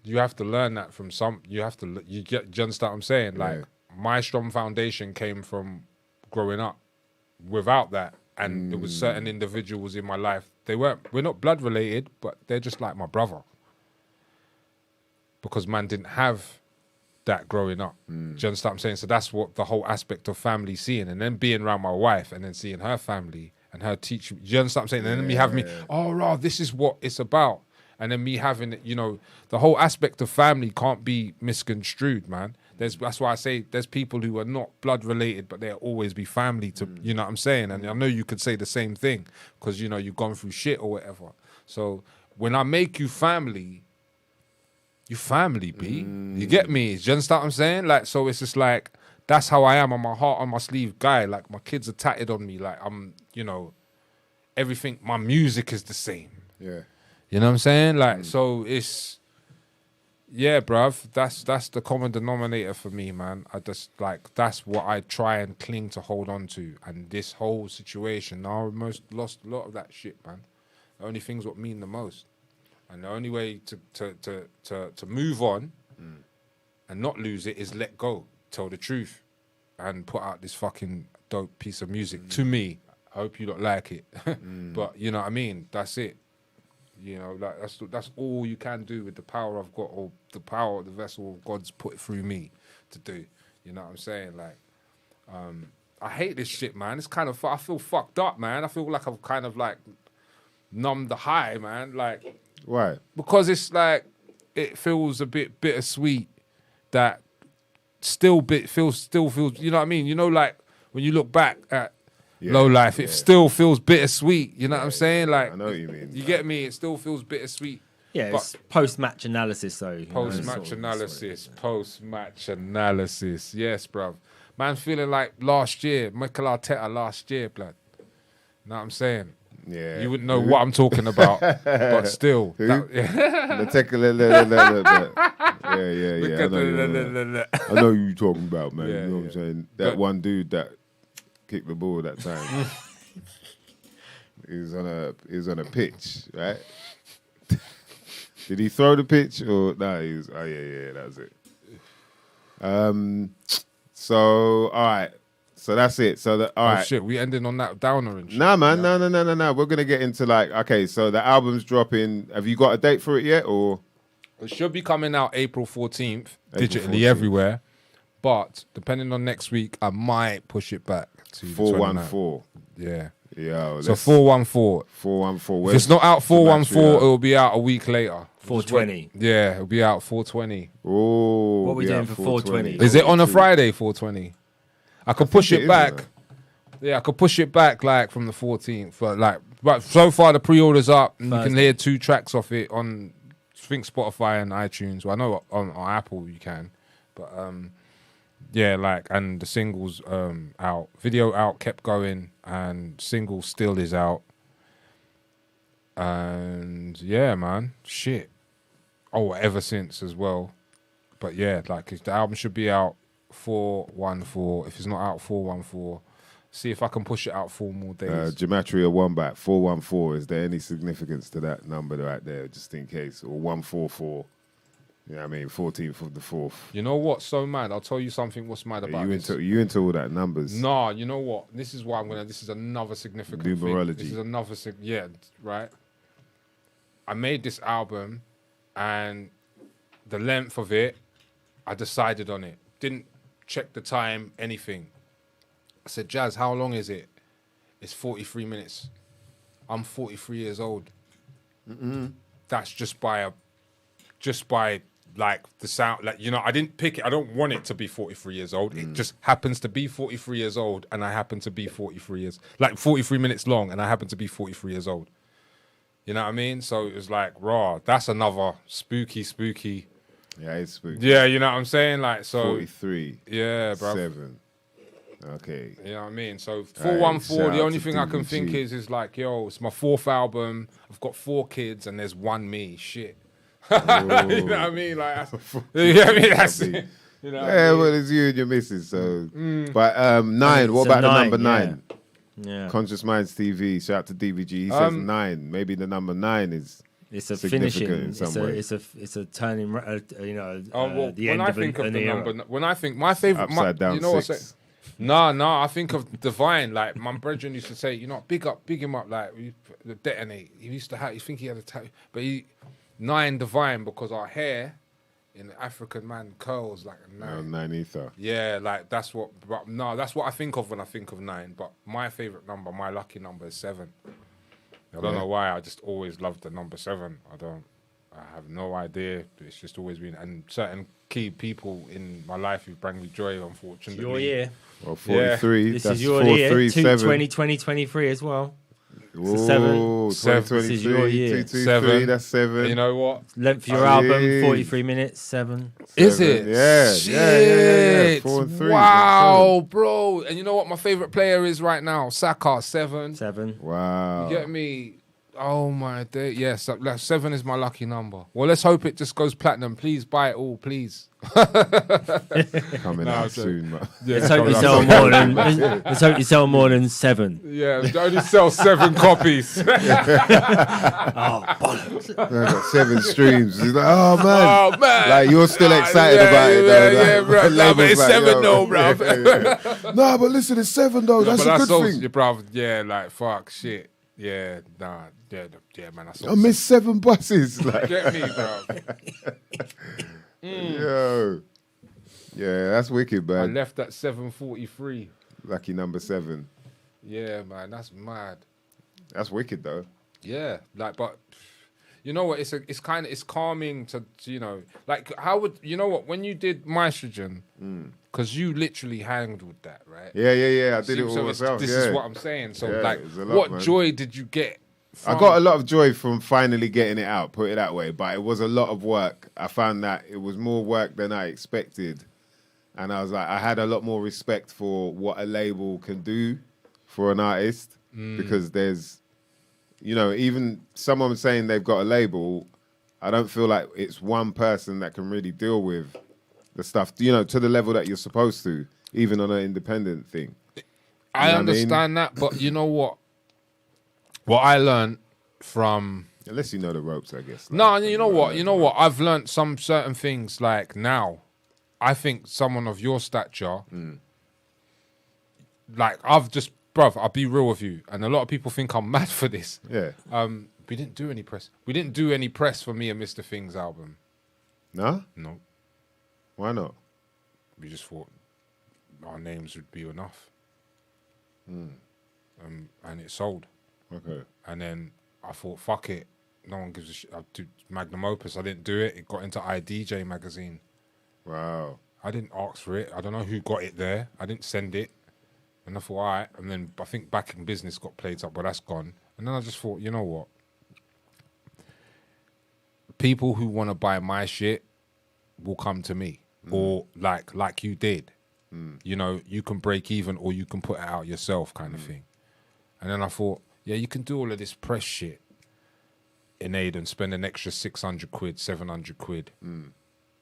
You have to learn that from some. You have to. Do you understand what I'm saying? Like, my strong foundation came from growing up. Without that, and there was certain individuals in my life. We're not blood related, but they're just like my brother. Because man didn't have that growing up. Do you understand what I'm saying? So that's what the whole aspect of family seeing, and then being around my wife, and then seeing her family and her teaching. Do you understand what I'm saying? And then me having me, oh, rah, this is what it's about. And then me having, you know, the whole aspect of family can't be misconstrued, man. That's why I say there's people who are not blood related, but they'll always be family to, you know what I'm saying? And I know you could say the same thing because, you know, you've gone through shit or whatever. So when I make you family, B. You get me? Do you understand what I'm saying? Like, so it's just like, that's how I am. I'm a heart on my sleeve guy. Like, my kids are tatted on me. Like, I'm, you know, everything, my music is the same. Yeah. You know what I'm saying? Like, so it's, yeah, bruv, that's the common denominator for me, man. I just, like, that's what I try and cling to hold on to. And this whole situation, now I almost lost a lot of that shit, man. The only things what mean the most. And the only way to move on and not lose it is let go, tell the truth, and put out this fucking dope piece of music. To me, I hope you don't like it, but you know what I mean. That's it. You know, like that's all you can do with the power I've got, or the power of the vessel of God's put through me to do. You know what I'm saying? Like, I hate this shit, man. It's kind of I feel fucked up, man. I feel like I've kind of like numbed the high, man. Like, Why? because it's like it feels a bit bittersweet. That still feels. You know what I mean? You know, like when you look back at Low Life, it still feels bittersweet. You know what I'm saying? Like, I know what you mean. You get me? It still feels bittersweet. Yeah, it's post-match analysis, though. Post-match analysis. Post-match analysis. Yes, bruv. Man, feeling like last year, Micall Arteta last year, blood. Know what I'm saying? Yeah. You wouldn't know what I'm talking about, but still. Yeah. I know who you talking about, man. You know what I'm saying? That one dude that kicked the ball that time. he was on a pitch, right? Did he throw the pitch or no? He was. Oh yeah, that was it. So all right. So that's it. So all right. Shit, we ending on that downer and shit. Nah, man, no. We're gonna get into like, okay. So the album's dropping. Have you got a date for it yet, or? It should be coming out April 14th, digitally everywhere. But depending on next week, I might push it back to 414. Yeah. Yo, so 414. 414. If it's not out 414, it will be out a week later. 420. Yeah, it'll be out 420. Oh, what are we doing for 420? Is it on a Friday, 420? I could push it back. Yeah, I could push it back like from the 14th. But so far the pre-order's up, and you can hear 2 tracks off it on, I think, Spotify and iTunes. Well, I know on Apple you can, but yeah, like, and the single's out, video out, kept going, and single still is out. And yeah, man, shit. Oh, ever since as well. But yeah, like the album should be out 414. If it's not out 414, see if I can push it out 4 more days. Gematria Wombat 414. Is there any significance to that number right there, just in case, or 144? Yeah, I mean 14th of the 4th. You know what's so mad? I'll tell you something. What's mad about this? You into all that numbers? Nah, you know what? This is why I'm gonna. This is another significant numerology. thing. This is another yeah, right. I made this album, and the length of it, I decided on it. Didn't check the time, anything. I said, Jazz, how long is it? It's 43 minutes. I'm 43 years old. That's just by like the sound, like, you know, I didn't pick it. I don't want it to be 43 years old. It just happens to be 43 years old, and I happen to be 43 minutes long, and I happen to be 43 years old. You know what I mean? So it was like, raw. That's another spooky. Yeah, it's spooky. Yeah, you know what I'm saying? Like, so 43. Yeah, bro. 7. Okay. You know what I mean? So 414, right, the only thing I can DVG. think is like, yo, it's my 4th album. I've got 4 kids, and there's 1 me. Shit. You know what I mean? Like, that's, you know what I mean? That's it. You know yeah, well, it's you and your missus. So, but 9. What about the number 9? Yeah. Conscious Minds TV. Shout out to DVG. He says 9. Maybe the number 9 is. It's a significant finishing. in some way. It's a turning. You know. Well, the when end I of think an of the era. number, when I think my favorite, Upside down you know 6. No, I think of Divine. Like my brethren used to say, you know, big him up. Like the detonate. He used to have. You think he had a tattoo, but 9 Divine, because our hair in the African man curls like a 9. 9 ether. Yeah, like that's what. But no, that's what I think of when I think of 9. But my favorite number, my lucky number, is 7. I don't know why. I just always loved the number 7. I have no idea. It's just always been, and certain key people in my life who bring me joy, unfortunately. Your year. Well, 43. Yeah. This that's is your 4, year. 3, 7. 2023 as well. Ooh, 7. This is your year. 7. That's 7. You know what? Length of your album, 43 minutes, 7. Is it? Yeah. Shit. Yeah. 4 and 3. Wow, bro. And you know what my favorite player is right now? Saka, 7. 7. Wow. You get me? Oh my day. Yes, 7 is my lucky number. Well, let's hope it just goes platinum. Please buy it all, please. Coming out soon, man. Yeah, Let's hope you sell more than 7. Yeah, only sell 7 copies. Oh, bollocks. I got 7 streams. He's like, oh man. Oh man. Like you're still excited about it though. Yeah, bro. No, but it's 7 though, bro. No, but listen, it's 7 though. That's a good thing. Bro. Yeah, like fuck, shit. Yeah, nah, yeah, man. I missed 7 buses. Like. Get me, bro. Yo. Yeah, that's wicked, man. I left at 7:43. Lucky number 7. Yeah, man, that's mad. That's wicked though. Yeah, like, but you know what? It's calming to like how would you know what when you did Mystrogen, because you literally handled that, right? Yeah. I did it all myself. This is what I'm saying. So Yeah, like, it was a lot, what man. joy did you get? I got a lot of joy from finally getting it out, put it that way, but it was a lot of work. I found that it was more work than I expected. And I was like, I had a lot more respect for what a label can do for an artist because there's, even someone saying they've got a label, I don't feel like it's one person that can really deal with the stuff, to the level that you're supposed to, even on an independent thing. I understand that, but you know what? What I learned from... Unless you know the ropes, I guess. No, you know what? I've learned some certain things, like now. I think someone of your stature, like bruv, I'll be real with you, and a lot of people think I'm mad for this. Yeah. We didn't do any press. We didn't do any press for me and Mr. Things album. No? No. Why not? We just thought our names would be enough. And it sold. Okay. And then I thought, fuck it. No one gives a shit. I do Magnum Opus. I didn't do it. It got into iDJ magazine. Wow. I didn't ask for it. I don't know who got it there. I didn't send it. And I thought, all right. And then I think Back in Business got played up, but that's gone. And then I just thought, you know what? People who want to buy my shit will come to me. Or like you did. You can break even or you can put it out yourself kind of thing. And then I thought, yeah, you can do all of this press shit in Aid and spend an extra 600 quid, 700 quid.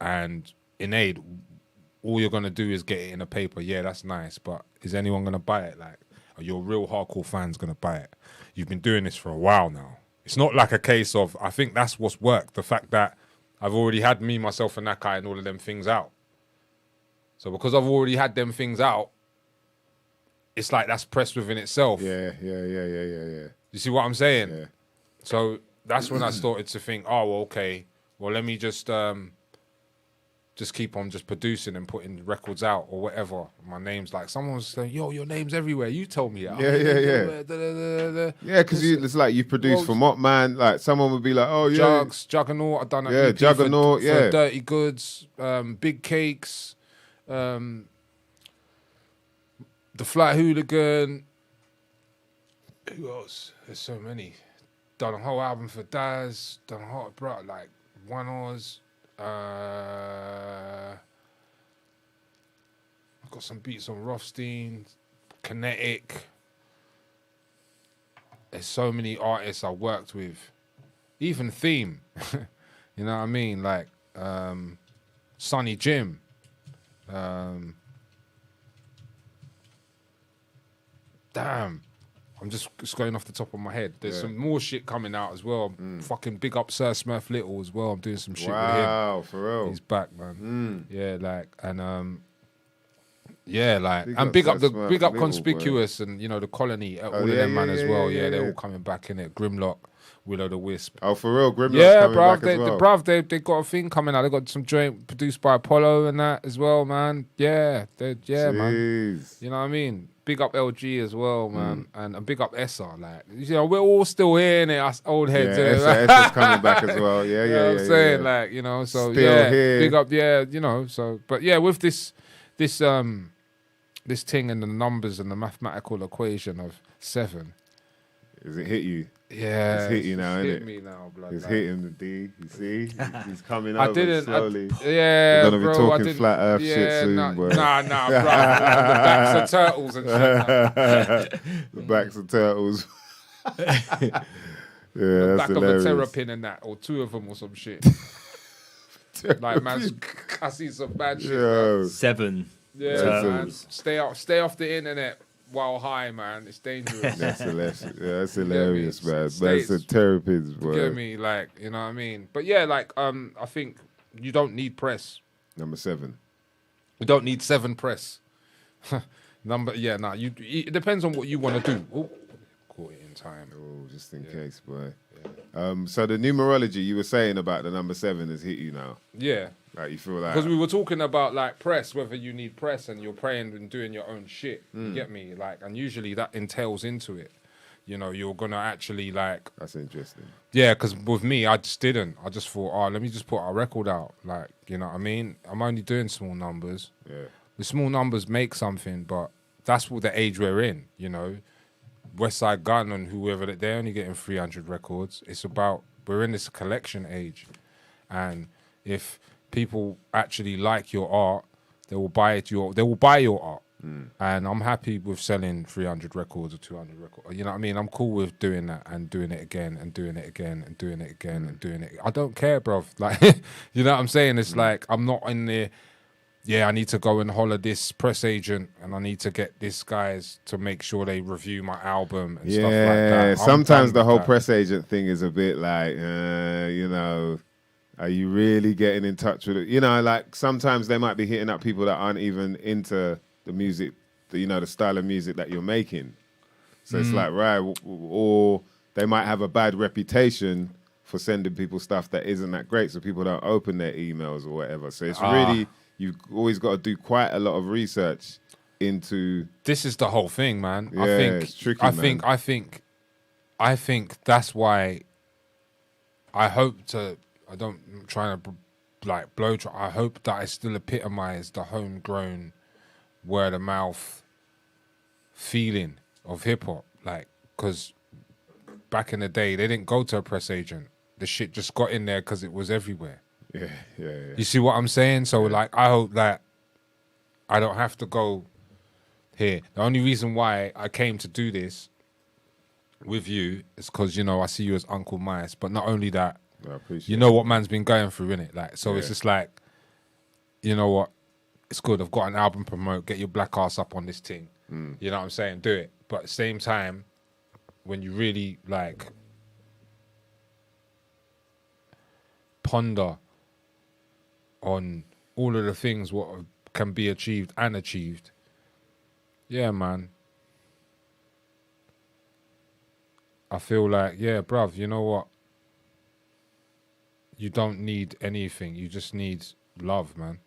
And in Aid, all you're going to do is get it in a paper. Yeah, that's nice, but is anyone going to buy it? Like, are your real hardcore fans going to buy it? You've been doing this for a while now. It's not like a case of, I think that's what's worked. The fact that I've already had me, myself, and Nakai and all of them things out. So because I've already had them things out, it's like that's press within itself. Yeah. You see what I'm saying? Yeah. So that's when I started to think, oh, well, okay, well, let me just keep on just producing and putting records out or whatever. My name's like, someone was saying, yo, your name's everywhere. You told me that. Yeah. Yeah, because it's like you produce for Mopman. Like someone would be like, oh, yeah. Juggernaut. I've done that. Yeah, Juggernaut, for Dirty Goods, Big Cakes, The Flat Hooligan. Who else? There's so many. Done a whole album for Daz. Done a whole, bro, like One Oz. I've got some beats on Rothstein, Kinetic. There's so many artists I worked with. Even Theme. You know what I mean? Like Sonny Jim. Damn. I'm just going off the top of my head. There's some more shit coming out as well. Fucking big up Sir Smurf Little as well. I'm doing some shit with him. Wow, for real. He's back, man. Yeah, like, and big up Little, Conspicuous and the Colony, all of them man as well. Yeah, they're all coming back in it. Grimlock, Willow the Wisp. Oh, for real, Grimlock's coming back as well. They got a thing coming out. They got some joint produced by Apollo and that as well, man. Yeah, man. You know what I mean? Big up LG as well, man, and big up Essa. Like, we're all still here, innit? Us old heads. Yeah, Essa's coming back as well. Yeah, you know what I'm saying? Yeah. Like, so still here. Big up, so, but yeah, with this thing and the numbers and the mathematical equation of 7. Does it hit you? Yeah, it's hit you now, hit innit? me now, blood. It's hitting the D. You see, he's coming I over didn't. slowly. We're gonna be talking flat Earth shit soon, bro. Nah, bro. The backs of turtles and shit. The backs of turtles. Yeah, back that's of a hilarious. terrapin and that, or 2 of them or some shit. Like, man, I see some bad shit. Yo. Man. 7 Yeah, turtles. man. Stay off the internet while high, man. It's dangerous. That's hilarious. Yeah, that's hilarious, man. States- That's a terrapins, boy. You get me? Like, you know what I mean? But yeah, like, I think you don't need press. Number 7. You don't need 7 press. It depends on what you want to do. Oh, caught it in time. Oh, just in case, boy. So the numerology you were saying about the number 7 has hit you now. Yeah. Like you feel like Because we were talking about like press, whether you need press and you're praying and doing your own shit. You get me? Like, and usually that entails into it. You know, you're gonna actually like. That's interesting. Yeah, because with me, I just didn't. I just thought, let me just put our record out. Like, you know what I mean? I'm only doing small numbers. Yeah. The small numbers make something, but that's what the age we're in. You know, West Side Gun and whoever, they're only getting 300 records. It's about, we're in this collection age, and if people actually like your art, they will buy your art. And I'm happy with selling 300 records or 200 records. You know what I mean? I'm cool with doing that and doing it again and doing it again and doing it again and doing it. I don't care, bruv. Like, you know what I'm saying? It's like, I'm not in there. Yeah, I need to go and holler this press agent and I need to get this guys to make sure they review my album and stuff like that. Yeah, I'm sometimes done the with whole that. press agent thing is a bit like, you know, are you really getting in touch with it? You know, like sometimes they might be hitting up people that aren't even into the music, the style of music that you're making. So it's like, right, or they might have a bad reputation for sending people stuff that isn't that great, so people don't open their emails or whatever. So it's really, you've always got to do quite a lot of research into. This is the whole thing, man. Yeah, it's tricky, man. I think that's why I'm trying to like blow dry. I hope that I still epitomize the homegrown word of mouth feeling of hip hop. Like, because back in the day, they didn't go to a press agent. The shit just got in there because it was everywhere. Yeah. You see what I'm saying? So, like, I hope that I don't have to go here. The only reason why I came to do this with you is because, I see you as Uncle Mice. But not only that, I appreciate you know what man's been going through, innit? Like, so it's just like, you know what? It's good. I've got an album promote. Get your black ass up on this thing. You know what I'm saying? Do it. But at the same time, when you really, like, ponder on all of the things what can be achieved and achieved, yeah, man. I feel like, yeah, bruv, you know what? You don't need anything. You just need love, man.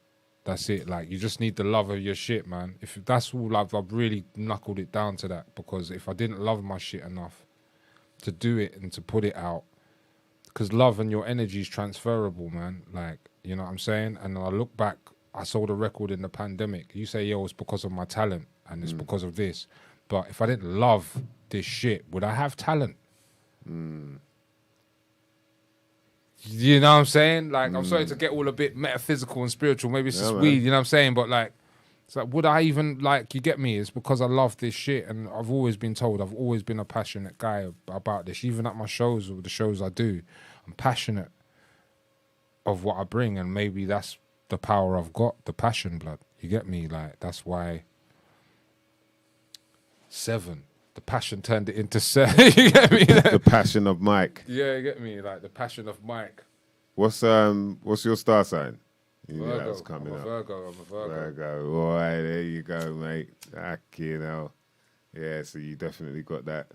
That's it. Like, you just need the love of your shit, man. If that's all I've really knuckled it down to that. Because if I didn't love my shit enough to do it and to put it out, because love and your energy is transferable, man. Like, you know what I'm saying? And I look back, I sold a record in the pandemic. You say, yo, it's because of my talent and it's because of this. But if I didn't love this shit, would I have talent? You know what I'm saying? Like, I'm sorry to get all a bit metaphysical and spiritual. Maybe it's just weed, you know what I'm saying? But, like, it's like, would I even, like, you get me? It's because I love this shit. And I've always been told, I've always been a passionate guy about this. Even at my shows or the shows I do, I'm passionate of what I bring. And maybe that's the power I've got, the passion, blood. You get me? Like, that's why 7. The passion turned it into 7. You get me? The passion of Mike. Yeah, you get me? Like, the passion of Mike. What's your star sign? Virgo. That's coming I'm a Virgo. Virgo. All right, there you go, mate. Yeah, so you definitely got that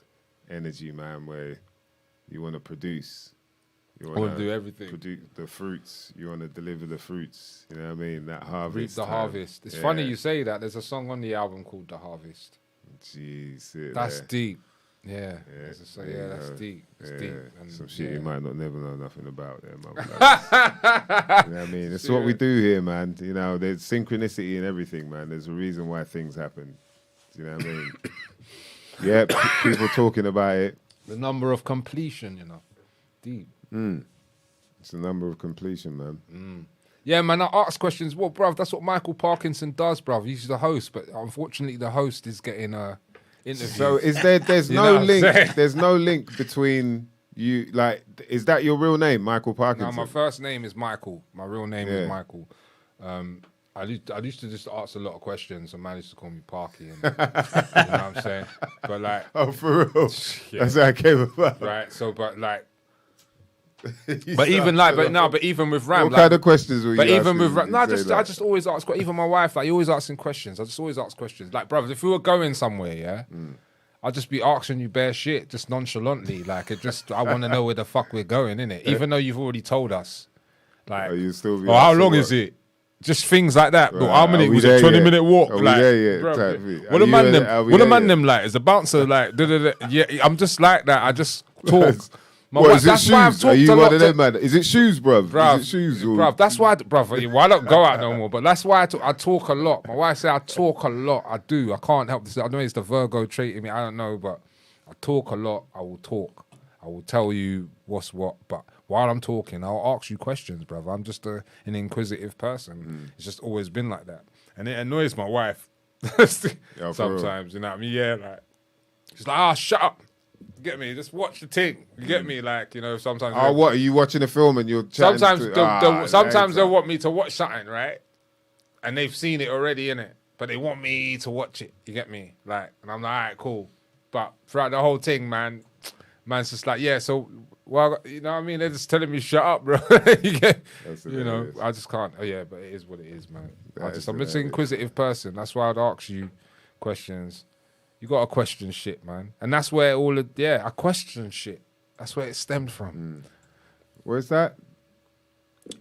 energy, man, where you want to produce. You I want to do everything. Produce the fruits. You want to deliver the fruits. You know what I mean? That harvest. Reap the time. harvest. It's funny you say that. There's a song on the album called The Harvest. Jeez. That's there. deep. Yeah. Yeah, That's deep. It's deep. And some shit you might not never know nothing about there, man. You know what I mean? It's what we do here, man. You know, there's synchronicity in everything, man. There's a reason why things happen. You know what I mean? Yeah, people talking about it. The number of completion, deep. It's the number of completion, man. Yeah, man, I ask questions. Well, bruv, that's what Michael Parknsun does, bruv. He's the host, but unfortunately the host is getting interviews. So there's no link. There's no link between you like, is that your real name, Michael Parknsun? No, my first name is Micall. My real name is Micall. I used to just ask a lot of questions, and man used to call me Parky. And, you know what I'm saying? But like, oh, for real? Yeah. That's how I came about. Right. So, but like, but even with Ram, what like, kind of questions were you? But even asking with when Ram, you I say that? just always ask. Even my wife, like, you always asking questions. I just always ask questions. Like, brothers, if we were going somewhere, yeah. I'll just be asking you bare shit, just nonchalantly. Like, I want to know where the fuck we're going, innit? Even though you've already told us. Like, you still be how asking long what? is it? Just things like that. But Right. how many Are we was there it? 20-minute yet? walk. Are we Like, there yet? bro, Type thing. what Are a man you them? there- are we What a there man yet? them like? Is a bouncer like? Yeah, I'm just like that. I just talk. My What wife- is it? that's why I've Shoes? Are talked you a one lot of to- them, man? Is it shoes, bruv? Bruv, Is it shoes? Or... bruv, that's why, bruv, I don't go out no more. But that's why I talk a lot. My wife said I talk a lot. I do. I can't help this. I know it's the Virgo trait in me. I don't know, but I talk a lot. I will talk. I will tell you what's what. But while I'm talking, I'll ask you questions, bruv. I'm just an inquisitive person. It's just always been like that, and it annoys my wife sometimes. You know what I mean? Yeah, like she's like, shut up. You get me? Just watch the thing. You get me? Like, you know, sometimes. Oh, what? Are you watching a film and you're chatting Sometimes they'll want me to watch something, right? And they've seen it already, innit? But they want me to watch it. You get me? Like, and I'm like, all right, cool. But throughout the whole thing, man's just like, yeah, so, well, you know what I mean? They're just telling me, shut up, bro. You know, I just can't. Oh, yeah, but it is what it is, man. I'm just an inquisitive person. That's why I'd ask you questions. You got to question shit, man. And that's where I question shit. That's where it stemmed from. Where's that?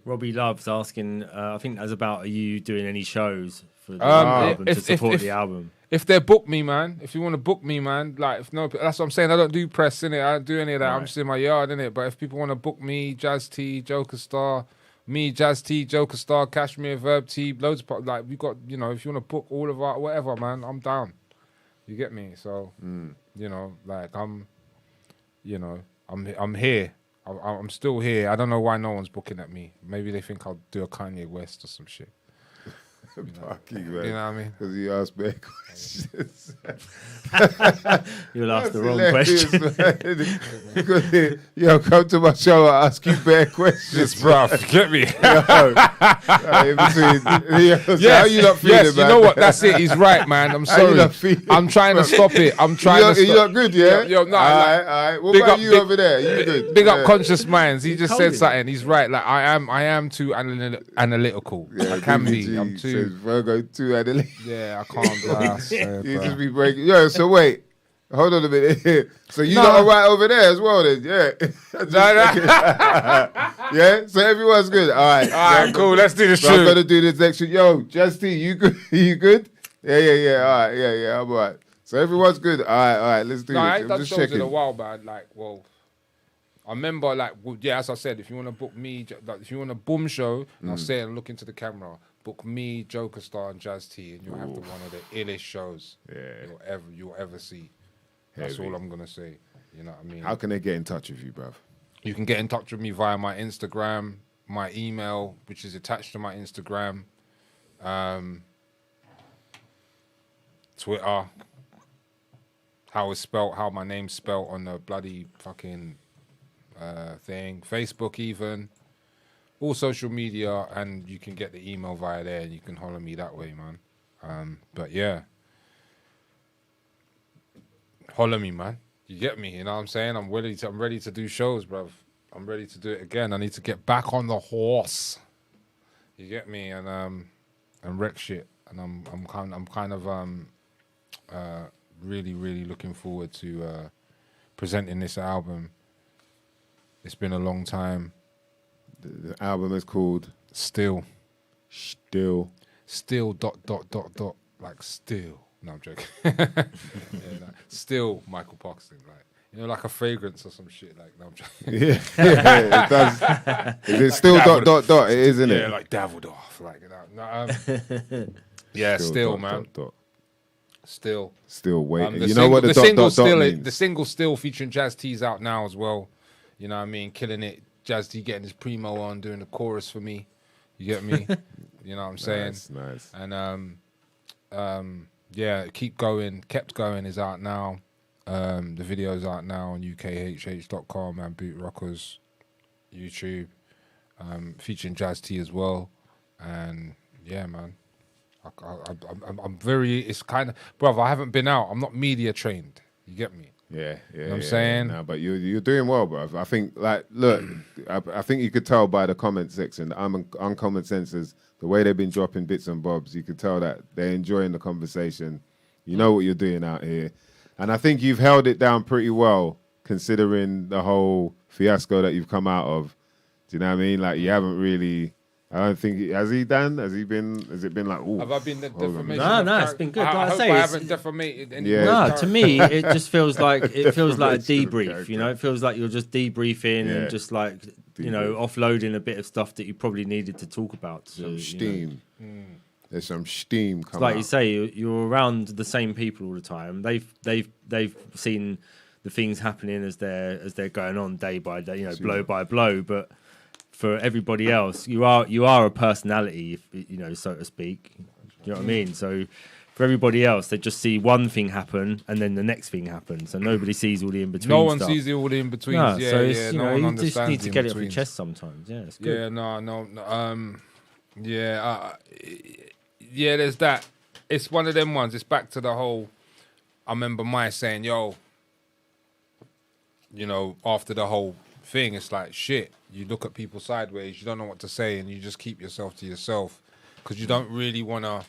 Robbie Love's asking, I think that's about, are you doing any shows for the album to support the album? If they book me, man, if you want to book me, man, like, if no, that's what I'm saying. I don't do press, innit? I don't do any of that. Right. I'm just in my yard, innit? But if people want to book me, Jazz T, Joker Star, me, Jazz T, Joker Star, Cashmere, Verb T, loads of, like, we got, you know, if you want to book all of our, whatever, man, I'm down. You get me? So, you know, like, I'm here. I'm still here. I don't know why no one's booking at me. Maybe they think I'll do a Kanye West or some shit. Parky, man. You know what I mean? Because you asked bad questions. You'll ask the wrong question. Yo, come to my show, I ask you bad questions. Bruv, you get me? How you not feeling, yes, man? you know what? That's it. He's right, man. I'm sorry. I'm trying to stop it. I'm trying to stop. You not good, yeah? Yo, no. All right. What about you over there? You good? Big up Conscious Minds. He just said something. He's right. Like, I am too analytical. I can be. I'm too. Virgo too analytical. Yeah, I can't be. You just be breaking. Yo, so wait. Hold on a minute. So you not all right over there as well then? Yeah. Yeah? So everyone's good. All right, cool. Let's do the show. I'm going to do this next show. Yo, Justy, you good? You good? Yeah. All right. Yeah. I'm all right. So everyone's good. All right. Let's do this. I I'm ain't done just shows checking. in a while, but like, well, I remember, like, as I said, if you want to book me, like, if you want a boom show, and I'll say it and look into the camera, book me, Joker Star, and Jazz T, and you'll have one of the illest shows you'll ever see. That's all I'm gonna say. You know what I mean? How can they get in touch with you, bruv? You can get in touch with me via my Instagram, my email, which is attached to my Instagram, Twitter, how my name's spelt on the bloody fucking thing, Facebook even, all social media, and you can get the email via there, and you can holler me that way, man. But yeah. Holler me, man. You get me? You know what I'm saying? I'm ready to do shows, bruv. I'm ready to do it again. I need to get back on the horse. You get me? And wreck shit. And I'm kind of really, really looking forward to presenting this album. It's been a long time. The album is called Still. Still. Like still. No, I'm joking. Still Michael Parknsun, like, you know, like a fragrance or some shit. Like, no, I'm joking. Yeah, it does. Is it still ... It is, isn't it? Yeah, like Davidoff, like, you know. Yeah, still, man. Still waiting. The you know what the single still means? The single Still featuring Jazz T's out now as well. You know what I mean? Killing it. Jazz T getting his primo on, doing the chorus for me. You get me? You know what I'm saying? Nice. And yeah, Kept Going is out now. The video's out now on ukhh.com and Boot Rockers YouTube, featuring Jazz T as well. And yeah, man, I'm very. It's kind of, brother. I haven't been out. I'm not media trained. You get me? Yeah, You know what I'm saying? No, but you're doing well, bro. I think, like, look, I think you could tell by the comment section, the uncommon senses, the way they've been dropping bits and bobs, you could tell that they're enjoying the conversation. You know what you're doing out here. And I think you've held it down pretty well, considering the whole fiasco that you've come out of. Do you know what I mean? Like, you haven't really... I don't think... Has it been like... Ooh, have I been the defamation? No, it's been good. I hope say, I haven't defamated any. Yeah. No, to me, it just feels like a debrief. You know, it feels like you're just debriefing and just like offloading a bit of stuff that you probably needed to talk about. Some steam. There's some steam coming. Like you say, you're around the same people all the time. They've seen the things happening as they're going on day by day. Blow by blow, but. For everybody else, you are a personality, so to speak. Do you know what I mean? So for everybody else, they just see one thing happen and then the next thing happens, and nobody sees all the in between. No one sees all the in betweens. No, yeah, so yeah. No one you understands just need to get it off your in-betweens. chest sometimes. Yeah, it's good. Yeah, no. Yeah, there's that. It's one of them ones. It's back to the whole. I remember my saying, "Yo," after the whole thing, it's like shit. You look at people sideways, you don't know what to say, and you just keep yourself to yourself because you don't really want to,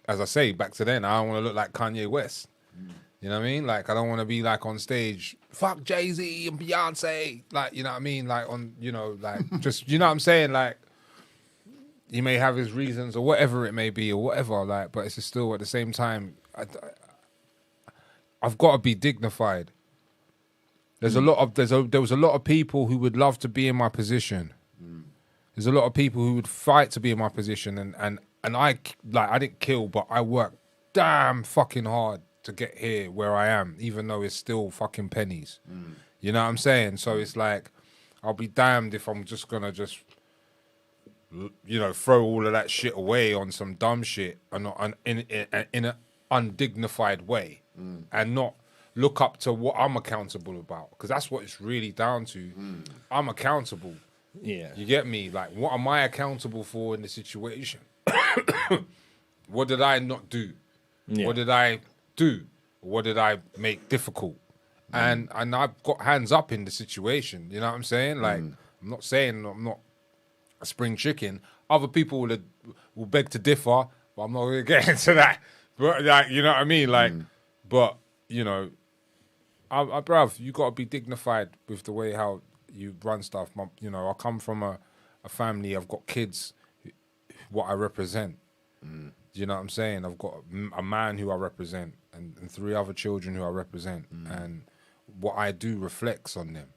as I say, back to then, I don't want to look like Kanye West. You know what I mean? Like, I don't want to be like on stage, fuck Jay-Z and Beyonce. Like, you know what I mean? Like, just, you know what I'm saying? Like, he may have his reasons or whatever it may be or whatever, like, but it's still at the same time, I've got to be dignified. There was a lot of people who would love to be in my position. There's a lot of people who would fight to be in my position, and I didn't kill, but I worked damn fucking hard to get here where I am, even though it's still fucking pennies. You know what I'm saying? So it's like, I'll be damned if I'm just gonna throw all of that shit away on some dumb shit and in an undignified way, and not look up to what I'm accountable about, because that's what it's really down to. I'm accountable. Yeah. You get me? Like, what am I accountable for in the situation? What did I not do? Yeah. What did I do? What did I make difficult? And I've got hands up in the situation. You know what I'm saying? Like, I'm not saying I'm not a spring chicken. Other people will beg to differ, but I'm not going to get into that. But, like, you know what I mean? Like, but, bruv, you got to be dignified with the way how you run stuff. I come from a family. I've got kids. What I represent. Do you know what I'm saying? I've got a man who I represent and 3 other children who I represent, and what I do reflects on them.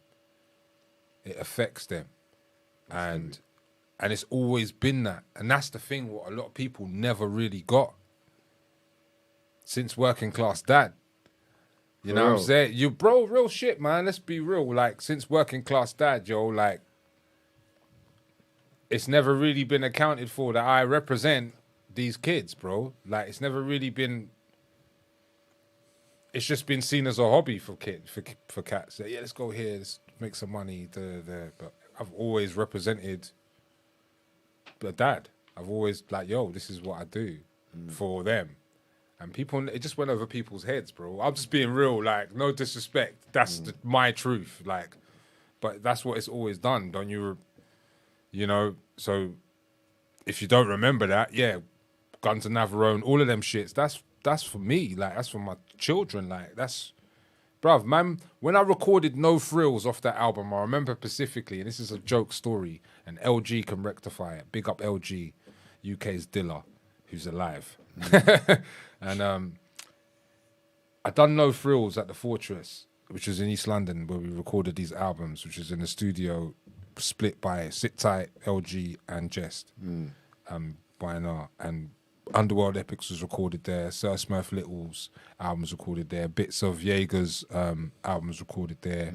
It affects them, and it's always been that. And that's the thing. What a lot of people never really got since Working Class Dad. You know what I'm saying? Real shit, man. Let's be real. Like, since Working Class Dad, like, it's never really been accounted for that I represent these kids, bro. Like, it's never really been. It's just been seen as a hobby for cats. Like, yeah, let's go here, let's make some money. But I've always represented a dad. I've always like, yo, this is what I do for them. And people, it just went over people's heads, bro. I'm just being real, like, no disrespect. That's my truth, like, but that's what it's always done, don't you? So if you don't remember that, yeah, Guns and Navarone, all of them shits, that's for me, like, that's for my children, like, that's, bruv, man, when I recorded No Frills off that album, I remember specifically, and this is a joke story, and LG can rectify it. Big up LG, UK's Dilla, who's alive. And I done No Frills at the Fortress, which was in East London, where we recorded these albums, which is in the studio split by Sit Tight, LG, and Jest, by an and Underworld Epics was recorded there. Sir Smurf Little's album was recorded there. Bits of Jaeger's album was recorded there.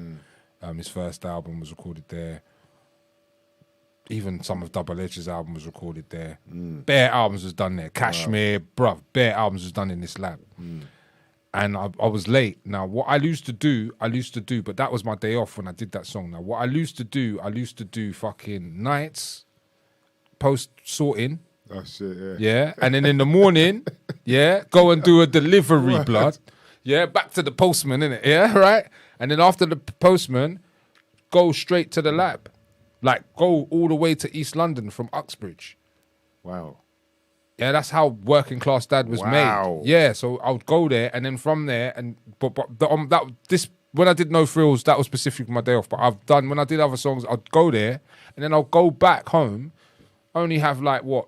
His first album was recorded there. even some of Double Edge's album was recorded there. Bare albums was done there. Kashmir, bruv, bare albums was done in this lab. And I was late. Now, what I used to do, but that was my day off when I did that song. Now, what I used to do fucking nights, post sorting. Oh shit, yeah. Yeah, and then in the morning, yeah, go and do a delivery, blood. Yeah, back to the postman, innit? Yeah, right? And then after the postman, go straight to the lab. Like, go all the way to East London from Uxbridge. Wow. Yeah, that's how Working Class Dad was Wow. made. Yeah, so I would go there, and then from there, when I did No Frills, that was specific for my day off. But when I did other songs, I'd go there, and then I'll go back home, only have like what?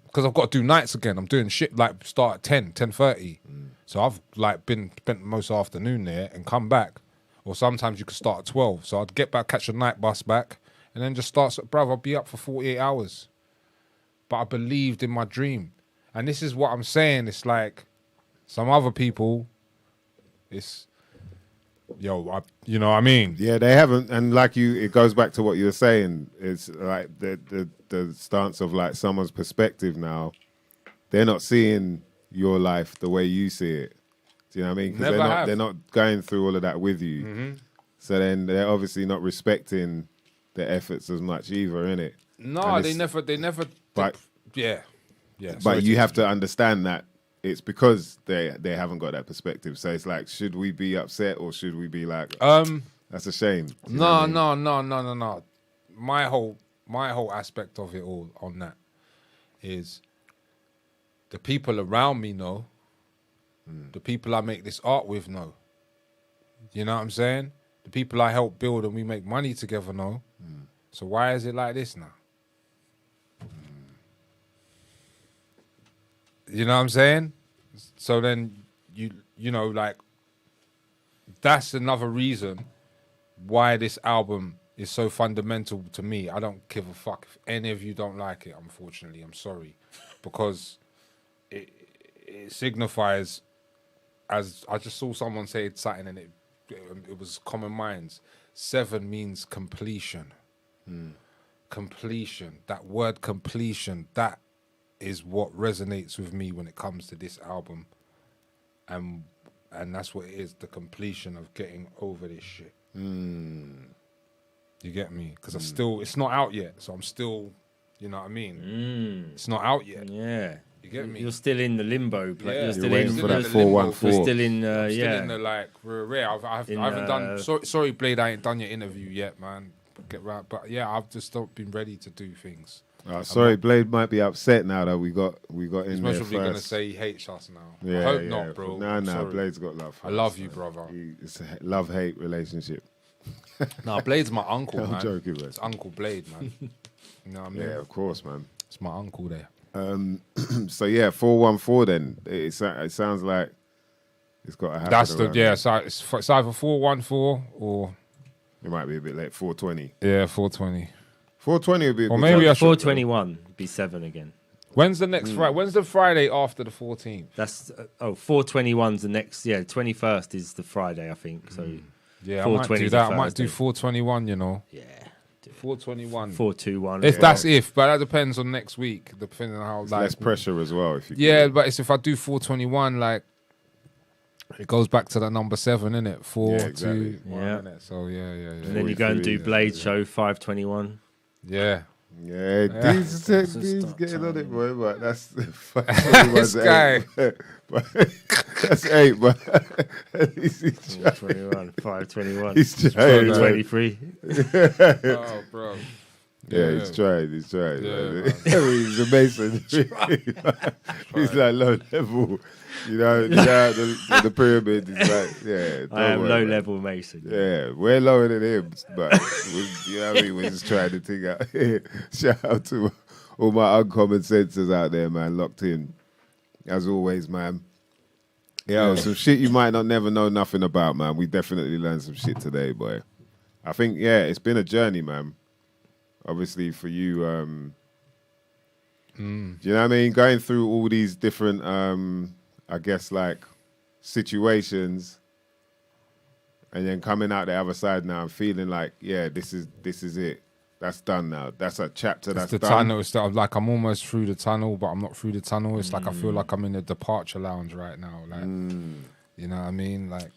Because I've got to do nights again. I'm doing shit like start at 10:30. So I've like spent most afternoon there and come back. Or sometimes you could start at 12. So I'd get back, catch a night bus back, and then just start. Bruv, I'll be up for 48 hours. But I believed in my dream. And this is what I'm saying. It's like some other people, you know what I mean? Yeah, they haven't, and like it goes back to what you were saying. It's like the stance of like someone's perspective now. They're not seeing your life the way you see it. Do you know what I mean? Because they're not going through all of that with you. Mm-hmm. So then they're obviously not respecting the efforts as much either, innit? No, they never. But yeah. But you have to understand that it's because they haven't got that perspective. So it's like, should we be upset or should we be like, that's a shame? No. My whole aspect of it all on that is the people around me know. The people I make this art with know. You know what I'm saying? The people I help build and we make money together know. So why is it like this now? You know what I'm saying? So then you know, like, that's another reason why this album is so fundamental to me. I don't give a fuck if any of you don't like it, unfortunately. I'm sorry. Because it signifies, as I just saw someone say something and it was common minds. 7 means completion. Completion. That word completion, that is what resonates with me when it comes to this album. And that's what it is, the completion of getting over this shit. You get me? Because it's not out yet, so I'm still, you know what I mean? It's not out yet. Yeah. You get me? You're still in the limbo. Yeah, you're still waiting in for that the 414. You're still in, Still in the like rare. I haven't done. Sorry, Blade. I ain't done your interview yet, man. Get right, but yeah, I've just not been ready to do things. Sorry, Blade might be upset now that we got in He's there most probably first. gonna say he hates us now. Yeah, I hope not, bro. No, Blade's got love. I love you, brother. It's a love-hate relationship. No, Blade's my uncle, man. I'm joking, man. It's Uncle Blade, man. You know what I mean? Yeah, of course, man. It's my uncle there. So yeah, 414. Then it sounds like it's got to happen. That's the around So it's either 414 or it might be a bit late. 420. Yeah, 420. 420 would be. Or maybe I should. 421 be 7 again. When's the next Friday? When's the Friday after the 14th? That's 421's the next. Yeah, 21st is the Friday, I think. So yeah, I might do that. I might do 421. You know. Yeah. 421. 421. That's but that depends on next week, depending on how It's like less pressure as well. If you but it's if I do 421, like it goes back to that number 7, innit? 4, exactly. 2, 1, innit? So yeah. And then you go and do Blade Show 521. Yeah. Yeah, these getting on it, boy. But that's This guy. That's 8, but at least he's 521. He's trying. 23. Oh, bro. Yeah, he's trying. Yeah, He's a mason. He's like low level. You know, the pyramid is like, yeah. I am low level mason. Yeah, we're lower than him, but you know what I mean? We're just trying to think out. Shout out to all my uncommon senses out there, man, locked in. As always, man. Yeah, some shit you might not never know nothing about, man. We definitely learned some shit today, boy. I think, it's been a journey, man. Obviously, for you, do you know what I mean? Going through all these different, I guess, like, situations, and then coming out the other side now and feeling like, this is it. That's done now. That's a chapter that's the done. tunnel. It's like I'm almost through the tunnel, but I'm not through the tunnel. It's like I feel like I'm in the departure lounge right now. Like, you know what I mean? Like,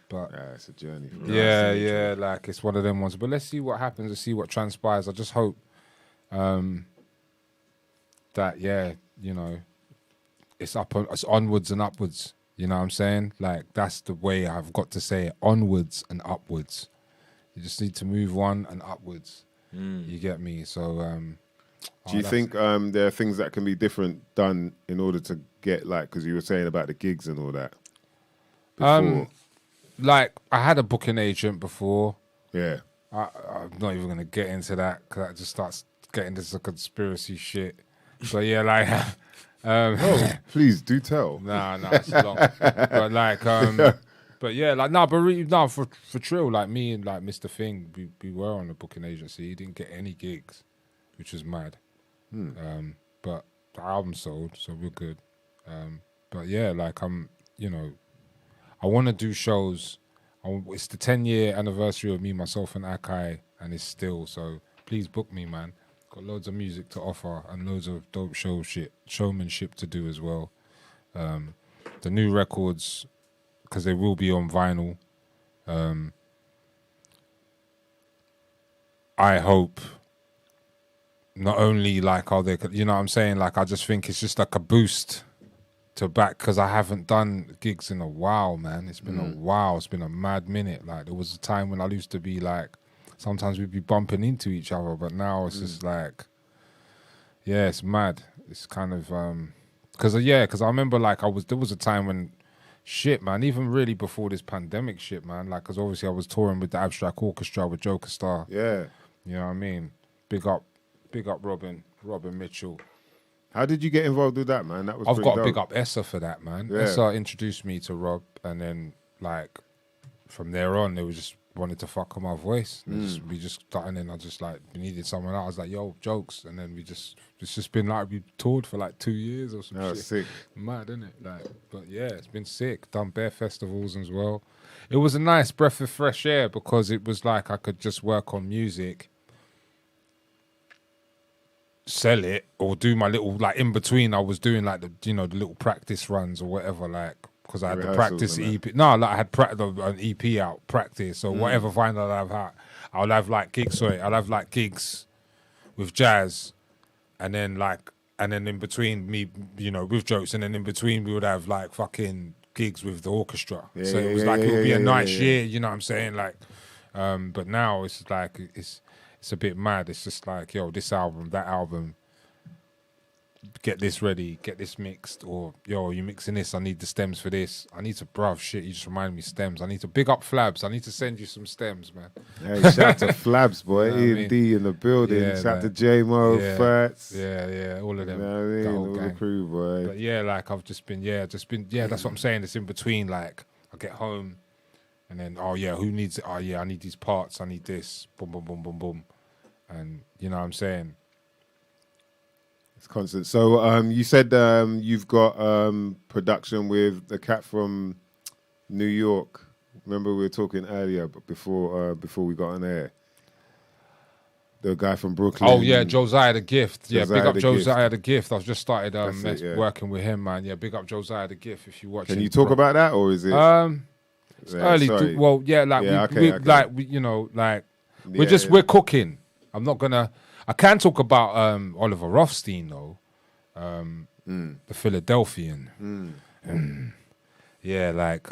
but yeah, it's a journey. Yeah, like it's one of them ones. But let's see what happens. Let's see what transpires. I just hope that you know, it's onwards and upwards. You know what I'm saying? Like that's the way I've got to say it. Onwards and upwards. You just need to move on and upwards. You get me? So do you think there are things that can be different done in order to get like, because you were saying about the gigs and all that before? Like I had a booking agent before. Yeah. I'm not even gonna get into that because that just starts getting into conspiracy shit. But yeah, like, Please do tell. nah, it's long. But like, but yeah, like, for Trill, like me and like Mr. Thing, we were on a booking agency. He didn't get any gigs, which was mad. But the album sold, so we're good. But yeah, like you know, I want to do shows. It's the 10-year anniversary of me, myself, and Akai, and it's still. So please book me, man. Got loads of music to offer and loads of dope showmanship to do as well. The new records, because they will be on vinyl. I hope not only like are they, you know what I'm saying? Like I just think it's just like a boost to back, because I haven't done gigs in a while, man. It's been a while. It's been a mad minute. Like there was a time when I used to be like, sometimes we'd be bumping into each other, but now it's just like, yeah, it's mad. It's kind of because I remember like there was a time when shit, man, even really before this pandemic shit, man, like because obviously I was touring with the Abstract Orchestra with Joker Star. Yeah. You know what I mean? Big up Robin Mitchell. How did you get involved with that, man? That was I've got to dope. big up Essa for that, man. Yeah. Essa introduced me to Rob, and then like from there on, they just wanted to fuck on my voice. We just started, and then I just like we needed someone else. I was like, yo, jokes, and then it's just been like we toured for like 2 years or some shit. Sick. Mad, isn't it? Like, but yeah, it's been sick. Done bare festivals as well. It was a nice breath of fresh air because it was like I could just work on music, sell it, or do my little like in between. I was doing like the little practice runs or whatever, like because I had the practice EP. No, like I had an EP out, practice or whatever final I've had. I'll have like gigs. Sorry, I'll have like gigs with jazz, and then in between me, with jokes, and then in between we would have like fucking gigs with the orchestra. So it was like it would be a nice year. You know what I'm saying? Like, but now it's like it's a bit mad. It's just like, yo, this album, that album, get this ready, get this mixed, or yo, you mixing this, I need the stems for this. I need to, bruv, shit, you just remind me stems. I need to big up Flabs. I need to send you some stems, man. Hey, shout out to Flabs, boy. E&D in the building. Yeah, shout out to man. J-Mo, Yeah. Fats. Yeah, all of them. You know what I mean? The whole All the gang. crew, boy. But yeah, like I've just been, that's what I'm saying. It's in between, like I get home and then, oh yeah, who needs it? Oh yeah, I need these parts, I need this, boom, boom, boom, boom, boom. And you know what I'm saying? It's constant. So you said you've got production with the cat from New York. Remember we were talking earlier, but before we got on air. The guy from Brooklyn. Oh yeah, Josiah the Gift. Yeah, big up the Josiah the Gift. I've just started working with him, man. Yeah, big up Josiah the Gift. If you watch, Can you talk about that, or is it? It's early. We're cooking. I'm not gonna. I can talk about Oliver Rothstein though, the Philadelphian. Yeah, like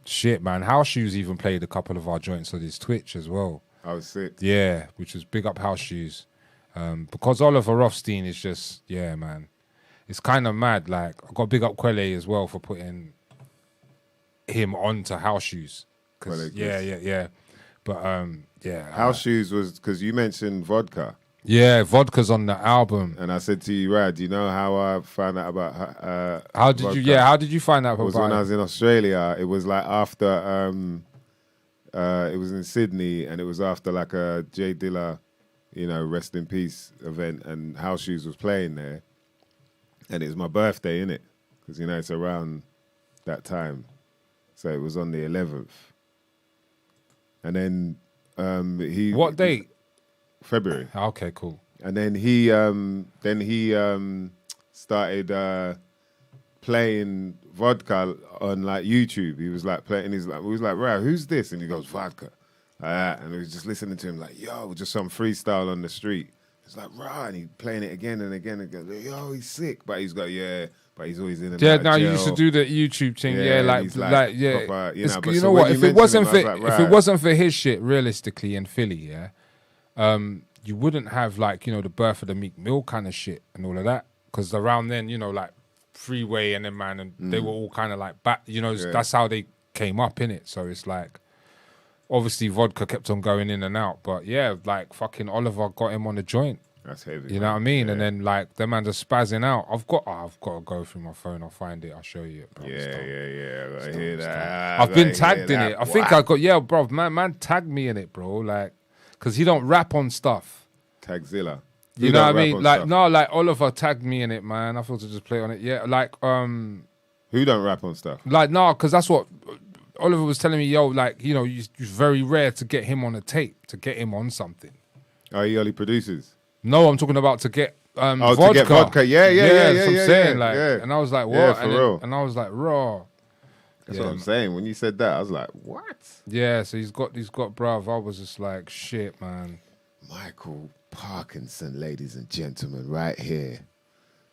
shit, man. House Shoes even played a couple of our joints on his Twitch as well. I was sick. Yeah, which was big up House Shoes. Because Oliver Rothstein is just, yeah, man. It's kind of mad. Like, I got big up Quelle as well for putting him onto House Shoes. Yeah. But, yeah. House Shoes was, because you mentioned Vodka. Yeah, Vodka's on the album. And I said to you, Rad, you know how I found out about how did Vodka? how did you find out about It was when I was in Australia. It was like after... it was in Sydney, and it was after like a Jay Dilla, rest in peace event, and House Shoes was playing there, and it was my birthday, innit? Because it's around that time, so it was on the 11th, and then he. What date? February. Okay, cool. And then he started playing vodka on like YouTube. He was like playing. We was like, "Right, who's this?" And he goes, "Vodka." And we was just listening to him like, "Yo," just some freestyle on the street. It's like, "Right," and he playing it again and again and again. Yo, he's sick, but he's got but he's always in and out of now you jail. used to do the YouTube thing. Yeah, like proper, you know what? If it wasn't for his shit, realistically in Philly, you wouldn't have like the birth of the Meek Mill kind of shit and all of that. Because around then, like Freeway and them man, and they were all kind of like back. That's how they came up in it. So it's like, obviously Vodka kept on going in and out, but like fucking Oliver got him on the joint. That's heavy. You know what I mean? Yeah. And then like them man just spazzing out. I've got to go through my phone. I'll find it. I'll show you it. Bro. I hear that. I've been tagged in it. I think I got bro. Man tagged me in it, bro. Like, cause he don't rap on stuff. Tagzilla. You know what I mean? Like like Oliver tagged me in it, man. I thought to just play on it. Yeah, like who don't rap on stuff? Like cause that's what Oliver was telling me. Yo, like it's very rare to get him on a tape, to get him on something. Oh, he only produces. No, I'm talking about to get vodka. To get vodka. Yeah. That's what I'm saying. Like, and I was like, what? Yeah, for real. And I was like, raw. That's what I'm saying. When you said that, I was like, what? Yeah, so he's got bruv. I was just like, shit, man. Micall Parknsun, ladies and gentlemen, right here.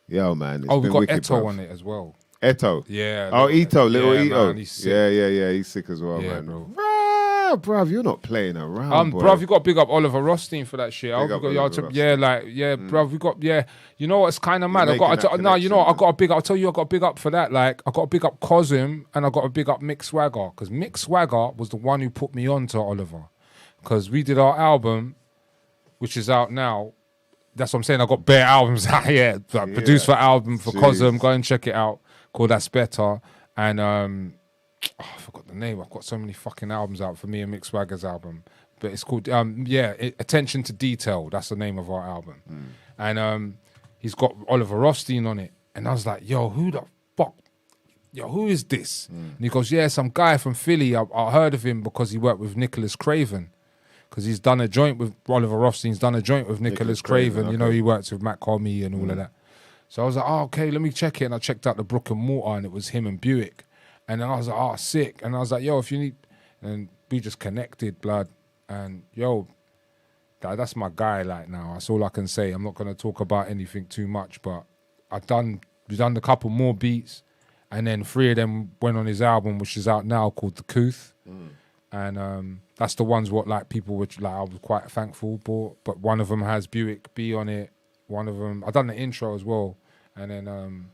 Yo, man. We got Eto on it as well. Eto? Yeah. Ito, little Ito. Man, he's sick. Yeah, he's sick as well, yeah, man. Bro. Bruv, you're not playing around, boy. Bruv, you got to big up Oliver Rothstein for that shit. Bruv, we got, you know what's kind of mad? I got to big up, I'll tell you, I got to big up for that. Like, I got to big up Cosm and I got to big up Mick Swagger, because Mick Swagger was the one who put me on to Oliver. Because we did our album, which is out now. That's what I'm saying. I got bare albums out here. Produced for album for Cosm. Go and check it out. Called That's Better. And, I forgot the name. I've got so many fucking albums out for me and Mick Swagger's album, but it's called Attention to Detail. That's the name of our album, and he's got Oliver Rothstein on it. And I was like, yo, who the fuck? Yo, who is this? And he goes, some guy from Philly. I heard of him because he worked with Nicholas Craven, because he's done a joint with Oliver Rothstein's done a joint with Nicholas Craven. Okay. He works with Matt Comey and all of that. So I was like, okay, let me check it. And I checked out the Brook and Mortar, and it was him and Buick. And then I was like, sick. And I was like, yo, if you need... And we just connected, blood. And, yo, that's my guy, like, now. That's all I can say. I'm not going to talk about anything too much, but we've done a couple more beats. And then 3 of them went on his album, which is out now, called The Couth. And that's the ones what, like, people were... Like, I was quite thankful for. But one of them has Buick B on it. One of them... I done the intro as well. And then...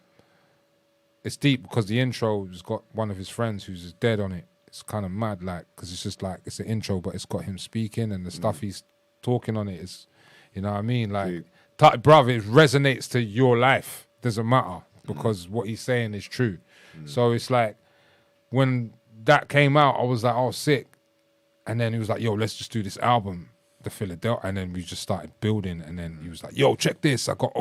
it's deep because the intro's got one of his friends who's dead on it. It's kind of mad, like, because it's just like, it's an intro, but it's got him speaking and the stuff he's talking on it is, you know what I mean? Like, bruv, it resonates to your life. Doesn't matter, because what he's saying is true. So it's like, when that came out, I was like, sick. And then he was like, yo, let's just do this album, The Philadelphia. And then we just started building. And then he was like, yo, check this. I got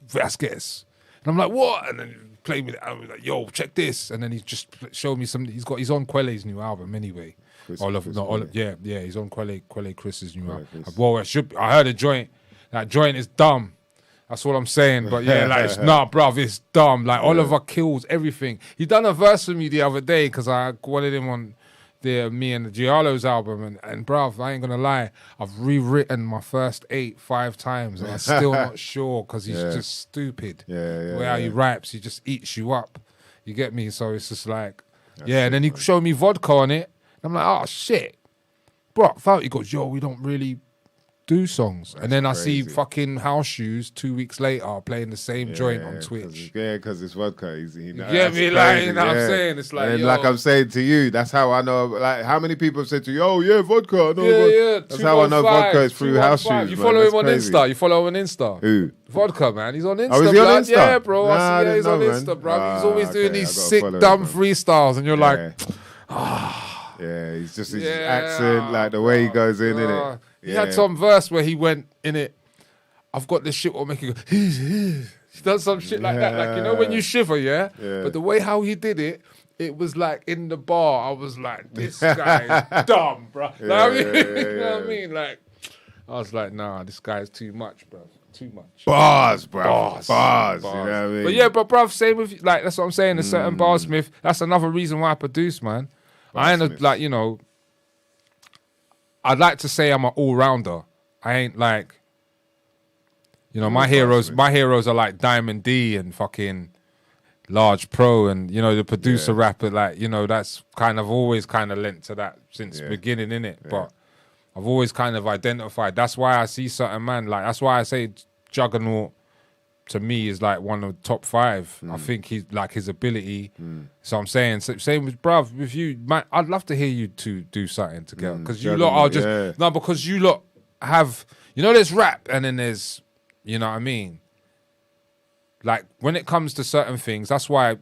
Vasquez. And I'm like, what? And then played with it. I was like, yo, check this. And then he just showed me some. He's on Quelle's new album anyway. He's on Quelle Chris's new album. Well, I heard a joint. That joint is dumb. That's what I'm saying. But yeah, like, it's not, bruv, it's dumb. Like, Oliver kills everything. He done a verse for me the other day because I wanted him on me and the Giallo's album, and bruv, I ain't gonna lie, I've rewritten my first 8 5 times, and I'm still not sure because he's just stupid. The way how he raps, he just eats you up. You get me? So it's just like, and then he showed me Vodka on it. And I'm like, oh shit, bro. He goes, yo, we don't really do songs. That's and then crazy. I see fucking House Shoes 2 weeks later playing the same joint on Twitch. Because it's Vodka. You get me? Like, you know what I'm saying? It's like, and like I'm saying to you, that's how I know. Like, how many people have said to you, oh yeah, Vodka. That's how I know Vodka is through House Shoes. You follow him on Insta. You follow him on Insta. Who? Vodka, man. He's on Insta. Oh, is he on Insta? Yeah, bro. He's on Insta, bro. He's always doing these sick, dumb freestyles, and you're like, yeah, he's just his accent, like the way he goes in it. He had some verse where he went in it, I've got this shit will make you go, he does some shit like that. Like, you know when you shiver, But the way how he did it, it was like in the bar, I was like, this guy is dumb, bro. You know what I mean? Like, I was like, nah, this guy is too much, bro. Too much. Bars, bro. Bars. Bars. You know what I mean? But yeah, but bruv, same with like that's what I'm saying. A certain barsmith. That's another reason why I produce, man. I ain't like, you know. I'd like to say I'm an all rounder. I ain't like, you know, my heroes. My heroes are like Diamond D and fucking Large Pro, and you know the producer rapper. Like, you know, that's kind of always kind of lent to that since the beginning, innit? Yeah. But I've always kind of identified. That's why I see certain man. Like that's why I say Juggernaut to me is like one of the top 5. I think he's like his ability. So I'm saying, same with bruv, with you, man. I'd love to hear you two do something together because you lot are just no, because you lot have, you know, there's rap and then there's, you know what I mean. Like when it comes to certain things, that's why,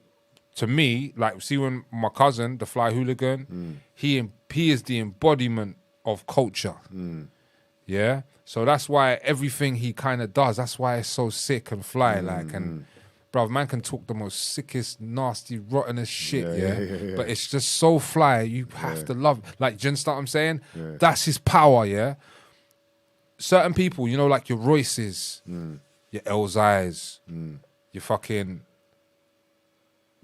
to me, like see when my cousin, the Fly Hooligan, he is the embodiment of culture. Yeah. So that's why everything he kind of does, that's why it's so sick and fly. Like, and bruv, man can talk the most sickest, nasty, rottenest shit, but it's just so fly. You have to love, like, do you understand what I'm saying? That's his power, yeah? Certain people, you know, like your Royces, your Elzais, your fucking,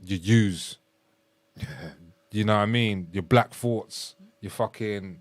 your U's, you know what I mean? Your Black Forts, your fucking...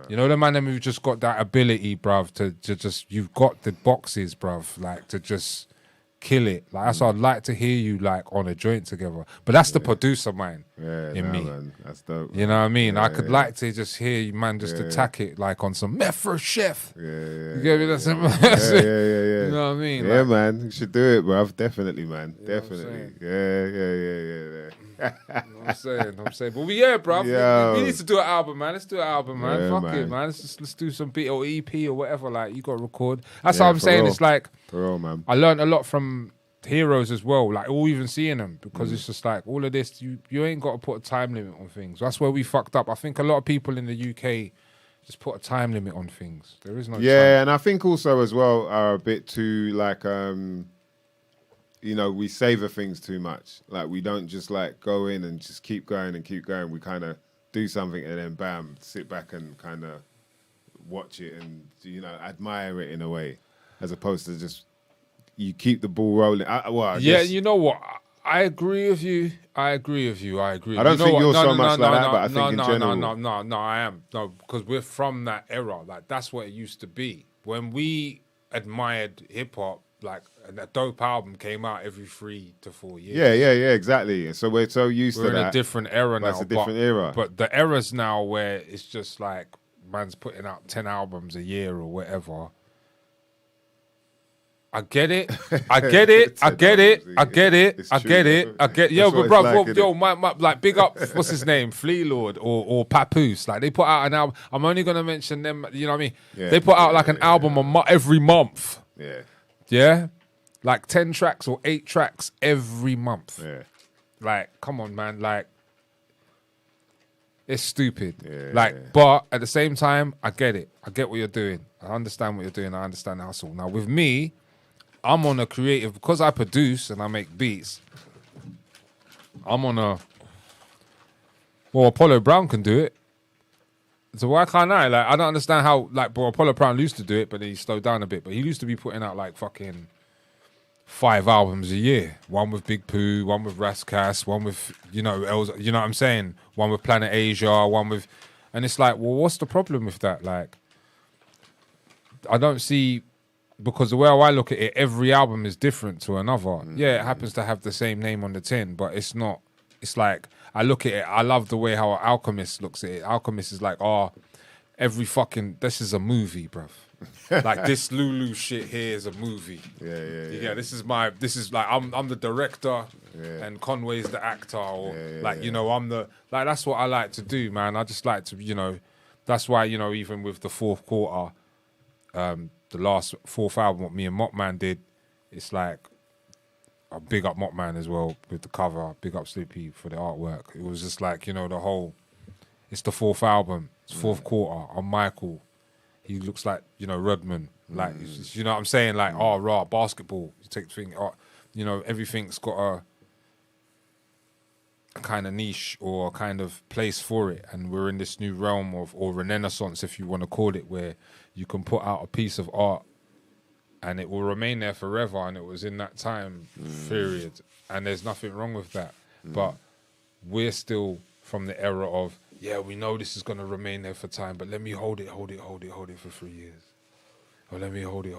You know the man who've just got that ability, bruv, to just, you've got the boxes, bruv, like to just kill it. Like that's what I'd like to hear you like on a joint together. But that's the producer mind in me. Man. That's dope. Man. You know what I mean? I could like to just hear you, man, just attack it like on some Mefra Chef. You get me? That's You know what I mean? Yeah, like, man. You should do it, bruv. Definitely, man. Definitely. Yeah. You know what I'm saying. But bruv, we need to do an album, man. Let's do an album, man. Yeah, Fuck man. it, man. Let's do some beat or EP or whatever. Like, you got to record. That's what I'm saying. Real. It's like, for real, man. I learned a lot from heroes as well, like, or even seeing them, because it's just like, all of this, you ain't got to put a time limit on things. That's where we fucked up. I think a lot of people in the UK just put a time limit on things. There is no time. And I think also as well are a bit too, like, you know, we savor things too much. Like, we don't just like go in and just keep going and keep going. We kind of do something and then bam, sit back and kind of watch it and, you know, admire it in a way, as opposed to just, you keep the ball rolling. I guess, you know what? I agree with you. I agree. I don't think you're so much like that, but I think in general. No, I am. No, because we're from that era. Like, that's what it used to be. When we admired hip-hop, like, a dope album came out every 3 to 4 years. Yeah, exactly. So we're so used to that. We're in a different era now. It's a different era. But the era's now where it's just like, man's putting out 10 albums a year or whatever. I get it. Yo, but bro, like, big up, what's his name? Flea Lord or Papoose. Like, they put out an album. I'm only going to mention them, you know what I mean? Yeah, they put out like an album every month. Yeah? Like 10 tracks or 8 tracks every month. Yeah. Like, come on, man. Like, it's stupid. But at the same time, I get it. I get what you're doing. I understand what you're doing. I understand the hustle. Now, with me, I'm on a creative, because I produce and I make beats, I'm on a, well, Apollo Brown can do it. So why can't I? Like, I don't understand how, like, bro, Apollo Brown used to do it, but then he slowed down a bit. But he used to be putting out, like, fucking 5 albums a year. One with Big Pooh, one with Rascas, one with, you know what I'm saying? One with Planet Asia, one with... And it's like, well, what's the problem with that? Like, I don't see... Because the way I look at it, every album is different to another. Yeah, it happens to have the same name on the tin, but it's not... It's like, I look at it, I love the way how Alchemist looks at it. Alchemist is like, every fucking... This is a movie, bruv. Like, this Lulu shit here is a movie. Yeah, this is like, I'm the director and Conway's the actor, or you know, I'm the, like, that's what I like to do, man. I just like to, you know, that's why, you know, even with the fourth quarter, the last 4th album what me and Mopman did, it's like, I big up Mopman as well with the cover, big up Slippy for the artwork. It was just like, you know, the whole, it's the 4th album, it's 4th quarter, I'm Micall. He looks like, you know, Rodman. Like, you know what I'm saying? Like, raw, basketball. You take the thing, you know, everything's got kind of niche or kind of place for it, and we're in this new realm of, or renaissance, if you want to call it, where you can put out a piece of art and it will remain there forever, and it was in that time period, and there's nothing wrong with that. But we're still from the era of, yeah, we know this is going to remain there for time, but let me hold it for 3 years. Or let me hold it.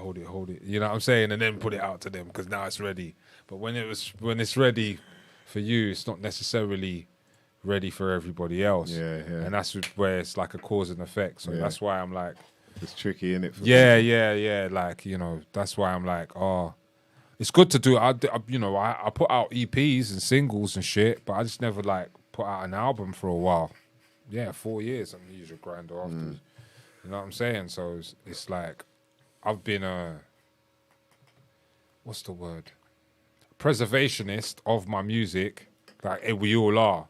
You know what I'm saying? And then put it out to them because now it's ready. But when it's ready for you, it's not necessarily ready for everybody else. Yeah. And that's where it's like a cause and effect. So that's why I'm like, it's tricky, innit? Yeah. Like, you know, that's why I'm like, oh, it's good to do. I put out EPs and singles and shit, but I just never like put out an album for a while. Yeah, 4 years. I'm the usual grinder afterwards. You know what I'm saying? So it's like, I've been what's the word? Preservationist of my music, like we all are.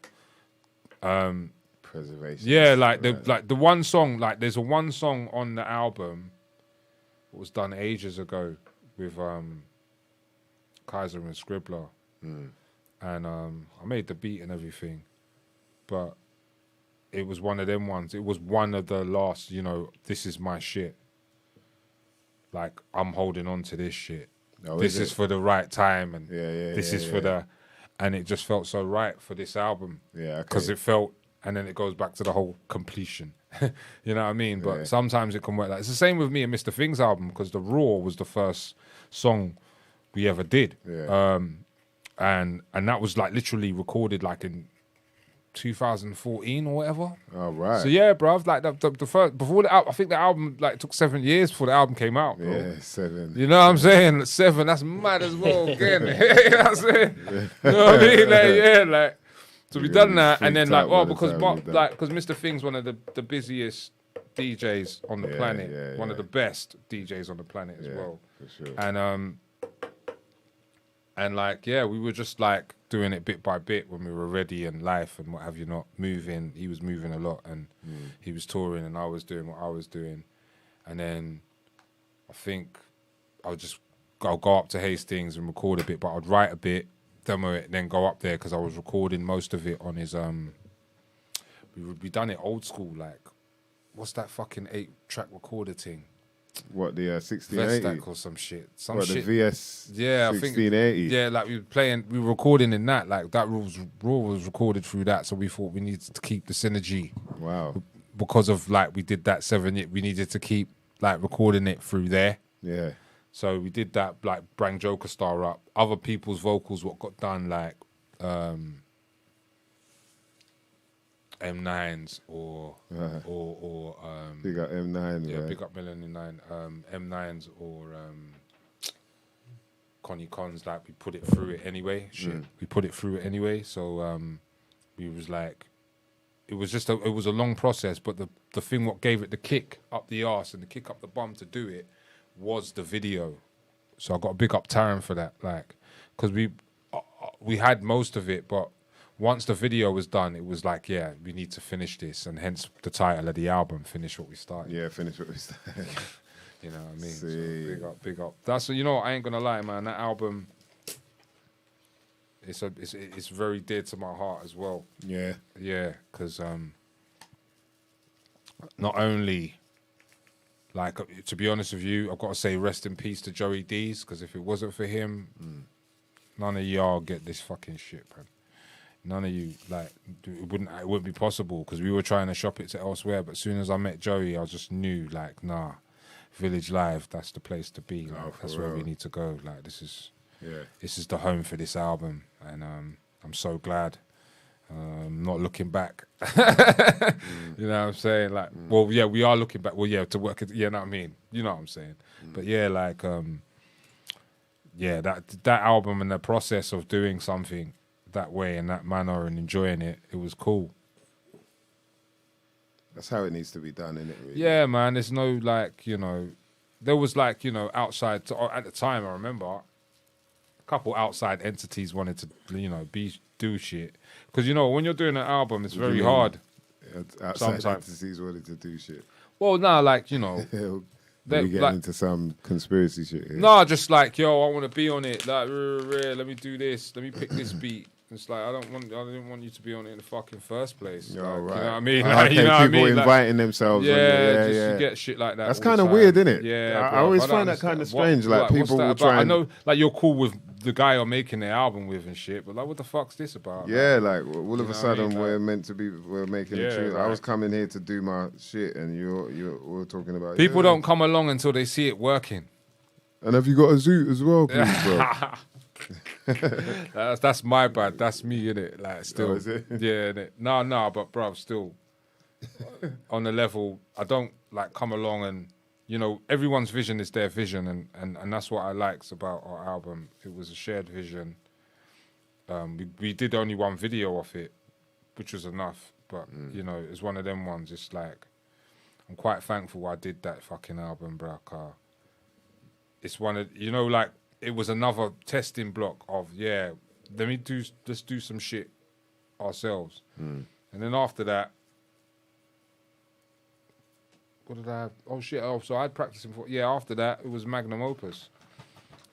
Preservation. Yeah, like the one song, like there's a one song on the album that was done ages ago with Kaiser and Scribbler, and I made the beat and everything, but it was one of them ones. It was one of the last, you know, this is my shit. Like, I'm holding on to this shit. Oh, this is for the right time, and this is for the... And it just felt so right for this album. Yeah, because it felt, and then it goes back to the whole completion. You know what I mean? But sometimes it can work like... It's the same with me and Mr. Things album, because The Raw was the first song we ever did. Yeah. And that was like literally recorded like in 2014 or whatever. Oh, right. So yeah, bruv, like the first, before the album, I think the album like took 7 years before the album came out, bro. Yeah, 7. You know what I'm saying? 7, that's mad as well again. You know what I'm saying? You know what I mean? Like, yeah, like, so we done that, and then like, because Mr. Thing's one of the busiest DJs on the planet, one of the best DJs on the planet as well. For sure. And like, yeah, we were just like doing it bit by bit when we were ready and life and what have you not, moving. He was moving a lot and he was touring and I was doing what I was doing. And then I think I'll go up to Hastings and record a bit, but I'd write a bit, demo it, then go up there because I was recording most of it on his, we done it old school, like, what's that fucking 8-track recorder thing? What, the 1680? Vestac or some shit. The VS 1680? Yeah, like we were recording in that. Like that Raw was recorded through that, so we thought we needed to keep the synergy. Wow. Because of like we did that 7, we needed to keep like recording it through there. Yeah. So we did that, like Brang Joker Star up. Other people's vocals, what got done, like M9s or big up M9. Yeah, big up Millennium 9. M9s or Connie Cons, like we put it through it anyway. We put it through it anyway. So we was like, it was a long process, but the thing what gave it the kick up the arse and the kick up the bum to do it was the video. So I got a big up Taron for that, like, because we had most of it, but once the video was done, it was like, yeah, we need to finish this, and hence the title of the album, Finish What We Started. Yeah, Finish What We Started. You know what I mean? So big up. That's, you know, I ain't gonna lie, man. That album, it's very dear to my heart as well. Yeah. Yeah, because not only, like, to be honest with you, I've got to say rest in peace to Joey D's, because if it wasn't for him, none of y'all get this fucking shit, man. None of you, like, it wouldn't be possible, because we were trying to shop it to elsewhere, but as soon as I met Joey, I just knew, like, nah, Village Live, that's the place to be. Like, that's where we need to go. Like, this is the home for this album, and I'm so glad. Not looking back. You know what I'm saying? Like, well, yeah, we are looking back. Well, yeah, to work it, you know what I mean? You know what I'm saying? But yeah, like, yeah, that album and the process of doing something that way in that manner and enjoying it, it was cool. That's how it needs to be done, isn't it? Really? Yeah, man. There's no, like, you know, there was, like, you know, outside at the time, I remember a couple outside entities wanted to, you know, do shit, because, you know, when you're doing an album, it's very hard. Outside entities wanted to do shit. Well, no, like, you know, we get into some conspiracy shit here. No, just like, yo, I want to be on it. Like, let me do this. Let me pick this beat. It's like I didn't want you to be on it in the fucking first place. Yo, like, right. You know what I mean? Oh, Like, okay, you know what I people mean? inviting themselves. Yeah, on you get shit like that. That's kind of weird, isn't it? Yeah, I bro, always don't find that kind of understand. strange. Like what's people that will about? try. I And, know, like you're cool with the guy you're making the album with and shit, but like, what the fuck's this about? yeah, like all of know a what I sudden mean? we're meant to be. We're making a tune. I right. was coming here to do my shit, and we're talking about. People yeah. don't come along until they see it working. And have you got a zoot as well, please, bro? That's my bad. That's me, innit? Like, still. Oh, is it? Yeah, innit? No, but bruv, still. On the level, I don't like come along and, you know, everyone's vision is their vision, and that's what I liked about our album. It was a shared vision. We did only one video of it, which was enough, but, you know, it's one of them ones. It's like, I'm quite thankful I did that fucking album, bro. It's one of, you know, like, it was another testing block of, let's do some shit ourselves. And then after that, what did I have? Oh, shit. Oh, so I'd practicing for, after that, it was Magnum Opus.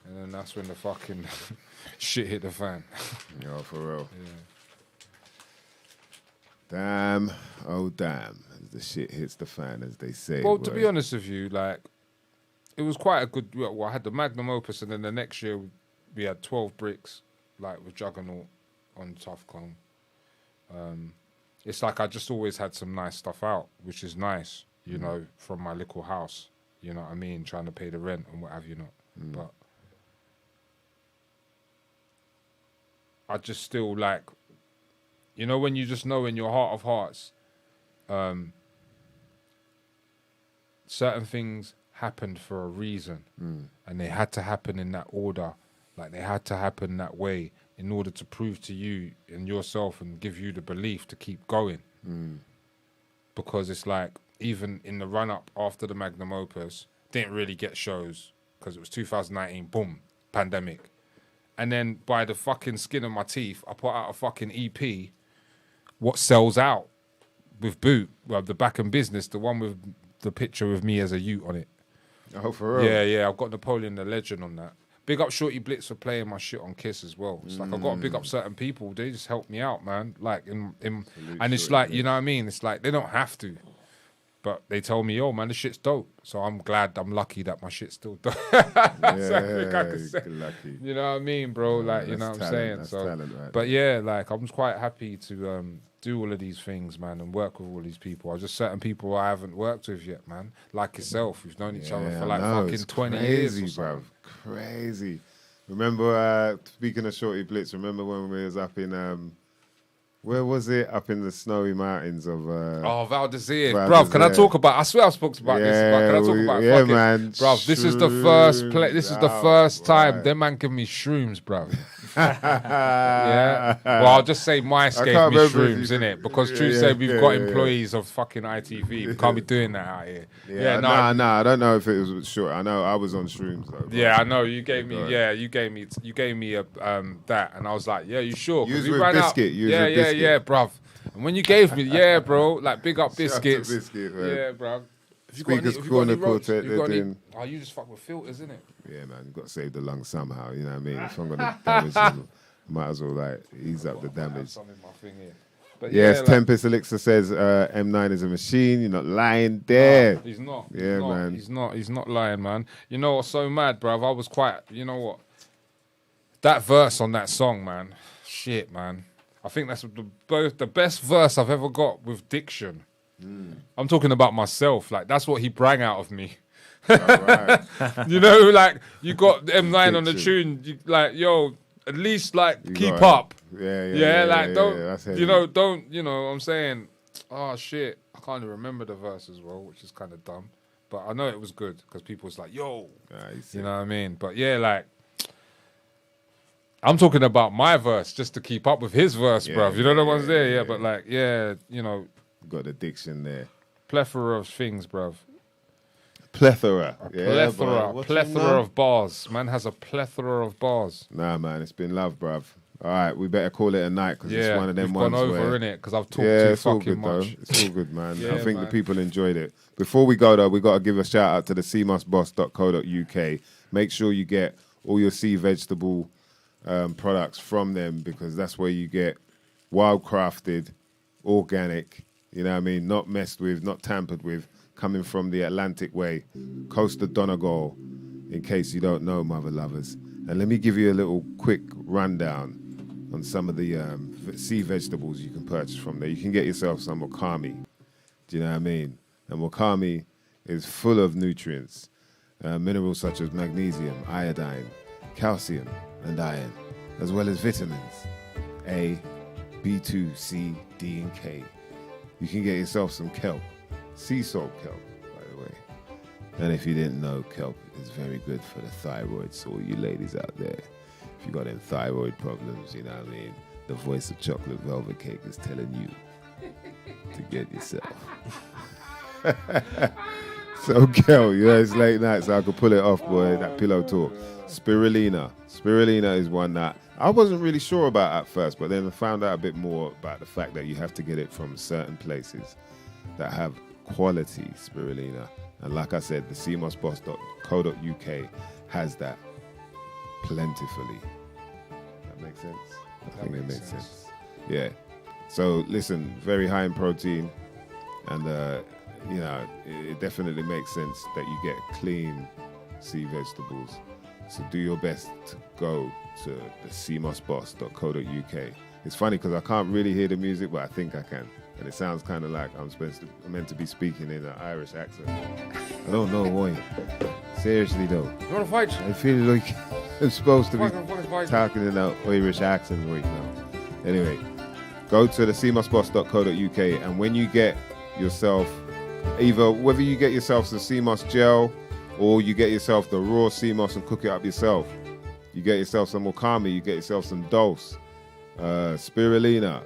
And then that's when the fucking shit hit the fan. Yo, for real. Yeah. Damn, oh damn, the shit hits the fan, as they say. Well, to be honest with you, like, it was quite a good. Well, I had the Magnum Opus, and then the next year we had 12 Bricks, like with Juggernaut on Tough Clone. It's like I just always had some nice stuff out, which is nice, you know, from my little house. You know what I mean? Trying to pay the rent and what have you not. But I just still like, you know, when you just know in your heart of hearts, certain things happened for a reason, and they had to happen in that order, like they had to happen that way in order to prove to you and yourself and give you the belief to keep going. Because it's like, even in the run-up after the Magnum Opus, didn't really get shows because it was 2019, boom, pandemic. And then by the fucking skin of my teeth, I put out a fucking EP, what sells out with Boot, well, the Back in Business, the one with the picture of me as a ute on it. Oh, for real? Yeah, I've got Napoleon the Legend on that. Big up Shorty Blitz for playing my shit on Kiss as well. It's like, I've got to big up certain people. They just help me out, man. Like, and it's like, you know what I mean? It's like, they don't have to. But they told me, yo, man, this shit's dope. So I'm glad, I'm lucky that my shit's still dope. Lucky. You know what I mean, bro? Like, you know what I'm saying? That's So, talent, right? but yeah, like, I'm quite happy to do all of these things, man, and work with all these people. There's just certain people I haven't worked with yet, man. Like yourself, we've known each other for like fucking 20 years or something. Crazy. Remember, speaking of Shorty Blitz, remember when we was up in, where was it? Up in the snowy mountains of... Valdezir. Bruv, can I talk about... I swear I've spoken about this, but can I talk about yeah, fucking... man. Bruv, this is the first this is the first time them man give me shrooms, bruv. Yeah? Well, I'll just say Mice gave me shrooms, innit? Because True said we've got employees of fucking ITV. We can't be doing that out here. I don't know if it was short. I know I was on shrooms, though. Bro. Yeah, I know. You gave me... Yeah, you gave me a that. And I was like, yeah, you sure? You was with Biscuit. Yeah, bruv. And when you gave me, bro, like big up Biscuits. Biscuit, man. Yeah, bruv. Speakers Corner Quartet, they're doing... Oh, you just fuck with filters, innit? Yeah, man, you've got to save the lungs somehow, you know what I mean? If I'm going to damage them, might as well, like, ease up the damage. Some in my thing here. But Yes, like, Tempest Elixir says M9 is a machine. You're not lying there. He's not. Yeah, man. He's not lying, man. You know what's so mad, bruv? I was quite, you know what? That verse on that song, man. Shit, man. I think that's the best verse I've ever got with diction. I'm talking about myself. Like, that's what he brang out of me. Right. You know, like, you got M9 on the tune. You, like, yo, at least, like, You keep got up. Yeah, Like, don't, that's you know, don't, you know what I'm saying? Oh, shit. I can't even remember the verse as well, which is kind of dumb. But I know it was good because people was like, yo. You know what I mean? But yeah, like, I'm talking about my verse just to keep up with his verse, bruv. You know the ones there? Yeah, but like, yeah, you know. Got the diction there. Plethora of things, bruv. Plethora. Plethora of bars. Man has a plethora of bars. Nah, man, it's been love, bruv. All right, we better call it a night because it's one of them we've ones gone over, where... innit? Because I've talked too fucking much. Though. It's all good, man. Yeah, I think man. the people enjoyed it. Before we go, though, we got to give a shout out to the cmosboss.co.uk. Make sure you get all your sea vegetable products from them, because that's where you get wildcrafted, organic, you know what I mean, not messed with, not tampered with, coming from the Atlantic way, coast of Donegal, in case you don't know, mother lovers. And let me give you a little quick rundown on some of the sea vegetables you can purchase from there. You can get yourself some wakame, do you know what I mean? And wakame is full of nutrients, minerals such as magnesium, iodine, calcium, and iron, as well as vitamins A, B2, C, D, and K. You can get yourself some kelp, sea salt kelp, by the way. And if you didn't know, kelp is very good for the thyroid. So all you ladies out there, if you got them thyroid problems, you know what I mean, the voice of chocolate velvet cake is telling you to get yourself. So kelp, you know, it's late night, so I could pull it off, boy, that pillow talk. Spirulina. Spirulina is one that I wasn't really sure about at first, but then I found out a bit more about the fact that you have to get it from certain places that have quality spirulina. And like I said, the cmosboss.co.uk has that plentifully. That makes sense? I think it makes sense. Yeah. So listen, very high in protein, and you know, it definitely makes sense that you get clean sea vegetables. So do your best to go to the cmosboss.co.uk. It's funny because I can't really hear the music, but I think I can. And it sounds kind of like I'm meant to be speaking in an Irish accent. I don't know why. Seriously though. You want to fight? I feel like I'm supposed to be talking in an Irish accent right now. Anyway, go to the cmosboss.co.uk, and when you get yourself, either whether you get yourself some sea moss gel or you get yourself the raw sea moss and cook it up yourself, you get yourself some wakame, you get yourself some dose, spirulina,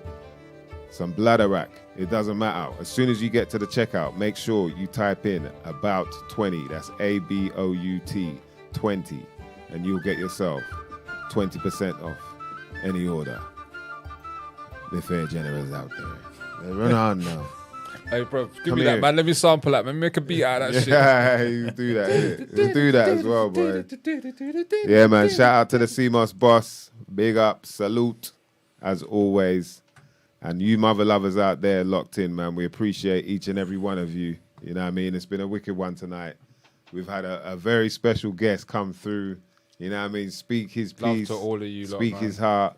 some bladderwrack, it doesn't matter. As soon as you get to the checkout, make sure you type in about 20, that's ABOUT 20, and you'll get yourself 20% off any order. The fair generous out there. They run on now. Hey, bro, give Come me here. that, man. Let me sample that, man. Make a beat out of that shit. Yeah, you do that. innit? You do that as well, boy. Yeah, man. Shout out to the CMOS boss. Big up. Salute, as always. And you mother lovers out there locked in, man. We appreciate each and every one of you. You know what I mean? It's been a wicked one tonight. We've had a very special guest come through. You know what I mean? Speak his Love piece. to all of you lot, Speak man. his heart.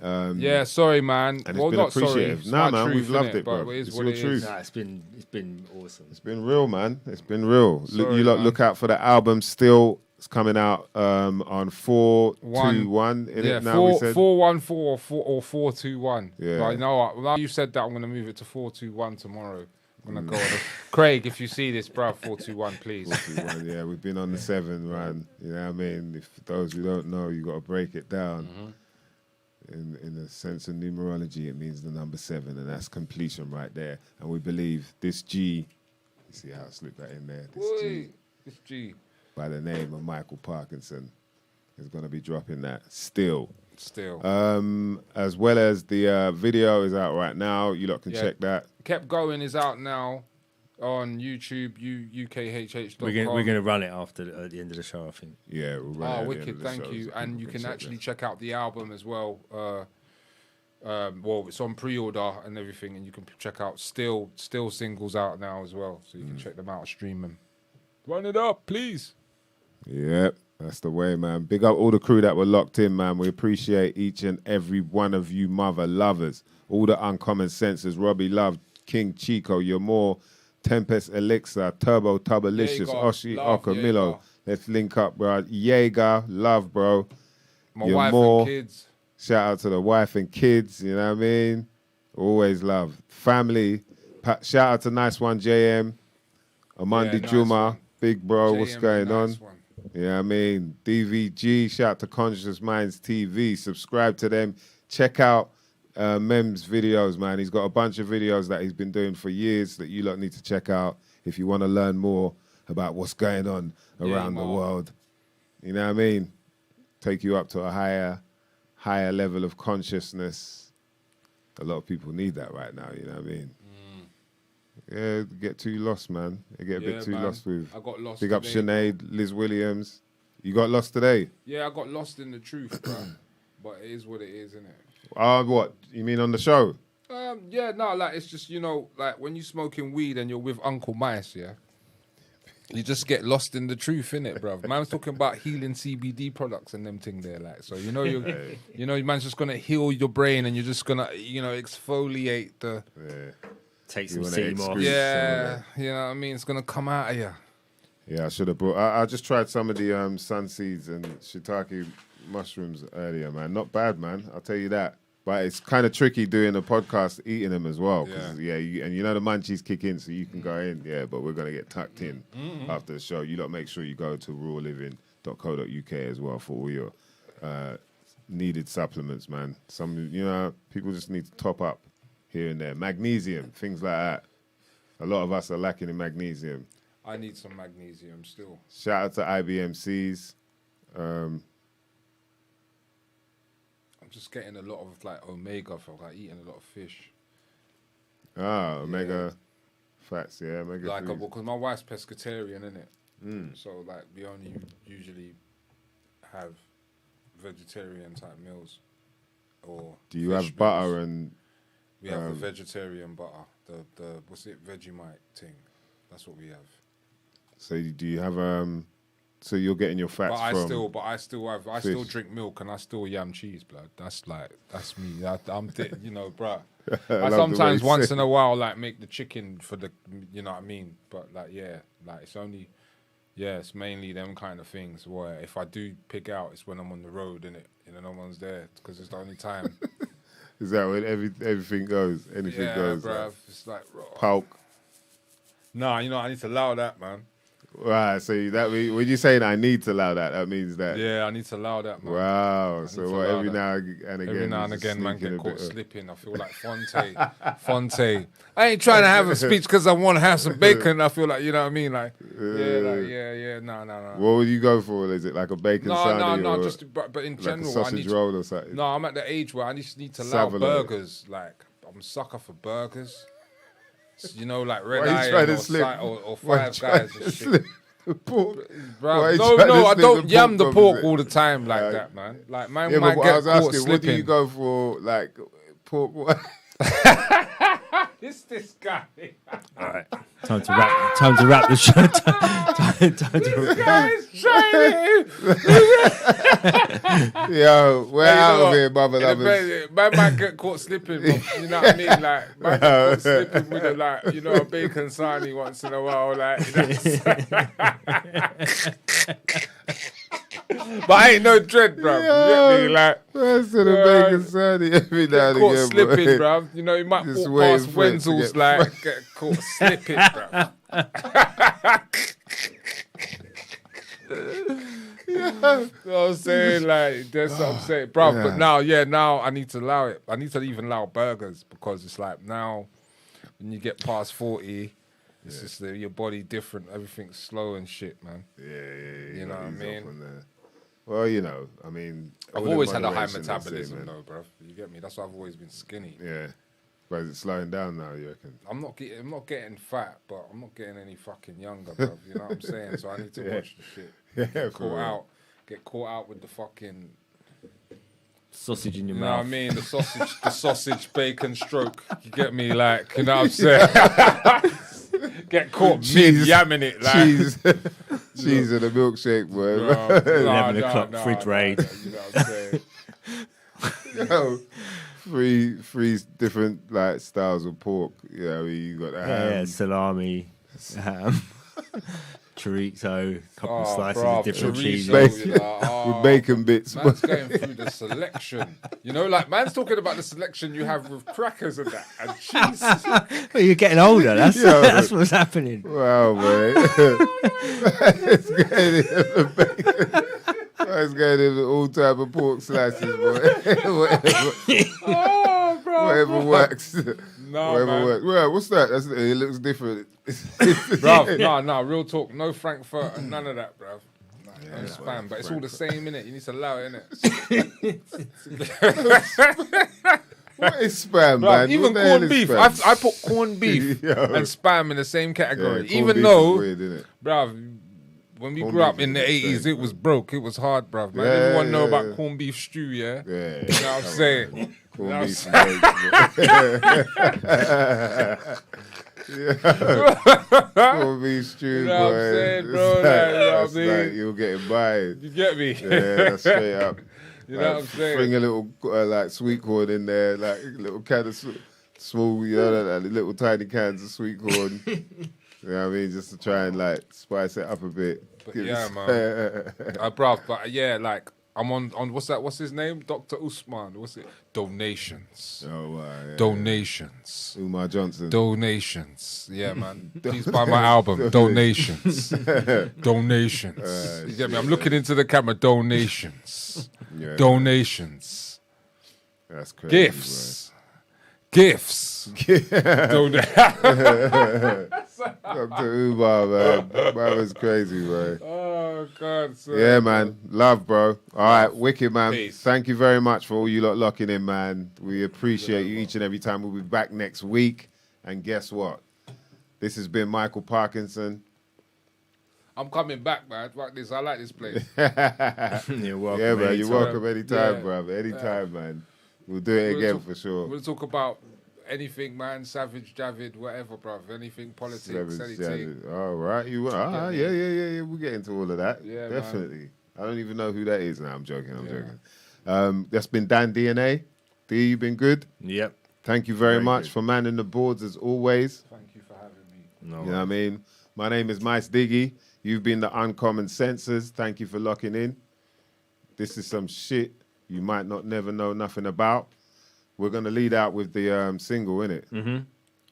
Yeah, sorry, man. And Well, it's been not sorry. appreciative. It's Nah, my man, truth, we've loved innit? it, bro. But it is It's what your it is. truth. Nah, it's been awesome. It's been real, man. It's been real. Sorry, You lot man. look out for the album still. It's coming out on 421. Yeah, it now we said 414 or 421. Yeah. But you know what? Now you said that, I'm going to move it to 421 tomorrow. I'm going to go on it. Craig, if you see this, bro, 421, please. 421. Yeah, we've been on the 7 run. You know what I mean? If those who don't know, you got to break it down. In the sense of numerology, it means the number 7, and that's completion right there. And we believe this G, you see how I slipped that in there? This G, This G. by the name of Micall Parknsun, is going to be dropping that still. As well as the video is out right now. You lot can check that. Kept Going is out now on YouTube, ukhh.com. We're gonna run it after at the end of the show, I think. Yeah, we'll run it at the end Wicked, of the thank show you. so And people you can check actually that. check out the album as well. Well, it's on pre-order and everything, and you can check out still singles out now as well, so you can check them out, stream them. Run it up, please. Yep, that's the way, man. Big up all the crew that were locked in, man. We appreciate each and every one of you mother lovers. All the uncommon senses. Robbie Love, King Chico, You're More, Tempest Elixir, Turbo Tubalicious, Jaeger, Oshi, love, Okamilo. Jaeger. Let's link up, bro. Jaeger, love, bro. My You're wife More. and kids. Shout out to the wife and kids, you know what I mean? Always love. Family. Shout out to Nice One JM. Amandi Yeah, nice Juma. one. Big bro, what's JM, going on? nice one. You know what I mean? DVG, shout out to Conscious Minds TV. Subscribe to them. Check out Mem's videos, man. He's got a bunch of videos that he's been doing for years that you lot need to check out if you want to learn more about what's going on around the Mark. world. You know what I mean? Take you up to a higher level of consciousness. A lot of people need that right now, you know what I mean? Yeah, get too lost, man. They get a bit too man. lost with. I got lost Big up today, Sinead, Liz Williams. You got lost today? Yeah, I got lost in the truth, bro. But it is what it is, isn't it? What? You mean on the show? Yeah, no, like it's just, you know, like when you smoking weed and you're with Uncle Mice, yeah, you just get lost in the truth, innit, bro. Man's talking about healing CBD products and them thing there, like, so you know you know, man's just gonna heal your brain and you're just gonna, you know, exfoliate the take some steam off. Yeah, you know what I mean. It's gonna come out of you. Yeah, I should have brought. I just tried some of the sun seeds and shiitake mushrooms earlier, man. Not bad, man. I'll tell you that. But it's kind of tricky doing a podcast eating them as well. And you know the munchies kick in, so you can go in. Yeah, but we're going to get tucked in after the show. You lot make sure you go to rawliving.co.uk as well for all your needed supplements, man. Some, you know, people just need to top up here and there. Magnesium, things like that. A lot of us are lacking in magnesium. I need some magnesium still. Shout out to IBMCs. I'm just getting a lot of like omega for like eating a lot of fish. Omega fats, yeah, omega. Like, because my wife's pescatarian, innit? So like we only usually have vegetarian type meals. Or do you have butter and? We have a vegetarian butter. The what's it, Vegemite thing. That's what we have. So do you have So you're getting your fats I from still drink milk and I still yam cheese, blood. That's me. I'm you know, bruh. I sometimes once in a while like make the chicken for the, you know what I mean. But like it's only, it's mainly them kind of things where if I do pick out, it's when I'm on the road and no one's there because it's the only time. Is that when everything goes? Anything goes? Yeah, bruv. It's like Pulk. Nah, you know I need to allow that, man. Right, so when you saying I need to allow that, that means that. Yeah, I need to allow that, man. Wow. So every now and again, man, get caught slipping. I feel like Fonte. I ain't trying to have a speech because I want to have some bacon. I feel like, you know what I mean? Like, no. What would you go for? Is it like a bacon sandwich? No, just but in general, like a sausage roll or something. No, I'm at the age where I just need to allow burgers. Like, I'm a sucker for burgers. You know, like Red Eye or Five Guys and shit. The pork. Bro, no, I don't yam the pork all the time like that, man. Like, man might get I was asking, slipping. what do you go for, like, pork? What? This guy. All right, time to wrap the show. This guy is trying. Yo, we're out of here, mother lovers. Man might get caught slipping. You know what I mean? Like, man get caught slipping with a bacon sarnie once in a while, like. But I ain't no dread, bruv. You get me? Like, that's in a bacon sarnie every now and again, again, slipping, bruv. You know, you might walk past Wenzel's, like, get caught slipping, bruv. You know what I'm saying? Like, that's what I'm saying. Bruv, but now I need to allow it. I need to even allow burgers because it's like now when you get past 40, it's just your body different. Everything's slow and shit, man. Yeah. You know what I mean? Well, you know, I mean, I've always had a high metabolism, though, bro. You get me? That's why I've always been skinny. Yeah, but is it slowing down now? You reckon? I'm not getting fat, but I'm not getting any fucking younger, bro. You know what I'm saying? So I need to watch the shit. Get caught out with the fucking sausage in your mouth. You know mouth. what I mean? The sausage bacon stroke. You get me? Like, you know what I'm saying? Get caught mid-yamming it, like. Cheese and a milkshake, boy. 11 o'clock fridge raid. You know what I'm saying? Yo, three different like styles of pork. You know, you got the ham. Salami, ham, chorizo, couple of slices of different cheeses. With bacon bits. Man's going through the selection. You know, like, man's talking about the selection you have with crackers and that, and cheese. Well, you're getting older. That's what's happening. Wow, man. It's getting into all type of pork slices, boy. Whatever works. No, whatever man. works. Well, what's that? It looks different. Bruv, no, real talk. No Frankfurt, none of that, bruv. No spam, but it's all the same, innit? You need to allow it, innit? What is spam, Bruv, man? even corned beef. I put corned beef and spam in the same category. Even though, weird, bruv, when we Corned grew up beef in the is a 80s, mistake, it was broke. It was hard, bruv. Man, Yeah, everyone know yeah, about yeah. corned beef stew, yeah? Yeah. You know what I'm saying? Corned beef corned beef stew, You know what I'm boy. saying, bro? It's Like, you know what I that's mean? like you'll get it by. You get me? Yeah, that's straight up. You know what I'm saying? Bring a little like sweet corn in there, like a little can of small, you know, like little tiny cans of sweet corn. You know what I mean? Just to try and like spice it up a bit. But yeah, man. Bruv, but yeah, like I'm on what's that? What's his name? Dr. Usman. What's it? Donations. Oh wow. Yeah. Donations. Umar Johnson. Donations. Yeah, man. Please buy my album. Donations. Donations. You get me? I'm looking into the camera. Donations. Yeah, Donations. that's crazy. Gifts. Gifts. Dr. Umar, man. That was crazy, man. Oh, God. Sorry. Yeah, man. Love, bro. All right, wicked, man. Peace. Thank you very much for all you lot locking in, man. We appreciate you each and every time. We'll be back next week. And guess what? This has been Micall Parknsun. I'm coming back, man. Fuck this. I like this place. You're welcome. Yeah, man. You're anytime. welcome anytime, Yeah. brother. Anytime, man. We'll do it again for sure. We'll talk about anything, man. Savage, Javid, whatever, bruv. Anything, politics, anything. All right, you are. Yeah. We'll get into all of that. Yeah, definitely. man. I don't even know who that is now. I'm joking. That's been Dan DNA. D, you been good? Yep. Thank you very much good. for manning the boards as always. Thank you for having me. No. You know what I mean? My name is MysDiggi. You've been the Uncommon Sensors. Thank you for locking in. This is some shit you might not never know nothing about. We're going to lead out with the single, innit? Mm-hmm.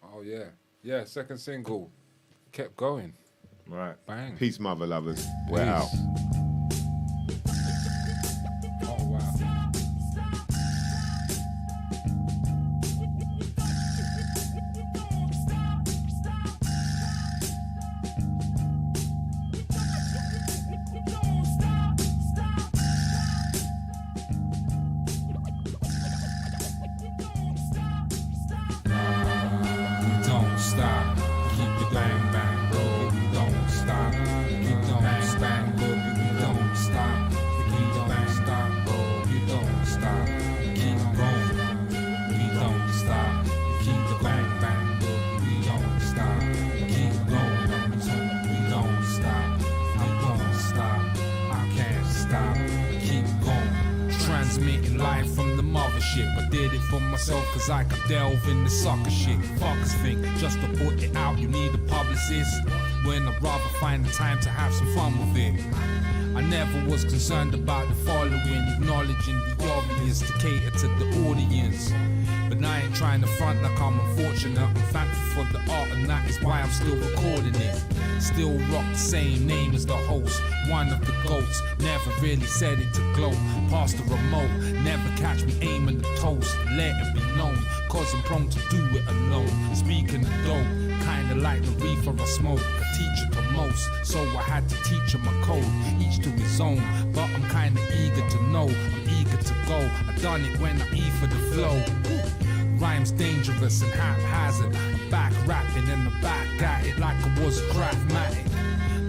Oh, yeah. Yeah, second single. Kept going. Right. Bang. Peace, mother lovers. We're out. Oh, wow. Don't stop. Keep the bang bang rolling. We don't stop. Keep the bang bang rolling. We don't stop. Keep the bang bang rolling. We don't stop. Keep going. We don't stop. Keep the bang bang rolling. We don't stop. Keep going. We don't stop. I won't stop. I can't stop. Keep going. Transmitting live from the mothership. I did it for myself cause I could delve in the sucker shit. Fuckers think just to put it out you need a publicist, when I'd rather find the time to have some fun with it. I never was concerned about the following, acknowledging the obvious to cater to the audience. But I ain't trying to front like I'm unfortunate. I'm thankful for the art and that is why I'm still recording it. Still rock the same name as the host, one of the goats. Never really said it to gloat. Past the remote, never catch me aiming the toast. Let it be known, cause I'm prone to do it alone. Speaking of dope, kinda like the reefer I smoke. A teacher to most, so I had to teach him a code. Each to his own, but I'm kinda eager to know. I'm eager to go. I done it when I E for the flow. Rhymes dangerous and haphazard. I'm back rapping and I'm back at it like I was a craftmatic.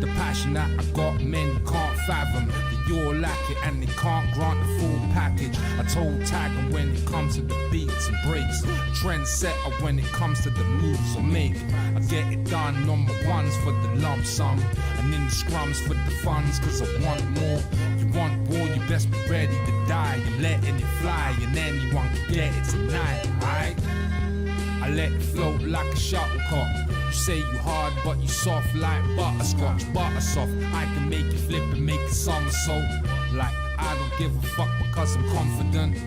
The passion that I got, men can't fathom. That you'll lack it and they can't grant the full package. I told Tagger when it comes to the beats and breaks. Trendsetter when it comes to the moves I make. I get it done on my ones for the lump sum. And in the scrums for the funds cause I want more. You want war, you best be ready to die. I'm letting it fly and anyone can get it tonight, alright? I let it float like a shuttlecock. You say you hard, but you soft like butterscotch. Butter soft, I can make you flip and make a somersault. Like I don't give a fuck because I'm confident.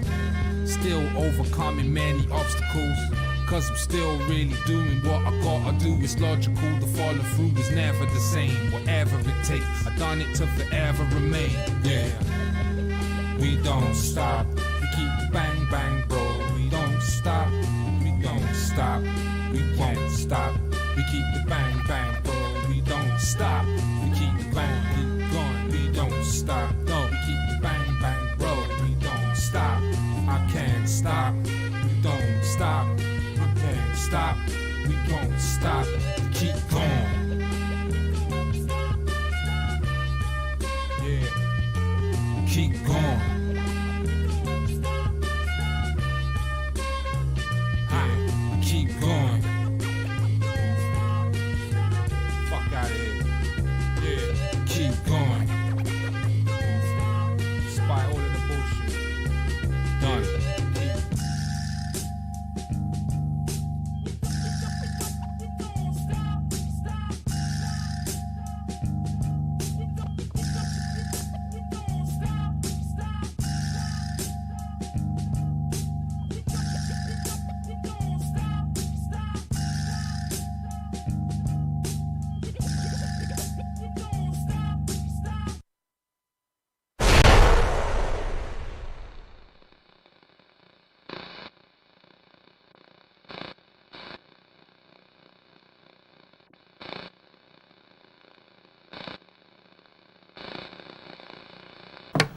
Still overcoming many obstacles. Cause I'm still really doing what I gotta do. It's logical, the follow through is never the same. Whatever it takes, I done it to forever remain. Yeah, we don't stop. We keep the bang bang bro. We don't stop. We don't stop. We won't stop. We keep the bang bang bro. We don't stop. We keep the bang, keep going. We don't stop. No, we keep the bang bang bro. We don't stop. I can't stop. We don't stop. We can't stop. We won't stop. We keep going.